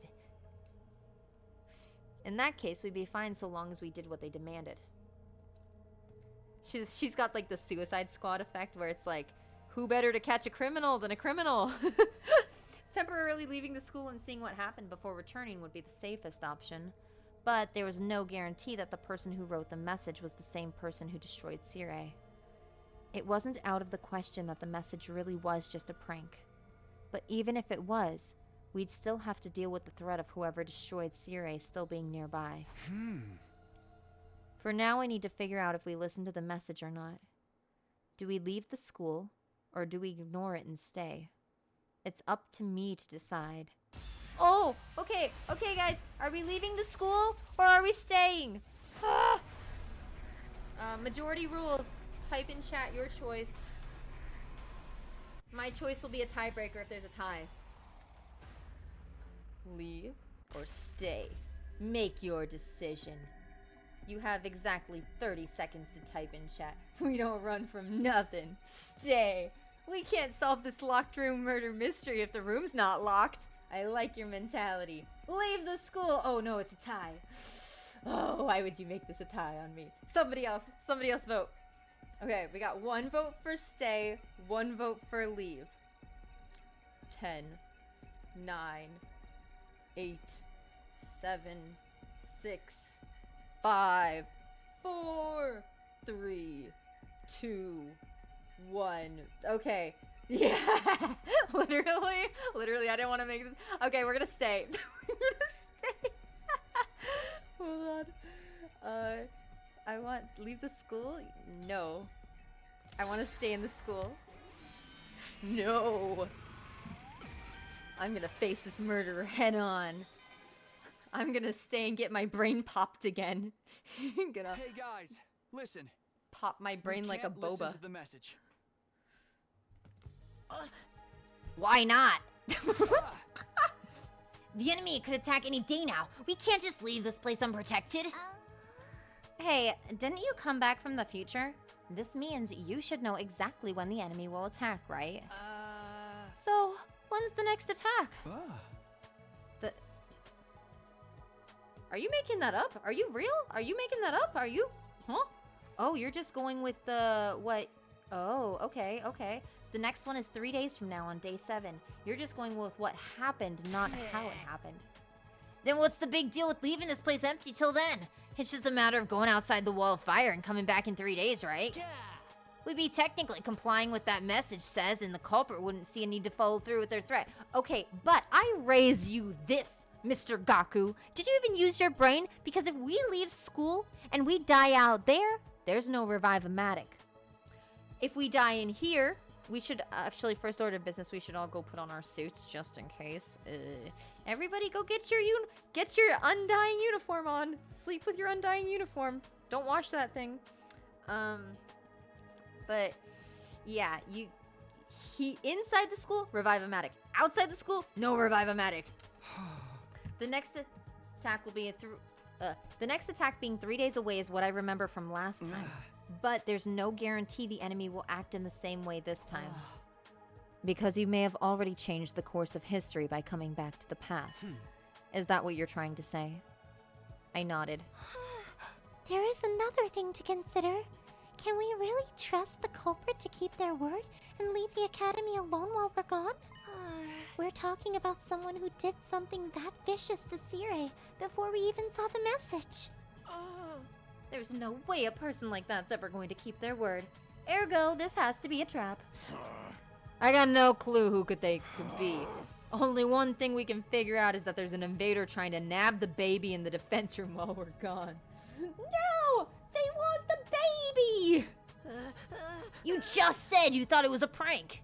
In that case, we'd be fine so long as we did what they demanded. She's got like the Suicide Squad effect where it's like, who better to catch a criminal than a criminal? Temporarily leaving the school and seeing what happened before returning would be the safest option. But there was no guarantee that the person who wrote the message was the same person who destroyed Sirei. It wasn't out of the question that the message really was just a prank. But even if it was, we'd still have to deal with the threat of whoever destroyed Sirei still being nearby. For now, I need to figure out if we listen to the message or not. Do we leave the school, or do we ignore it and stay? It's up to me to decide. Oh, okay, guys. Are we leaving the school, or are we staying? Majority rules. Type in chat your choice. My choice will be a tiebreaker if there's a tie. Leave or stay. Make your decision. You have exactly 30 seconds to type in chat. We don't run from nothing. Stay. We can't solve this locked room murder mystery if the room's not locked. I like your mentality. Leave the school. Oh no, it's a tie. Oh, why would you make this a tie on me? Somebody else vote. Okay, we got 1 vote for stay, 1 vote for leave. 10, 9, 8, 7, 6, 5, 4, 3, 2, 1. Okay. Yeah. literally, I didn't want to make this. Okay, we're gonna stay. We're gonna stay. Hold on. I want leave the school? No. I want to stay in the school. No. I'm gonna face this murderer head on. I'm gonna stay and get my brain popped again. Gonna Hey guys, listen. pop my brain like a Listen boba. to the message. Why not? The enemy could attack any day now. We can't just leave this place unprotected. Hey, didn't you come back from the future? This means you should know exactly when the enemy will attack, right? So, when's the next attack? Are you making that up? Are you real? Are you making that up? Are you? Huh? Oh, you're just going with the what? Oh, okay. The next one is 3 days from now on day 7. You're just going with what happened, not how it happened. Then what's the big deal with leaving this place empty till then? It's just a matter of going outside the wall of fire and coming back in 3 days, right? We'd be technically complying with that message says, and the culprit wouldn't see a need to follow through with their threat. Okay, but I raise you this, Mr. Gaku. Did you even use your brain? Because if we leave school and we die out there, there's no revive-o-matic. If we die in here, we should actually, first order of business, we should all go put on our suits just in case. Everybody go get your undying uniform on. Sleep with your undying uniform. Don't wash that thing. But yeah, he inside the school, revive-o-matic. Outside the school, no revive-o-matic. The next attack will be the next attack being 3 days away is what I remember from last time. But there's no guarantee the enemy will act in the same way this time. Because you may have already changed the course of history by coming back to the past. Is that what you're trying to say? I nodded. There is another thing to consider. Can we really trust the culprit to keep their word and leave the academy alone while we're gone? We're talking about someone who did something that vicious to Sire before we even saw the message. There's no way a person like that's ever going to keep their word. Ergo, this has to be a trap. I got no clue who they could be. Only one thing we can figure out is that there's an invader trying to nab the baby in the defense room while we're gone. No! They want the baby! You just said you thought it was a prank.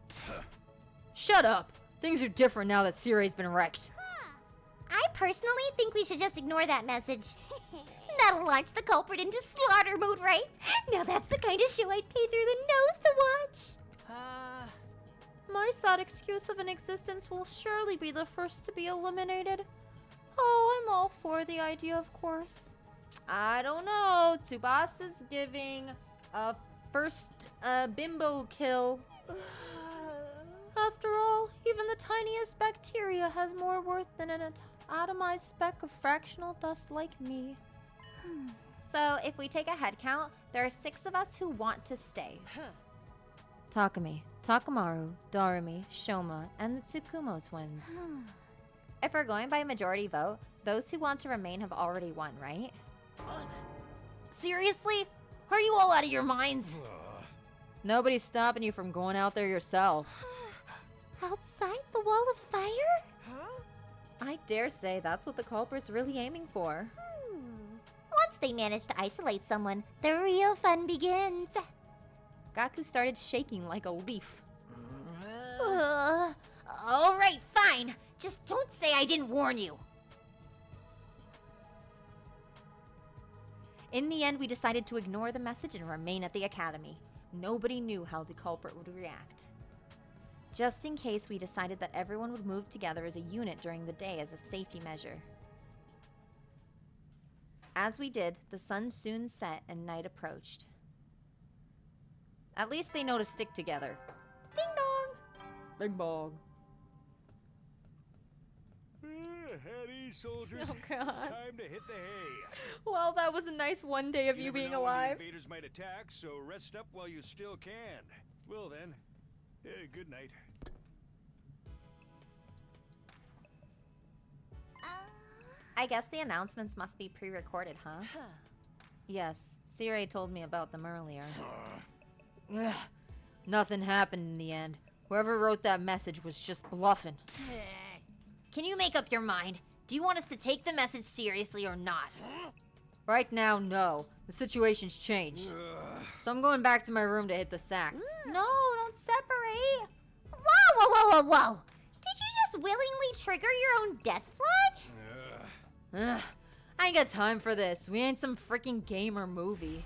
Shut up! Things are different now that Sire's been wrecked. I personally think we should just ignore that message. That'll launch the culprit into slaughter mode, right? Now that's the kind of show I'd pay through the nose to watch. My sad excuse of an existence will surely be the first to be eliminated. Oh, I'm all for the idea, of course. I don't know. Tsubasa's giving a first bimbo kill. After all, even the tiniest bacteria has more worth than an atomized speck of fractional dust like me. So, if we take a head count, there are 6 of us who want to stay. Takumi, Takamaru, Darumi, Shoma, and the Tsukumo twins. If we're going by majority vote, those who want to remain have already won, right? Seriously? Are you all out of your minds? Nobody's stopping you from going out there yourself. Outside the wall of fire? I dare say that's what the culprit's really aiming for. Once they manage to isolate someone, the real fun begins. Gaku started shaking like a leaf. Alright, fine. Just don't say I didn't warn you. In the end, we decided to ignore the message and remain at the academy. Nobody knew how the culprit would react. just in case we decided that everyone would move together as a unit during the day as a safety measure. As we did, the sun soon set and night approached. At least they know to stick together. Ding dong! Bing bong. Howdy, soldiers. Oh, God. It's time to hit the hay. Well, that was a nice one day of you never being know when alive. The invaders might attack, so rest up while you still can. Well then, good night. I guess the announcements must be pre-recorded, huh? Yes, Siri told me about them earlier. Ugh, nothing happened in the end. Whoever wrote that message was just bluffing. Can you make up your mind? Do you want us to take the message seriously or not? Right now, no. The situation's changed. So I'm going back to my room to hit the sack. No, don't separate. Whoa, whoa, whoa, whoa, whoa. Did you just willingly trigger your own death flag? Ugh, I ain't got time for this. We ain't some freaking game or movie.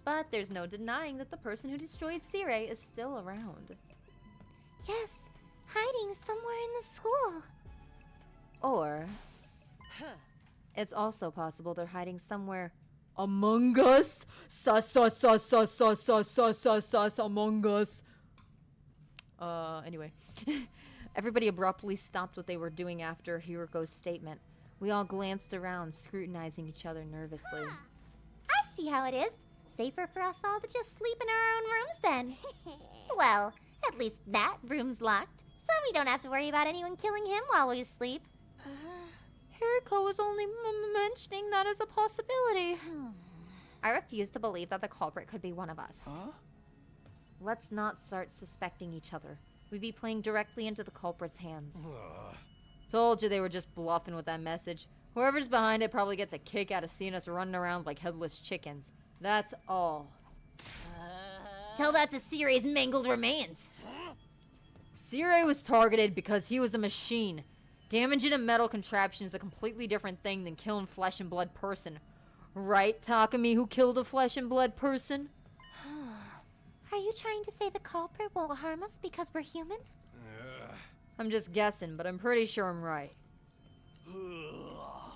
But there's no denying that the person who destroyed Sire is still around. Yes, hiding somewhere in the school. Or it's also possible they're hiding somewhere among us. Sus among us. Anyway. Everybody abruptly stopped what they were doing after Hiriko's statement. We all glanced around, scrutinizing each other nervously. I see how it is. Safer for us all to just sleep in our own rooms then. Well, at least that room's locked, so we don't have to worry about anyone killing him while we sleep. Hiriko was only mentioning that as a possibility. I refuse to believe that the culprit could be one of us. Huh? Let's not start suspecting each other. We'd be playing directly into the culprit's hands. Told you they were just bluffing with that message. Whoever's behind it probably gets a kick out of seeing us running around like headless chickens. That's all. Tell that to Sire's mangled remains. Sire was targeted because he was a machine. Damaging a metal contraption is a completely different thing than killing flesh and blood person. Right, Takumi, who killed a flesh and blood person? Are you trying to say the culprit won't harm us because we're human? I'm just guessing, but I'm pretty sure I'm right.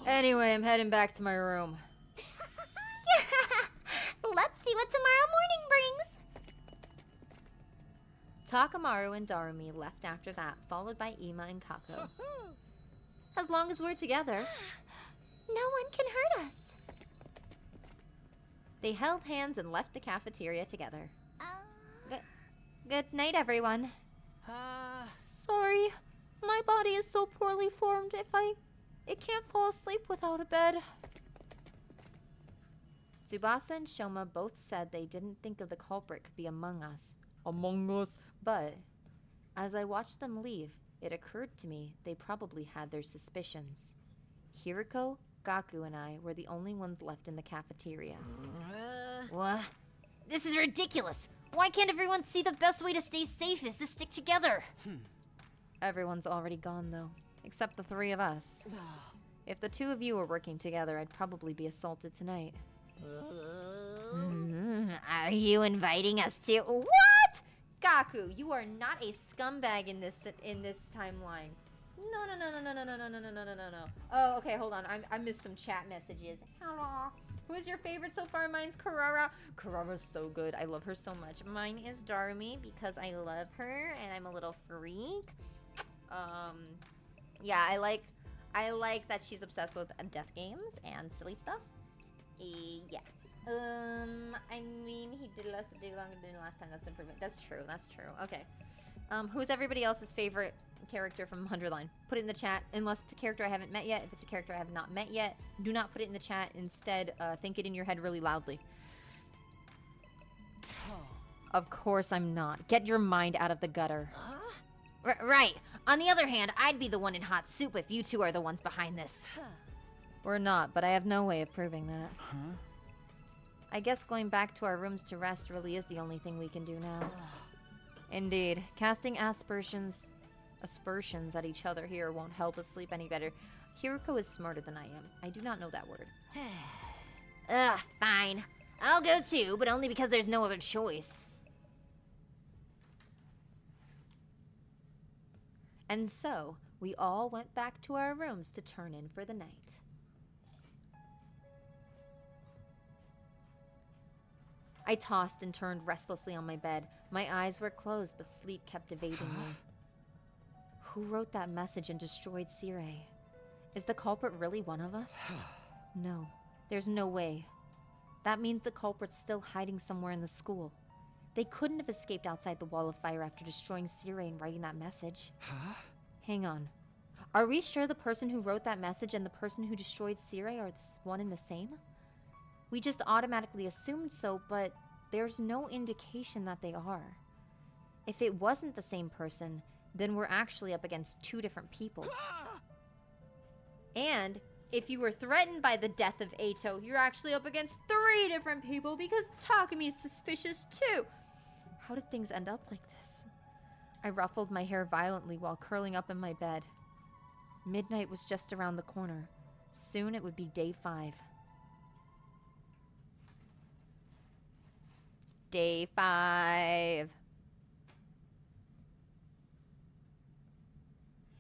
Anyway, I'm heading back to my room. Let's see what tomorrow morning brings. Takamaru and Darumi left after that, followed by Ima and Kako. As long as we're together. No one can hurt us. They held hands and left the cafeteria together. Good night, everyone. Sorry, my body is so poorly formed. It can't fall asleep without a bed. Tsubasa and Shoma both said they didn't think of the culprit could be among us. Among us? But as I watched them leave, it occurred to me they probably had their suspicions. Hiriko, Gaku, and I were the only ones left in the cafeteria. What? This is ridiculous. Why can't everyone see the best way to stay safe is to stick together? Everyone's already gone, though. Except the three of us. If the two of you were working together, I'd probably be assaulted tonight. Are you inviting us to... What? Gaku, you are not a scumbag in this timeline. No. Oh, okay, hold on. I missed some chat messages. Hello. Who's your favorite so far? Mine's Karara. Karara's so good. I love her so much. Mine is Darumi because I love her and I'm a little freak. Yeah, I like that she's obsessed with death games and silly stuff. Yeah. I mean, he did longer than last time. That's improvement. That's true. Okay. Who's everybody else's favorite character from 100 Line? Put it in the chat, unless it's a character I haven't met yet. If it's a character I have not met yet, do not put it in the chat. Instead, think it in your head really loudly. Of course I'm not. Get your mind out of the gutter. Right. On the other hand, I'd be the one in hot soup if you two are the ones behind this. We're not, but I have no way of proving that. I guess going back to our rooms to rest really is the only thing we can do now. Indeed. Casting aspersions at each other here won't help us sleep any better. Hiriko is smarter than I am. I do not know that word. Ugh, fine. I'll go too, but only because there's no other choice. And so, we all went back to our rooms to turn in for the night. I tossed and turned restlessly on my bed. My eyes were closed, but sleep kept evading me. Who wrote that message and destroyed Sirei? Is the culprit really one of us? No, there's no way. That means the culprit's still hiding somewhere in the school. They couldn't have escaped outside the wall of fire after destroying Sirei and writing that message. Hang on. Are we sure the person who wrote that message and the person who destroyed Sirei are one and the same? We just automatically assumed so, but there's no indication that they are. If it wasn't the same person, then we're actually up against two different people. And if you were threatened by the death of EITO, you're actually up against 3 different people because Takumi is suspicious too. How did things end up like this? I ruffled my hair violently while curling up in my bed. Midnight was just around the corner. Soon it would be day 5. Day 5.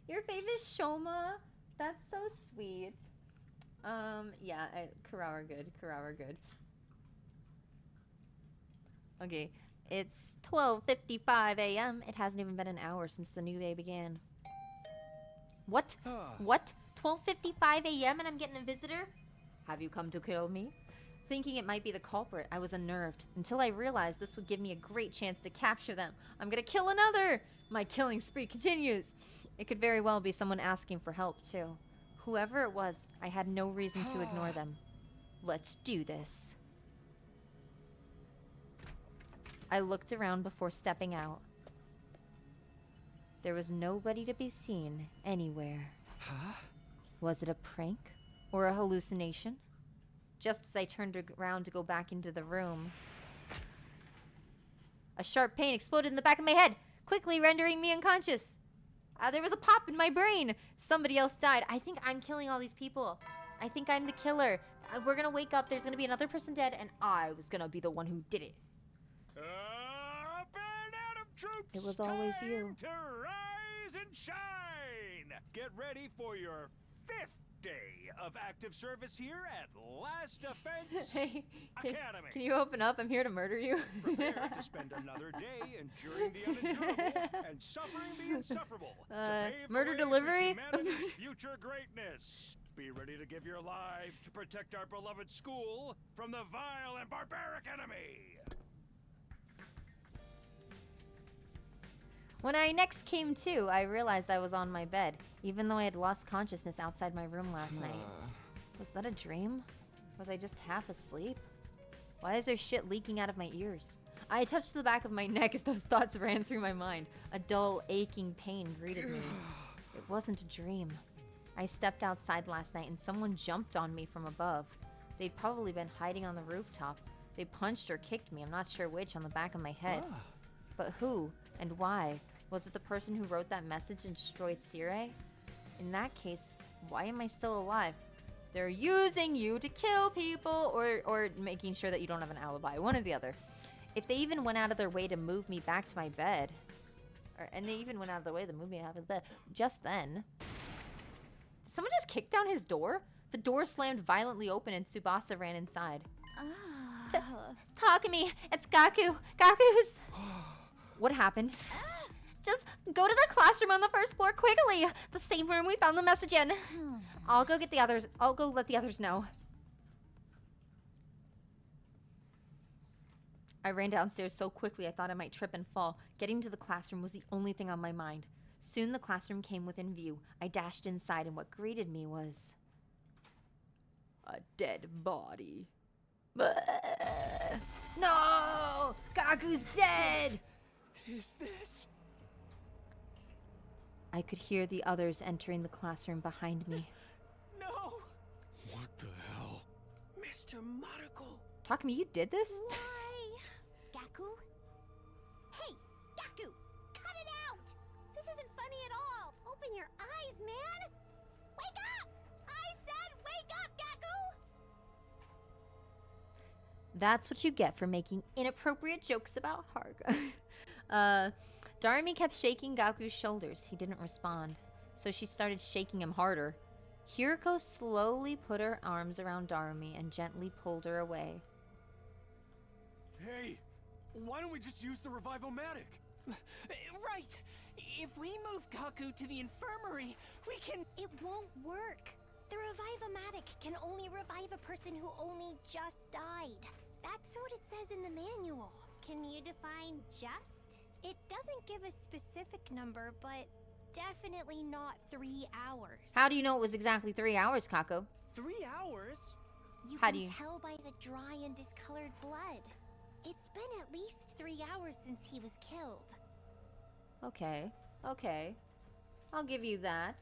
Your favorite Shoma? That's so sweet. Yeah, Kurao good. Kurao good. Okay, it's 12:55 a.m. It hasn't even been an hour since the new day began. What? What? 12:55 a.m. and I'm getting a visitor? Have you come to kill me? Thinking it might be the culprit, I was unnerved, until I realized this would give me a great chance to capture them. I'm gonna kill another! My killing spree continues. It could very well be someone asking for help, too. Whoever it was, I had no reason to ignore them. Let's do this. I looked around before stepping out. There was nobody to be seen anywhere. Was it a prank or a hallucination? Just as I turned around to go back into the room, a sharp pain exploded in the back of my head, quickly rendering me unconscious. There was a pop in my brain. Somebody else died. I think I'm killing all these people. I think I'm the killer. We're gonna wake up, there's gonna be another person dead, and I was gonna be the one who did it. Troops, it was always you. To rise and shine. Get ready for your 5th day of active service here at Last Defense Academy. Can you open up? I'm here to murder you. Prepare to spend another day enduring the unendurable and suffering the insufferable. To pave murder the way delivery? for humanity's future greatness. Be ready to give your lives to protect our beloved school from the vile and barbaric enemy. When I next came to, I realized I was on my bed, even though I had lost consciousness outside my room last night. Was that a dream? Was I just half asleep? Why is there shit leaking out of my ears? I touched the back of my neck as those thoughts ran through my mind. A dull, aching pain greeted me. It wasn't a dream. I stepped outside last night and someone jumped on me from above. They'd probably been hiding on the rooftop. They punched or kicked me, I'm not sure which, on the back of my head. But who and why? Was it the person who wrote that message and destroyed Sirei? In that case, why am I still alive? They're using you to kill people or making sure that you don't have an alibi. One or the other. If they even went out of their way to move me back to my bed, and they even went out of their way to move me out of the bed, just then. Did someone just kick down his door? The door slammed violently open and Tsubasa ran inside. Takumi, it's Gaku. Gaku's... What happened? Just go to the classroom on the first floor quickly. The same room we found the message in. I'll go get the others. I'll go let the others know. I ran downstairs so quickly I thought I might trip and fall. Getting to the classroom was the only thing on my mind. Soon the classroom came within view. I dashed inside and what greeted me was... a dead body. No! Gaku's dead! Is this... I could hear the others entering the classroom behind me. No! What the hell? Mr. Maruko! Takumi, you did this? Why? Gaku? Hey, Gaku! Cut it out! This isn't funny at all! Open your eyes, man! Wake up! I said wake up, Gaku! That's what you get for making inappropriate jokes about Haruka. Darumi kept shaking Gaku's shoulders. He didn't respond, so she started shaking him harder. Hiriko slowly put her arms around Darumi and gently pulled her away. Hey, why don't we just use the Revive-O-Matic? Right! If we move Gaku to the infirmary, we can... It won't work. The Revive-O-Matic can only revive a person who only just died. That's what it says in the manual. Can you define just? It doesn't give a specific number, but definitely not 3 hours. How do you know it was exactly 3 hours, Kako? 3 hours? You How can do you... tell by the dry and discolored blood. It's been at least 3 hours since he was killed. Okay, okay. I'll give you that.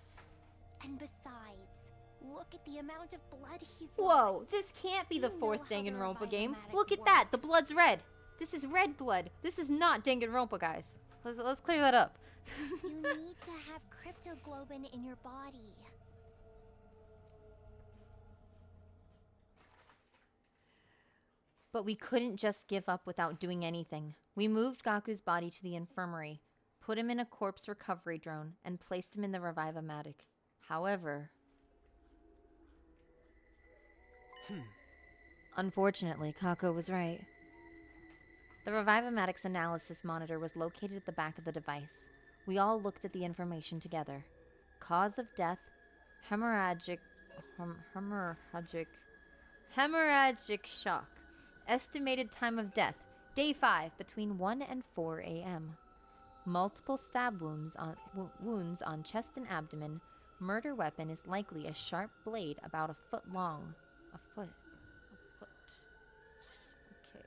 And besides, look at the amount of blood he's Whoa, lost. this can't be the You know fourth how the Danganronpa game. Revive-O-Matic Look at that, the works. blood's red. This is red blood. This is not Danganronpa, guys. Let's clear that up. You need to have cryptoglobin in your body. But we couldn't just give up without doing anything. We moved Gaku's body to the infirmary, put him in a corpse recovery drone, and placed him in the Revive-O-Matic. However... Unfortunately, Kako was right. The Revive-O-Matic's analysis monitor was located at the back of the device. We all looked at the information together. Cause of death, hemorrhagic shock. Estimated time of death, day 5, between 1 and 4 a.m. Multiple stab wounds on chest and abdomen. Murder weapon is likely a sharp blade about a foot long. A foot. Okay.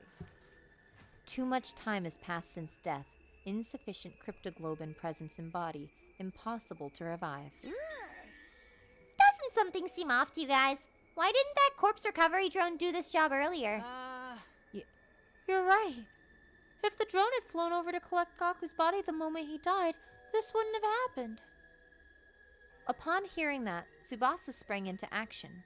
Too much time has passed since death. Insufficient cryptoglobin presence in body. Impossible to revive. Doesn't something seem off to you guys? Why didn't that corpse recovery drone do this job earlier? You're right. If the drone had flown over to collect Gaku's body the moment he died, this wouldn't have happened. Upon hearing that, Tsubasa sprang into action.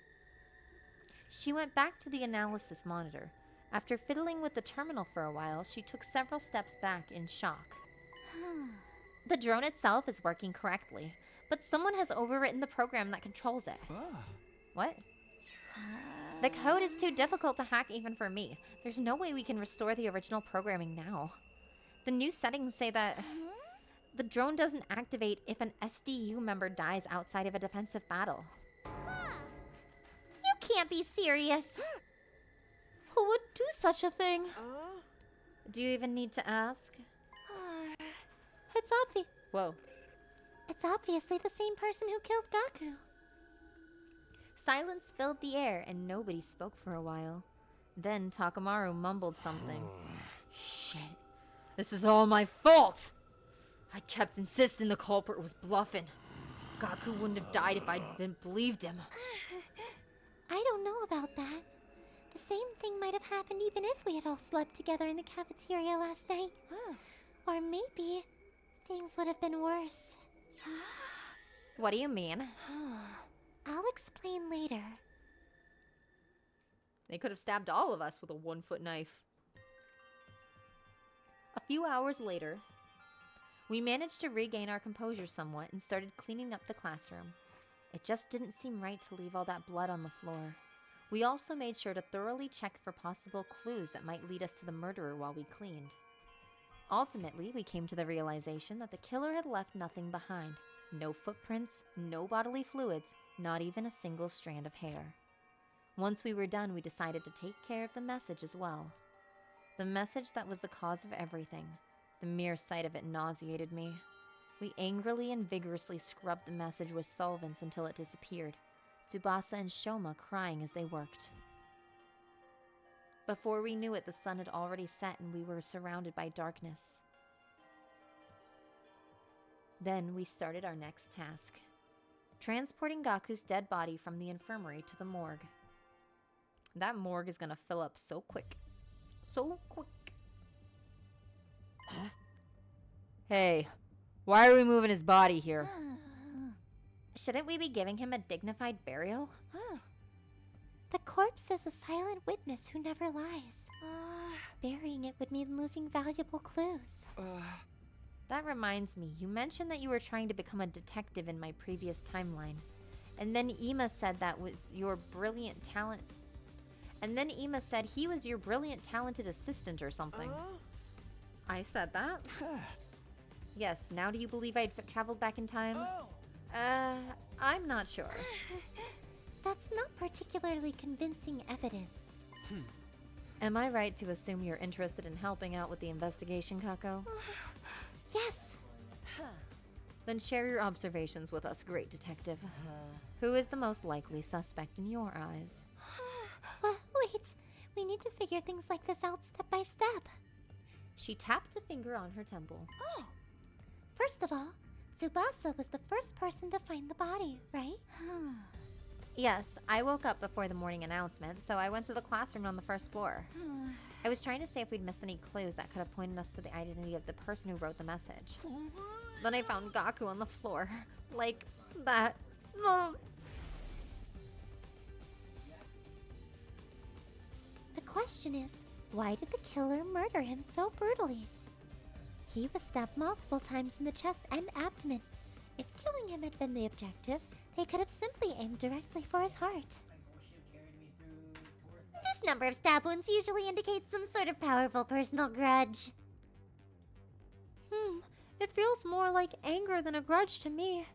She went back to the analysis monitor. After fiddling with the terminal for a while, she took several steps back in shock. The drone itself is working correctly, but someone has overwritten the program that controls it. What? The code is too difficult to hack even for me. There's no way we can restore the original programming now. The new settings say that the drone doesn't activate if an SDU member dies outside of a defensive battle. You can't be serious. Who would do such a thing? Do you even need to ask? It's obvious. Whoa. It's obviously the same person who killed Gaku. Silence filled the air and nobody spoke for a while. Then Takamaru mumbled something. Shit. This is all my fault! I kept insisting the culprit was bluffing. Gaku wouldn't have died if I'd believed him. I don't know about that. The same thing might have happened even if we had all slept together in the cafeteria last night. Or maybe things would have been worse. What do you mean? I'll explain later. They could have stabbed all of us with a 1-foot knife. A few hours later, we managed to regain our composure somewhat and started cleaning up the classroom. It just didn't seem right to leave all that blood on the floor. We also made sure to thoroughly check for possible clues that might lead us to the murderer while we cleaned. Ultimately, we came to the realization that the killer had left nothing behind. No footprints, no bodily fluids, not even a single strand of hair. Once we were done, we decided to take care of the message as well. The message that was the cause of everything. The mere sight of it nauseated me. We angrily and vigorously scrubbed the message with solvents until it disappeared, Tsubasa and Shoma crying as they worked. Before we knew it, the sun had already set and we were surrounded by darkness. Then we started our next task. Transporting Gaku's dead body from the infirmary to the morgue. That morgue is gonna fill up so quick. So quick. Hey, why are we moving his body here? Shouldn't we be giving him a dignified burial? The corpse is a silent witness who never lies. Burying it would mean losing valuable clues. That reminds me, you mentioned that you were trying to become a detective in my previous timeline. And then Ima said that was your brilliant talent. And then Ima said he was your brilliant talented assistant or something. I said that? Yes, now do you believe I'd traveled back in time? I'm not sure. That's not particularly convincing evidence. Am I right to assume you're interested in helping out with the investigation, Kako? Yes! Then share your observations with us, great detective. Who is the most likely suspect in your eyes? Wait, we need to figure things like this out step by step. She tapped a finger on her temple. First of all, Tsubasa was the first person to find the body, right? Yes, I woke up before the morning announcement, so I went to the classroom on the first floor. I was trying to see if we'd missed any clues that could have pointed us to the identity of the person who wrote the message. Then I found Gaku on the floor. Like that. The question is, why did the killer murder him so brutally? He was stabbed multiple times in the chest and abdomen. If killing him had been the objective, they could have simply aimed directly for his heart. This number of stab wounds usually indicates some sort of powerful personal grudge. It feels more like anger than a grudge to me.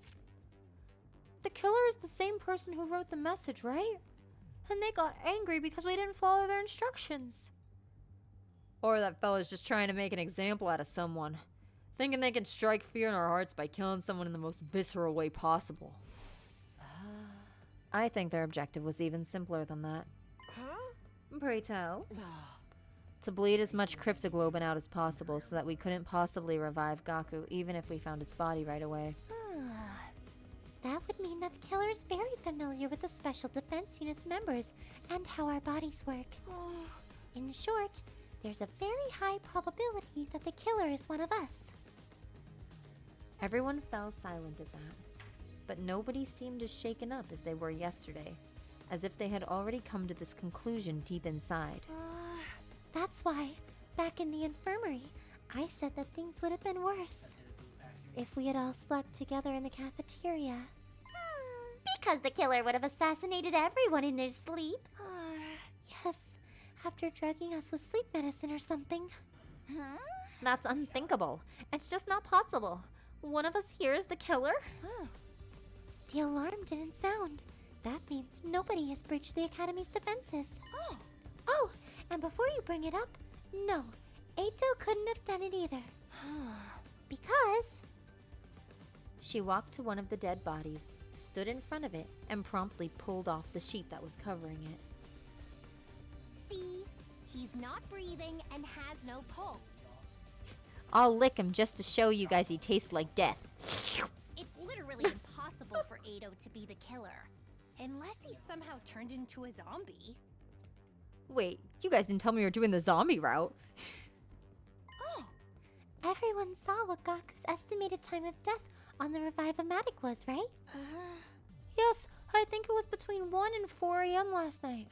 The killer is the same person who wrote the message, right? And they got angry because we didn't follow their instructions. Or that fella's just trying to make an example out of someone, thinking they can strike fear in our hearts by killing someone in the most visceral way possible. I think their objective was even simpler than that. Pray tell. To bleed as much cryptoglobin out as possible so that we couldn't possibly revive Gaku even if we found his body right away. That would mean that the killer is very familiar with the Special Defense Unit's members and how our bodies work. In short, there's a very high probability that the killer is one of us. Everyone fell silent at that, but nobody seemed as shaken up as they were yesterday, as if they had already come to this conclusion deep inside. That's why, back in the infirmary, I said that things would have been worse if we had all slept together in the cafeteria. Because the killer would have assassinated everyone in their sleep. Yes, after drugging us with sleep medicine or something. That's unthinkable. It's just not possible. One of us here is the killer? The alarm didn't sound. That means nobody has breached the Academy's defenses. Oh, and before you bring it up, no, EITO couldn't have done it either. Because... She walked to one of the dead bodies, stood in front of it, and promptly pulled off the sheet that was covering it. See? He's not breathing and has no pulse. I'll lick him just to show you guys he tastes like death. It's literally impossible for EITO to be the killer. Unless he somehow turned into a zombie. Wait, you guys didn't tell me you were doing the zombie route. Everyone saw what Gaku's estimated time of death on the Revive-O-Matic was, right? Yes, I think it was between 1 and 4 a.m. last night.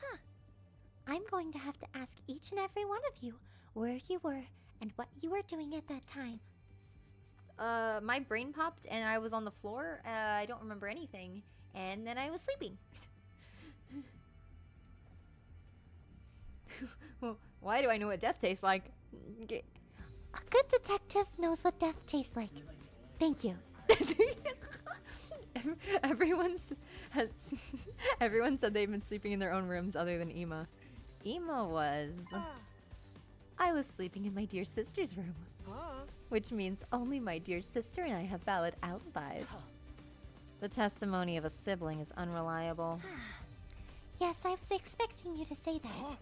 I'm going to have to ask each and every one of you where you were and what you were doing at that time. My brain popped and I was on the floor. I don't remember anything. And then I was sleeping. Why do I know what death tastes like? A good detective knows what death tastes like. Thank you. Everyone said they've been sleeping in their own rooms other than Ima. Ima was... I was sleeping in my dear sister's room. Which means only my dear sister and I have valid alibis. The testimony of a sibling is unreliable. Yes, I was expecting you to say that.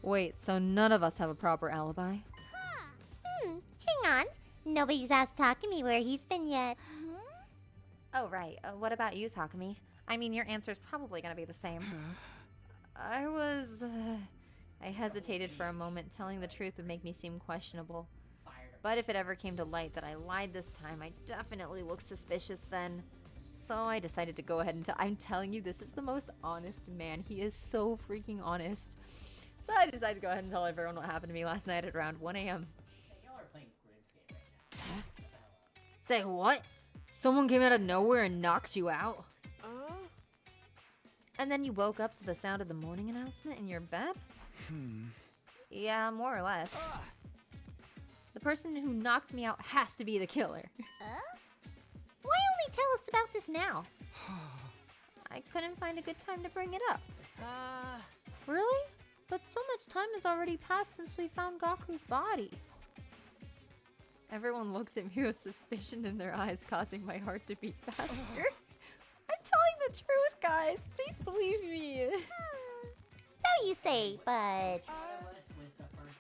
Wait, so none of us have a proper alibi? Hang on. Nobody's asked Takumi where he's been yet. Oh, right. What about you, Takumi? I mean, your answer's probably gonna be the same. I hesitated for a moment. Telling the truth would make me seem questionable. But if it ever came to light that I lied this time, I'd definitely look suspicious then. So I decided to go ahead and I'm telling you, this is the most honest man. He is so freaking honest. So I decided to go ahead and tell everyone what happened to me last night at around 1 a.m. Y'all are playing Gridscape right now. Say what? Someone came out of nowhere and knocked you out? And then you woke up to the sound of the morning announcement in your bed? Yeah, more or less. The person who knocked me out has to be the killer. Why only tell us about this now? I couldn't find a good time to bring it up. Really? But so much time has already passed since we found Gaku's body. Everyone looked at me with suspicion in their eyes, causing my heart to beat faster. I'm telling the truth, guys. Please believe me. So you say, but...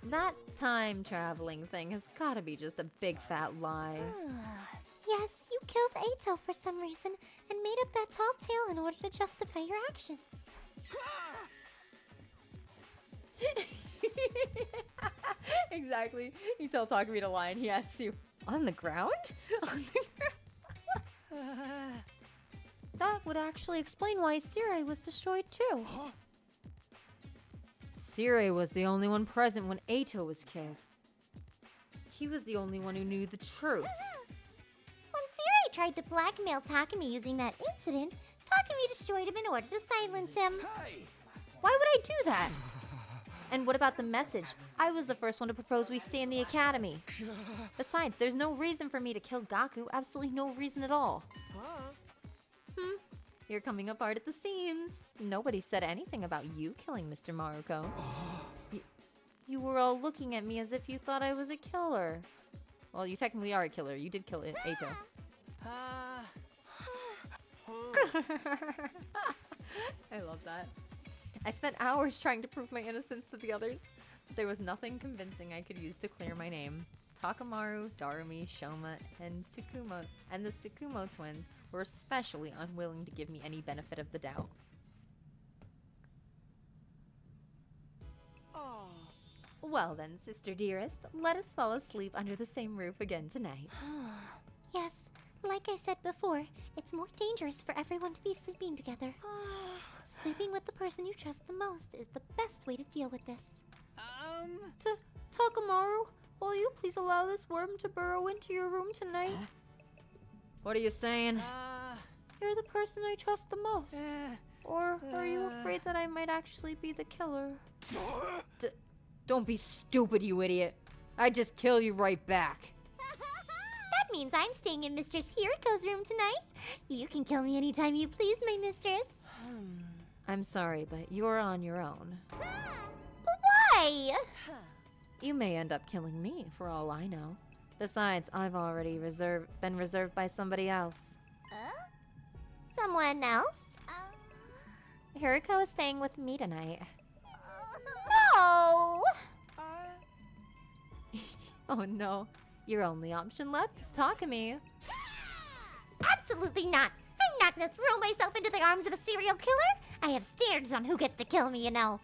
That time traveling thing has gotta be just a big fat lie. Yes, you killed EITO for some reason and made up that tall tale in order to justify your actions. Exactly. You tell Takumi to lie and he asks you, on the ground? On the ground? That would actually explain why Sirei was destroyed too. Sirei was the only one present when EITO was killed. He was the only one who knew the truth. When Sirei tried to blackmail Takumi using that incident, Takumi destroyed him in order to silence him. Why would I do that? And what about the message? I was the first one to propose we stay in the academy. Besides, there's no reason for me to kill Gaku. Absolutely no reason at all. You're coming apart at the seams. Nobody said anything about you killing Mr. Maruko. You were all looking at me as if you thought I was a killer. Well, you technically are a killer. You did kill EITO. I love that. I spent hours trying to prove my innocence to the others. But there was nothing convincing I could use to clear my name. Takamaru, Darumi, Shoma, and Tsukumo, and the Tsukumo twins were especially unwilling to give me any benefit of the doubt. Well then, sister dearest, let us fall asleep under the same roof again tonight. Yes, like I said before, it's more dangerous for everyone to be sleeping together. Sleeping with the person you trust the most is the best way to deal with this. Takamaru, will you please allow this worm to burrow into your room tonight? What are you saying? You're the person I trust the most. Or are you afraid that I might actually be the killer? Don't be stupid, you idiot. I'd just kill you right back. That means I'm staying in Mistress Hiriko's room tonight. You can kill me anytime you please, my mistress. I'm sorry, but you're on your own. But why? You may end up killing me, for all I know. Besides, I've already been reserved by somebody else. Someone else? Hiriko is staying with me tonight. No! Oh no. Your only option left is Takumi. Absolutely not! I'm not gonna throw myself into the arms of a serial killer! I have standards on who gets to kill me, you know.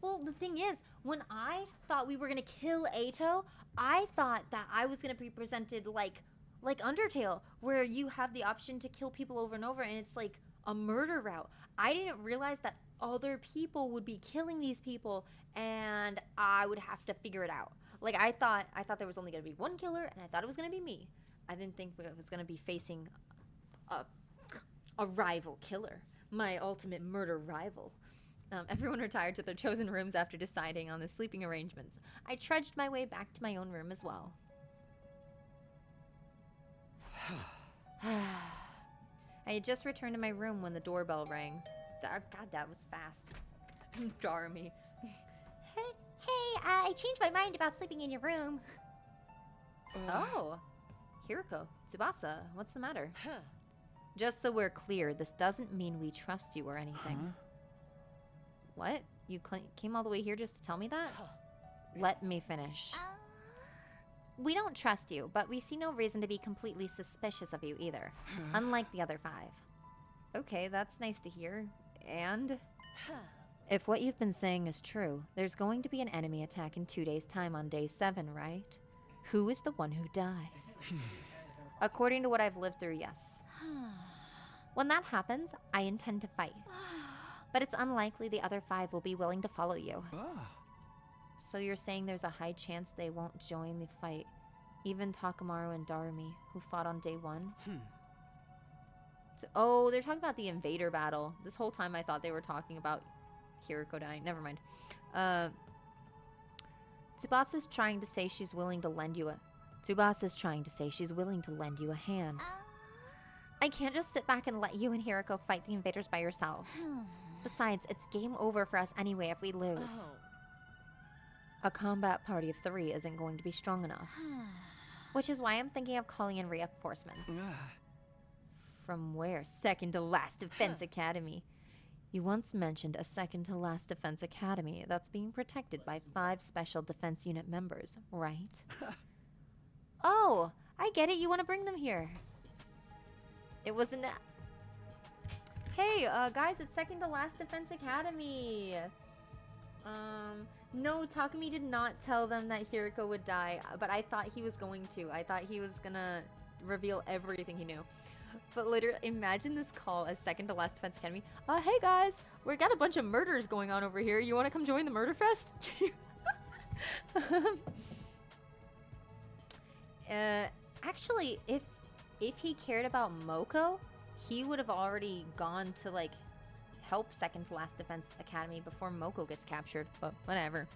Well, the thing is, when I thought we were gonna kill EITO, I thought that I was gonna be presented like Undertale, where you have the option to kill people over and over, and it's like a murder route. I didn't realize that other people would be killing these people, and I would have to figure it out. Like I thought there was only gonna be one killer, and I thought it was gonna be me. I didn't think I was gonna be facing a rival killer, my ultimate murder rival. Everyone retired to their chosen rooms after deciding on the sleeping arrangements. I trudged my way back to my own room as well. I had just returned to my room when the doorbell rang. God, that was fast. Darumi. Hey, I changed my mind about sleeping in your room. Oh. Hiriko, Tsubasa, what's the matter? Just so we're clear, this doesn't mean we trust you or anything. What? You came all the way here just to tell me that? Let me finish. We don't trust you, but we see no reason to be completely suspicious of you either. Unlike the other 5. Okay, that's nice to hear. And? If what you've been saying is true, there's going to be an enemy attack in 2 days' time on day 7, right? Who is the one who dies? According to what I've lived through, yes. When that happens, I intend to fight. but it's unlikely the other 5 will be willing to follow you. Ah. So you're saying there's a high chance they won't join the fight, even Takamaru and Darumi, who fought on day 1? So, oh, they're talking about the invader battle. This whole time I thought they were talking about Hiriko dying. Never mind. Tsubasa's trying to say she's willing to lend you a... Tsubasa's trying to say she's willing to lend you a hand. I can't just sit back and let you and Hiriko fight the invaders by yourselves. Besides, it's game over for us anyway if we lose. A combat party of 3 isn't going to be strong enough. Which is why I'm thinking of calling in reinforcements. From where? Second to last Defense Academy. You once mentioned a second to last Defense Academy that's being protected by 5 special defense unit members, right? Oh, I get it. You want to bring them here. It wasn't... Hey, guys, it's second to last Defense Academy. No, Takumi did not tell them that Hiriko would die, but I thought he was going to. I thought he was gonna reveal everything he knew. But literally, imagine this call as second to last Defense Academy. Hey guys, we got a bunch of murders going on over here. You want to come join the murder fest? Actually, if he cared about Moko, he would have already gone to like help second to last Defense Academy before Moko gets captured. But whatever.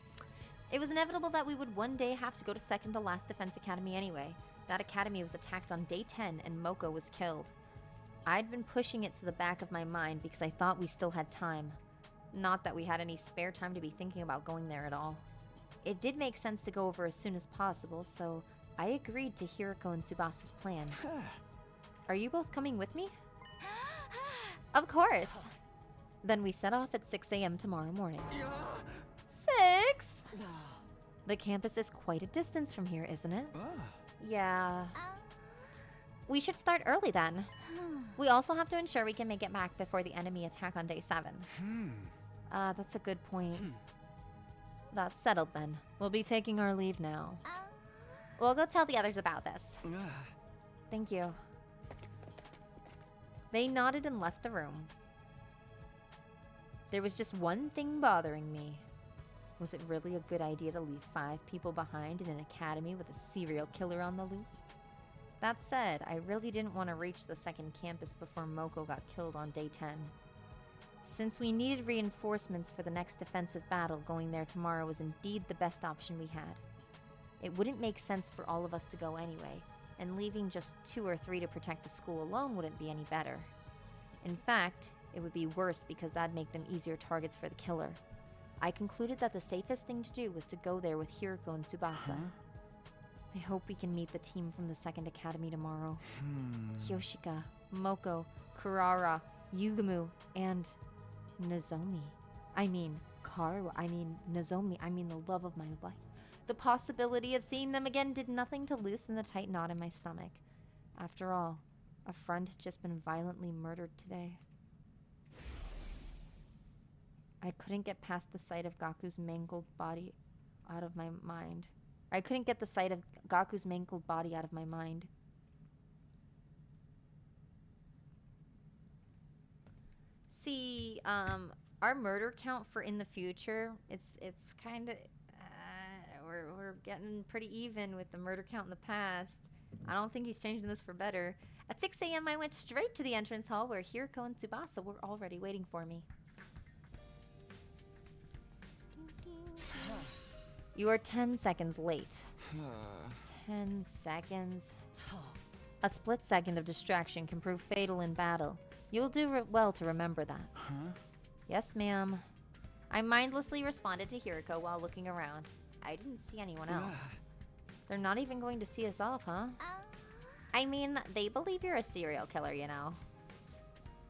It was inevitable that we would one day have to go to second to last Defense Academy anyway. That academy was attacked on day 10 and Moko was killed. I'd been pushing it to the back of my mind because I thought we still had time. Not that we had any spare time to be thinking about going there at all. It did make sense to go over as soon as possible, so I agreed to Hiriko and Tsubasa's plan. Are you both coming with me? Of course! Then we set off at 6 a.m. tomorrow morning. 6? The campus is quite a distance from here, isn't it? Yeah. We should start early then. We also have to ensure we can make it back before the enemy attack on day 7. That's a good point. That's settled then. We'll be taking our leave now. We'll go tell the others about this. Thank you. They nodded and left the room. There was just one thing bothering me. Was it really a good idea to leave 5 people behind in an academy with a serial killer on the loose? That said, I really didn't want to reach the second campus before Moko got killed on day 10. Since we needed reinforcements for the next defensive battle, going there tomorrow was indeed the best option we had. It wouldn't make sense for all of us to go anyway, and leaving just 2 or 3 to protect the school alone wouldn't be any better. In fact, it would be worse because that'd make them easier targets for the killer. I concluded that the safest thing to do was to go there with Hiriko and Tsubasa. I hope we can meet the team from the second academy tomorrow. Kyoshika, Moko, Kurara, Yugumu, and Nozomi. Nozomi. The love of my life. The possibility of seeing them again did nothing to loosen the tight knot in my stomach. After all, a friend had just been violently murdered today. I couldn't get past the sight of Gaku's mangled body out of my mind. I couldn't get the sight of Gaku's mangled body out of my mind. See, our murder count for in the future, it's kind of, we're getting pretty even with the murder count in the past. I don't think he's changing this for better. At 6 a.m. I went straight to the entrance hall where Hiriko and Tsubasa were already waiting for me. You are 10 seconds late. 10 seconds. A split second of distraction can prove fatal in battle. You'll do well to remember that. Yes, ma'am. I mindlessly responded to Hiriko while looking around. I didn't see anyone else. They're not even going to see us off, huh? I mean, they believe you're a serial killer, you know.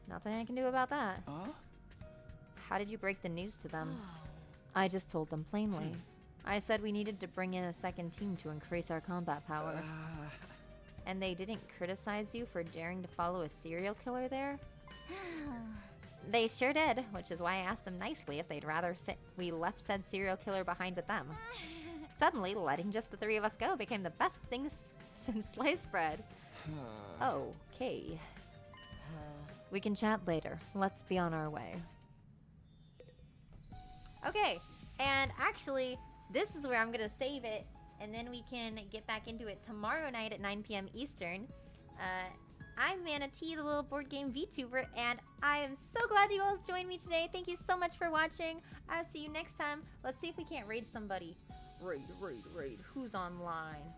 Nothing I can do about that. How did you break the news to them? I just told them plainly. I said we needed to bring in a second team to increase our combat power. And they didn't criticize you for daring to follow a serial killer there? They sure did, which is why I asked them nicely if they'd rather we left said serial killer behind with them. Suddenly, letting just the 3 of us go became the best thing since sliced bread. Okay. We can chat later. Let's be on our way. Okay, and actually, this is where I'm gonna save it, and then we can get back into it tomorrow night at 9 p.m. Eastern. I'm Manatee, the little board game VTuber, and I am so glad you all joined me today. Thank you so much for watching. I'll see you next time. Let's see if we can't raid somebody. Raid. Who's online?